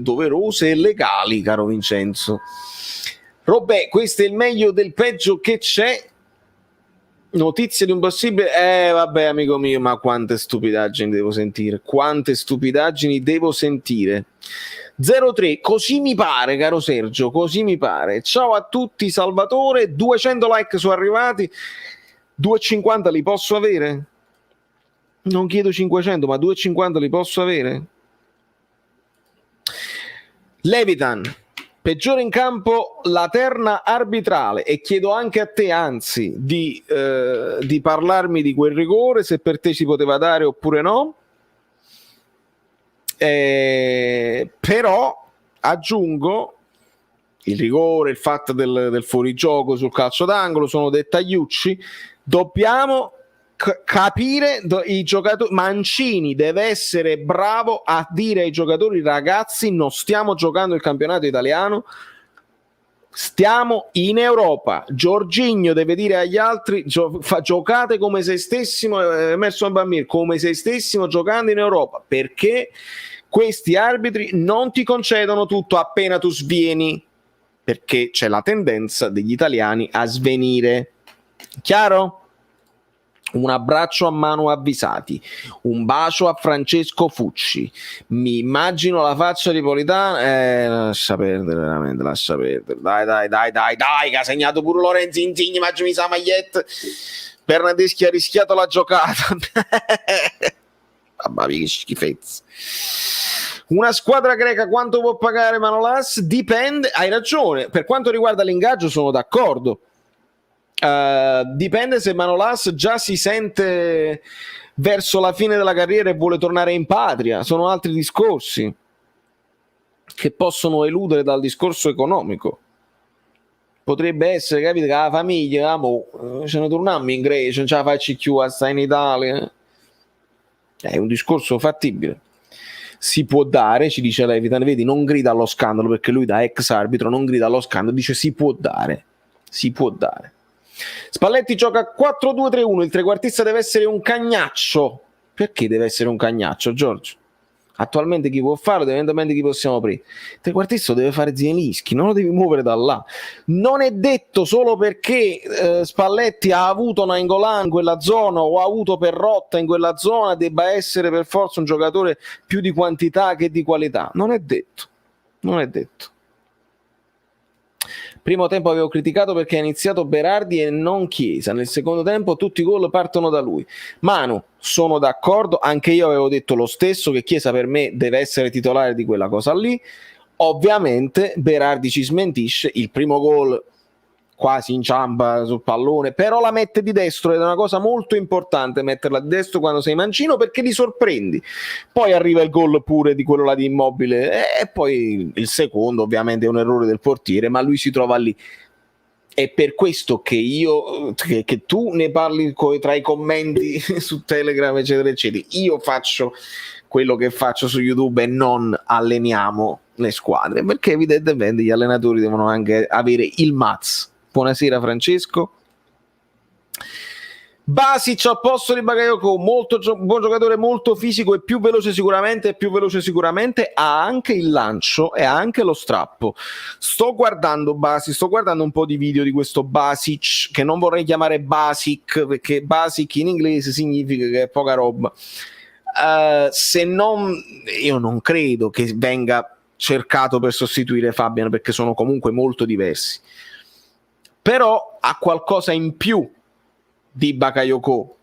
doverose e legali, caro Vincenzo. Robè, questo è il meglio del peggio che c'è. Notizie di un possibile... vabbè, amico mio, ma quante stupidaggini devo sentire. 0-3, così mi pare, caro Sergio, così mi pare. Ciao a tutti, Salvatore. 200 like sono arrivati. 2,50 li posso avere? Non chiedo 500, ma 2,50 li posso avere? Levitan, peggiore in campo la terna arbitrale, e chiedo anche a te, anzi, di parlarmi di quel rigore, se per te si poteva dare oppure no. Però aggiungo il rigore, il fatto del fuorigioco sul calcio d'angolo sono dettagliucci. Dobbiamo capire i giocatori. Mancini deve essere bravo a dire ai giocatori: ragazzi, non stiamo giocando il campionato italiano, stiamo in Europa. Jorginho deve dire agli altri: giocate come se stessimo, Emerson Bambino, come se stessimo giocando in Europa, perché questi arbitri non ti concedono tutto appena tu svieni, perché c'è la tendenza degli italiani a svenire. Chiaro? Un abbraccio a Manu Avvisati, un bacio a Francesco Fucci. Mi immagino la faccia di Politano. Lascia perdere, veramente, lascia perdere. Dai, che ha segnato pure Lorenzo Insigne. Immagini sa maglietta. Bernardeschi ha rischiato la giocata. Mamma mia, che schifezza. Una squadra greca quanto può pagare Manolas? Dipende, hai ragione. Per quanto riguarda l'ingaggio sono d'accordo. Dipende se Manolas già si sente verso la fine della carriera e vuole tornare in patria. Sono altri discorsi che possono eludere dal discorso economico. Potrebbe essere, capito, che la famiglia ce ne torniamo in Grecia, non ce la faccio più a stare in Italia. È un discorso fattibile. Si può dare, ci dice Levitan, vedi, non grida allo scandalo, perché lui da ex arbitro non grida allo scandalo, dice si può dare. Spalletti gioca 4-2-3-1, il trequartista deve essere un cagnaccio. Perché deve essere un cagnaccio, Giorgio? Attualmente chi può farlo, evidentemente chi possiamo aprire. Il trequartista deve fare Zielinski, non lo devi muovere da là. Non è detto solo perché Spalletti ha avuto Nainggolan in quella zona o ha avuto Perrotta in quella zona debba essere per forza un giocatore più di quantità che di qualità. Non è detto. Primo tempo avevo criticato perché ha iniziato Berardi e non Chiesa. Nel secondo tempo tutti i gol partono da lui. Manu, sono d'accordo, anche io avevo detto lo stesso, che Chiesa per me deve essere titolare di quella cosa lì. Ovviamente Berardi ci smentisce, il primo gol quasi inciampa sul pallone, però la mette di destro ed è una cosa molto importante metterla di destro quando sei mancino, perché li sorprendi. Poi arriva il gol pure di quello là di Immobile e poi il secondo ovviamente è un errore del portiere, ma lui si trova lì. È per questo che che tu ne parli tra i commenti su Telegram eccetera eccetera. Io faccio quello che faccio su YouTube e non alleniamo le squadre, perché evidentemente gli allenatori devono anche avere il mazz. Buonasera Francesco. Basic al posto di Bakayoko, buon giocatore, molto fisico e più veloce sicuramente, ha anche il lancio e ha anche lo strappo. Sto guardando un po' di video di questo Basic, che non vorrei chiamare Basic, perché Basic in inglese significa che è poca roba. Io non credo che venga cercato per sostituire Fabian, perché sono comunque molto diversi. Però ha qualcosa in più di Bakayoko,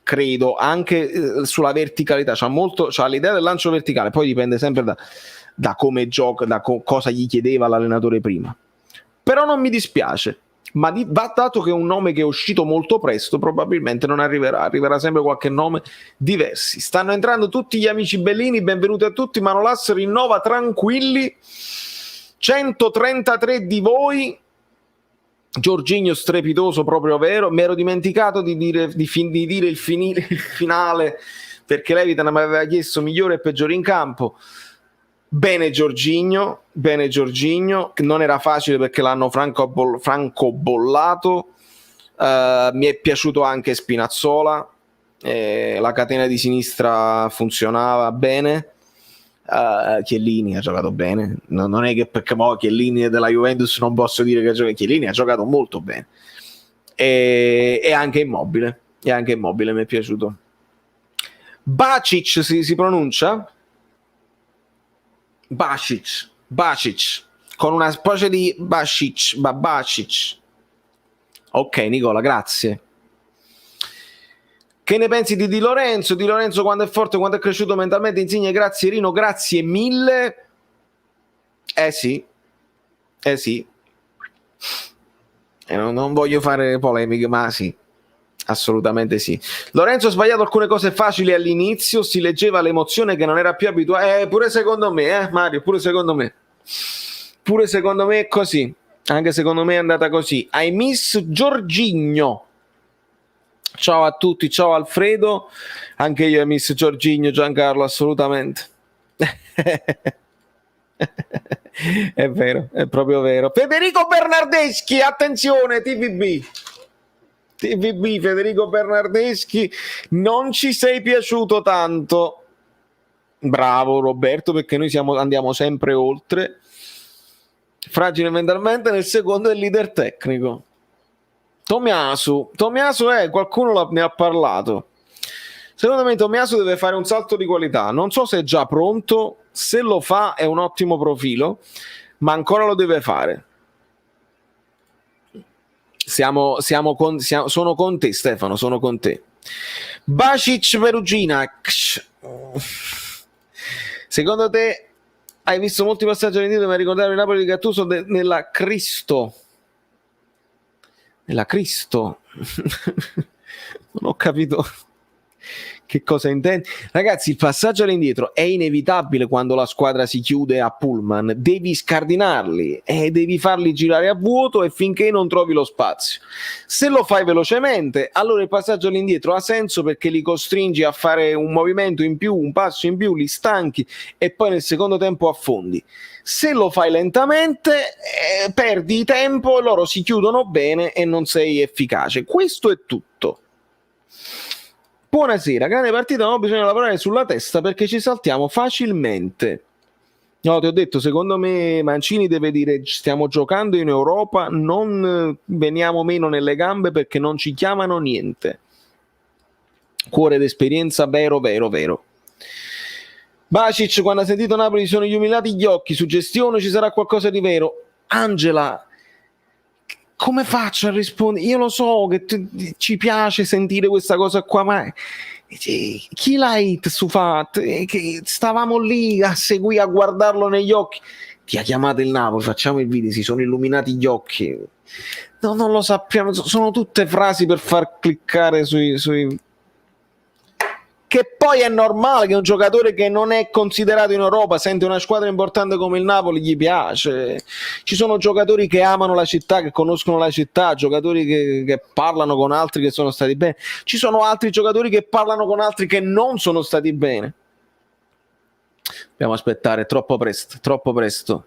credo, anche sulla verticalità. C'ha l'idea del lancio verticale, poi dipende sempre da come gioca, da cosa gli chiedeva l'allenatore prima. Però non mi dispiace, ma va dato che è un nome che è uscito molto presto, probabilmente non arriverà sempre qualche nome diversi. Stanno entrando tutti gli amici bellini, benvenuti a tutti. Manolas rinnova tranquilli, 133 di voi. Jorginho strepitoso, proprio vero. Mi ero dimenticato di dire il finale, perché Levitan mi aveva chiesto migliore e peggiore in campo. Bene Jorginho, che non era facile perché l'hanno francobollato. Mi è piaciuto anche Spinazzola, la catena di sinistra funzionava bene. Chiellini ha giocato bene, non è che perché Chiellini della Juventus non posso dire che Chiellini ha giocato molto bene, e anche Immobile mi è piaciuto. Bacic si pronuncia Bacic con una specie di Bacic. Ok Nicola, grazie. Che ne pensi di Di Lorenzo? Di Lorenzo quando è forte, quando è cresciuto mentalmente. Insigne, grazie Rino, grazie mille. Sì. Non voglio fare polemiche, ma sì, assolutamente sì. Lorenzo ha sbagliato alcune cose facili all'inizio, si leggeva l'emozione che non era più abituato. Pure secondo me, Mario, pure secondo me. Pure secondo me è così. Anche secondo me è andata così. I miss Jorginho. Ciao a tutti, ciao Alfredo. Anche io I miss Jorginho, Giancarlo, assolutamente. È vero, è proprio vero. Federico Bernardeschi, attenzione, TVB, Federico Bernardeschi, non ci sei piaciuto tanto. Bravo Roberto, perché noi andiamo sempre oltre. Fragile mentalmente, nel secondo è il leader tecnico. Tomiasu qualcuno ne ha parlato. Secondo me Tomiasu deve fare un salto di qualità. Non so se è già pronto, se lo fa è un ottimo profilo, ma ancora lo deve fare. Sono con te, Stefano, sono con te. Basic Perugina. Secondo te hai visto molti passaggi all'indietro, ma ricordare il Napoli di Gattuso nella Cristo. Nella Cristo. Non ho capito che cosa intendi. Ragazzi, il passaggio all'indietro è inevitabile quando la squadra si chiude a pullman. Devi scardinarli e devi farli girare a vuoto e finché non trovi lo spazio. Se lo fai velocemente, allora il passaggio all'indietro ha senso, perché li costringi a fare un movimento in più, un passo in più, li stanchi e poi nel secondo tempo affondi. Se lo fai lentamente, perdi tempo, loro si chiudono bene e non sei efficace. Questo è tutto. Buonasera, grande partita, no, bisogna lavorare sulla testa perché ci saltiamo facilmente. No, ti ho detto, secondo me Mancini deve dire: stiamo giocando in Europa, non veniamo meno nelle gambe perché non ci chiamano niente. Cuore d'esperienza, vero. Basic, quando ha sentito Napoli si sono illuminati gli occhi, su gestione ci sarà qualcosa di vero. Angela, come faccio a rispondere? Io lo so che ci piace sentire questa cosa qua, ma chi l'ha hit su Fat? Che stavamo lì a seguire, a guardarlo negli occhi. Ti ha chiamato il Napoli, facciamo il video, si sono illuminati gli occhi. No, non lo sappiamo, sono tutte frasi per far cliccare sui... Che poi è normale che un giocatore che non è considerato in Europa sente una squadra importante come il Napoli, gli piace. Ci sono giocatori che amano la città, che conoscono la città, giocatori che parlano con altri che sono stati bene. Ci sono altri giocatori che parlano con altri che non sono stati bene. Dobbiamo aspettare, troppo presto.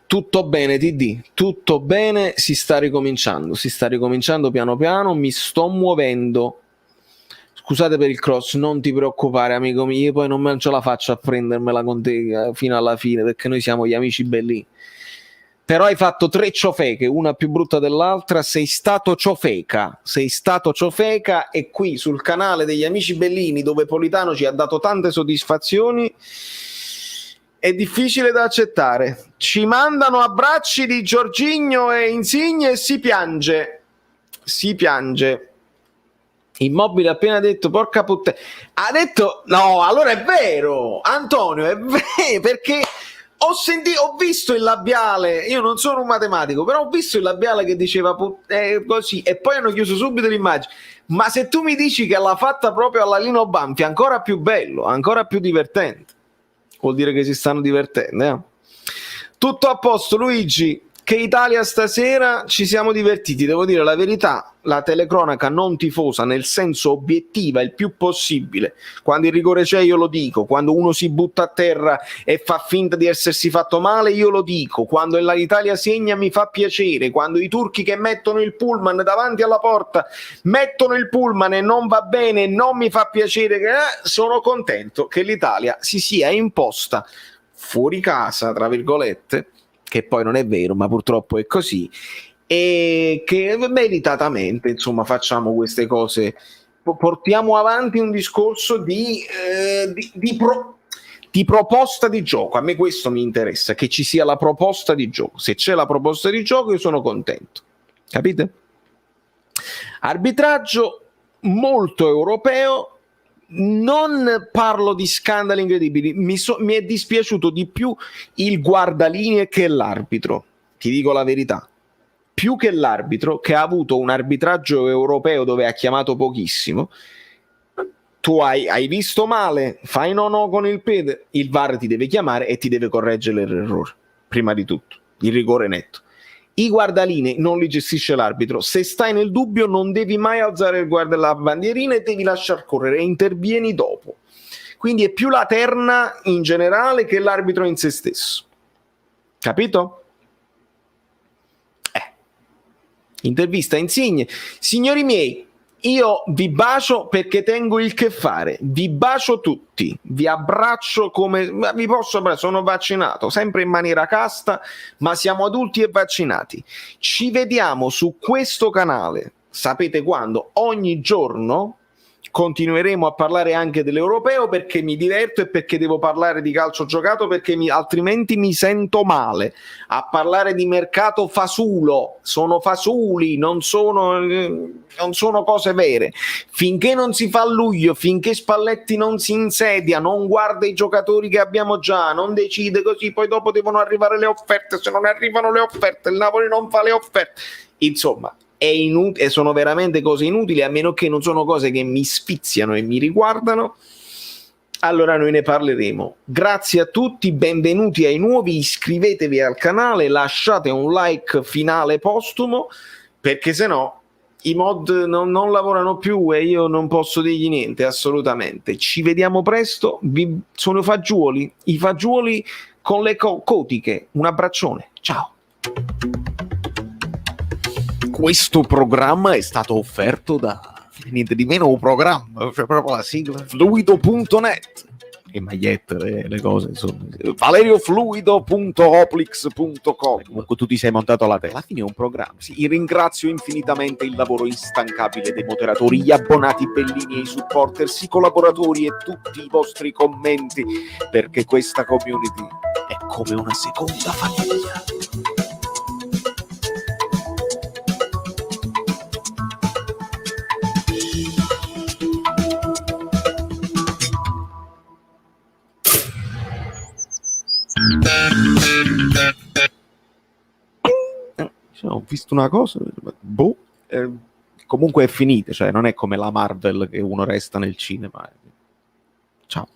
Tutto bene, TD, tutto bene, si sta ricominciando piano piano, mi sto muovendo. Scusate per il cross, non ti preoccupare amico mio, io poi non ce la faccio a prendermela con te fino alla fine, perché noi siamo gli amici belli. Però hai fatto 3 ciofeche, una più brutta dell'altra, sei stato ciofeca, e qui sul canale degli amici bellini, dove Politano ci ha dato tante soddisfazioni, è difficile da accettare. Ci mandano abbracci di Jorginho e Insigne e si piange. Immobile ha appena detto porca puttana, ha detto no, allora è vero Antonio, è vero, perché ho visto il labiale, io non sono un matematico, però ho visto il labiale che diceva così e poi hanno chiuso subito l'immagine. Ma se tu mi dici che l'ha fatta proprio alla Lino Banfi, ancora più bello, ancora più divertente, vuol dire che si stanno divertendo, Tutto a posto Luigi. Che Italia stasera ci siamo divertiti, devo dire la verità, la telecronaca non tifosa, nel senso obiettiva il più possibile. Quando il rigore c'è io lo dico, quando uno si butta a terra e fa finta di essersi fatto male io lo dico, quando l'Italia segna mi fa piacere, quando i turchi che mettono il pullman davanti alla porta mettono il pullman e non va bene, non mi fa piacere, sono contento che l'Italia si sia imposta fuori casa, tra virgolette, che poi non è vero, ma purtroppo è così, e che meritatamente, insomma, facciamo queste cose, portiamo avanti un discorso di proposta di gioco. A me questo mi interessa, che ci sia la proposta di gioco. Se c'è la proposta di gioco io sono contento, capite? Arbitraggio molto europeo. Non parlo di scandali incredibili, mi è dispiaciuto di più il guardalinee che l'arbitro, ti dico la verità, più che l'arbitro, che ha avuto un arbitraggio europeo dove ha chiamato pochissimo. Tu hai visto male, fai no con il piede, il VAR ti deve chiamare e ti deve correggere l'errore. prima di tutto, il rigore netto. I guardalinee non li gestisce l'arbitro. Se stai nel dubbio non devi mai alzare la bandierina e devi lasciar correre e intervieni dopo. Quindi è più la terna in generale che l'arbitro in se stesso. Capito? Intervista Insigne. Signori miei, io vi bacio perché tengo il che fare, vi bacio tutti, vi abbraccio come vi posso abbracciare, sono vaccinato, sempre in maniera casta, ma siamo adulti e vaccinati. Ci vediamo su questo canale, sapete quando? Ogni giorno. Continueremo a parlare anche dell'europeo perché mi diverto e perché devo parlare di calcio giocato, perché altrimenti mi sento male. A parlare di mercato fasulo, sono fasuli, non sono cose vere. Finché non si fa a luglio, finché Spalletti non si insedia, non guarda i giocatori che abbiamo già, non decide così, poi dopo devono arrivare le offerte, se non arrivano le offerte il Napoli non fa le offerte, insomma e sono veramente cose inutili, a meno che non sono cose che mi sfiziano e mi riguardano, allora noi ne parleremo. Grazie a tutti, benvenuti ai nuovi, iscrivetevi al canale, lasciate un like finale postumo, perché sennò i mod non lavorano più e io non posso dirgli niente, assolutamente. Ci vediamo presto, sono i fagioli con le cotiche, un abbraccione, ciao. Questo programma è stato offerto da niente di meno un programma, cioè proprio la sigla fluido.net e magliette, le cose insomma. valeriofluido.oplix.com. Comunque tu ti sei montato alla testa, alla fine è un programma. Sì, ringrazio infinitamente il lavoro instancabile dei moderatori, gli abbonati bellini e i supporters, i collaboratori e tutti i vostri commenti, perché questa community è come una seconda famiglia. Ho visto una cosa, comunque è finita, cioè non è come la Marvel che uno resta nel cinema. Ciao.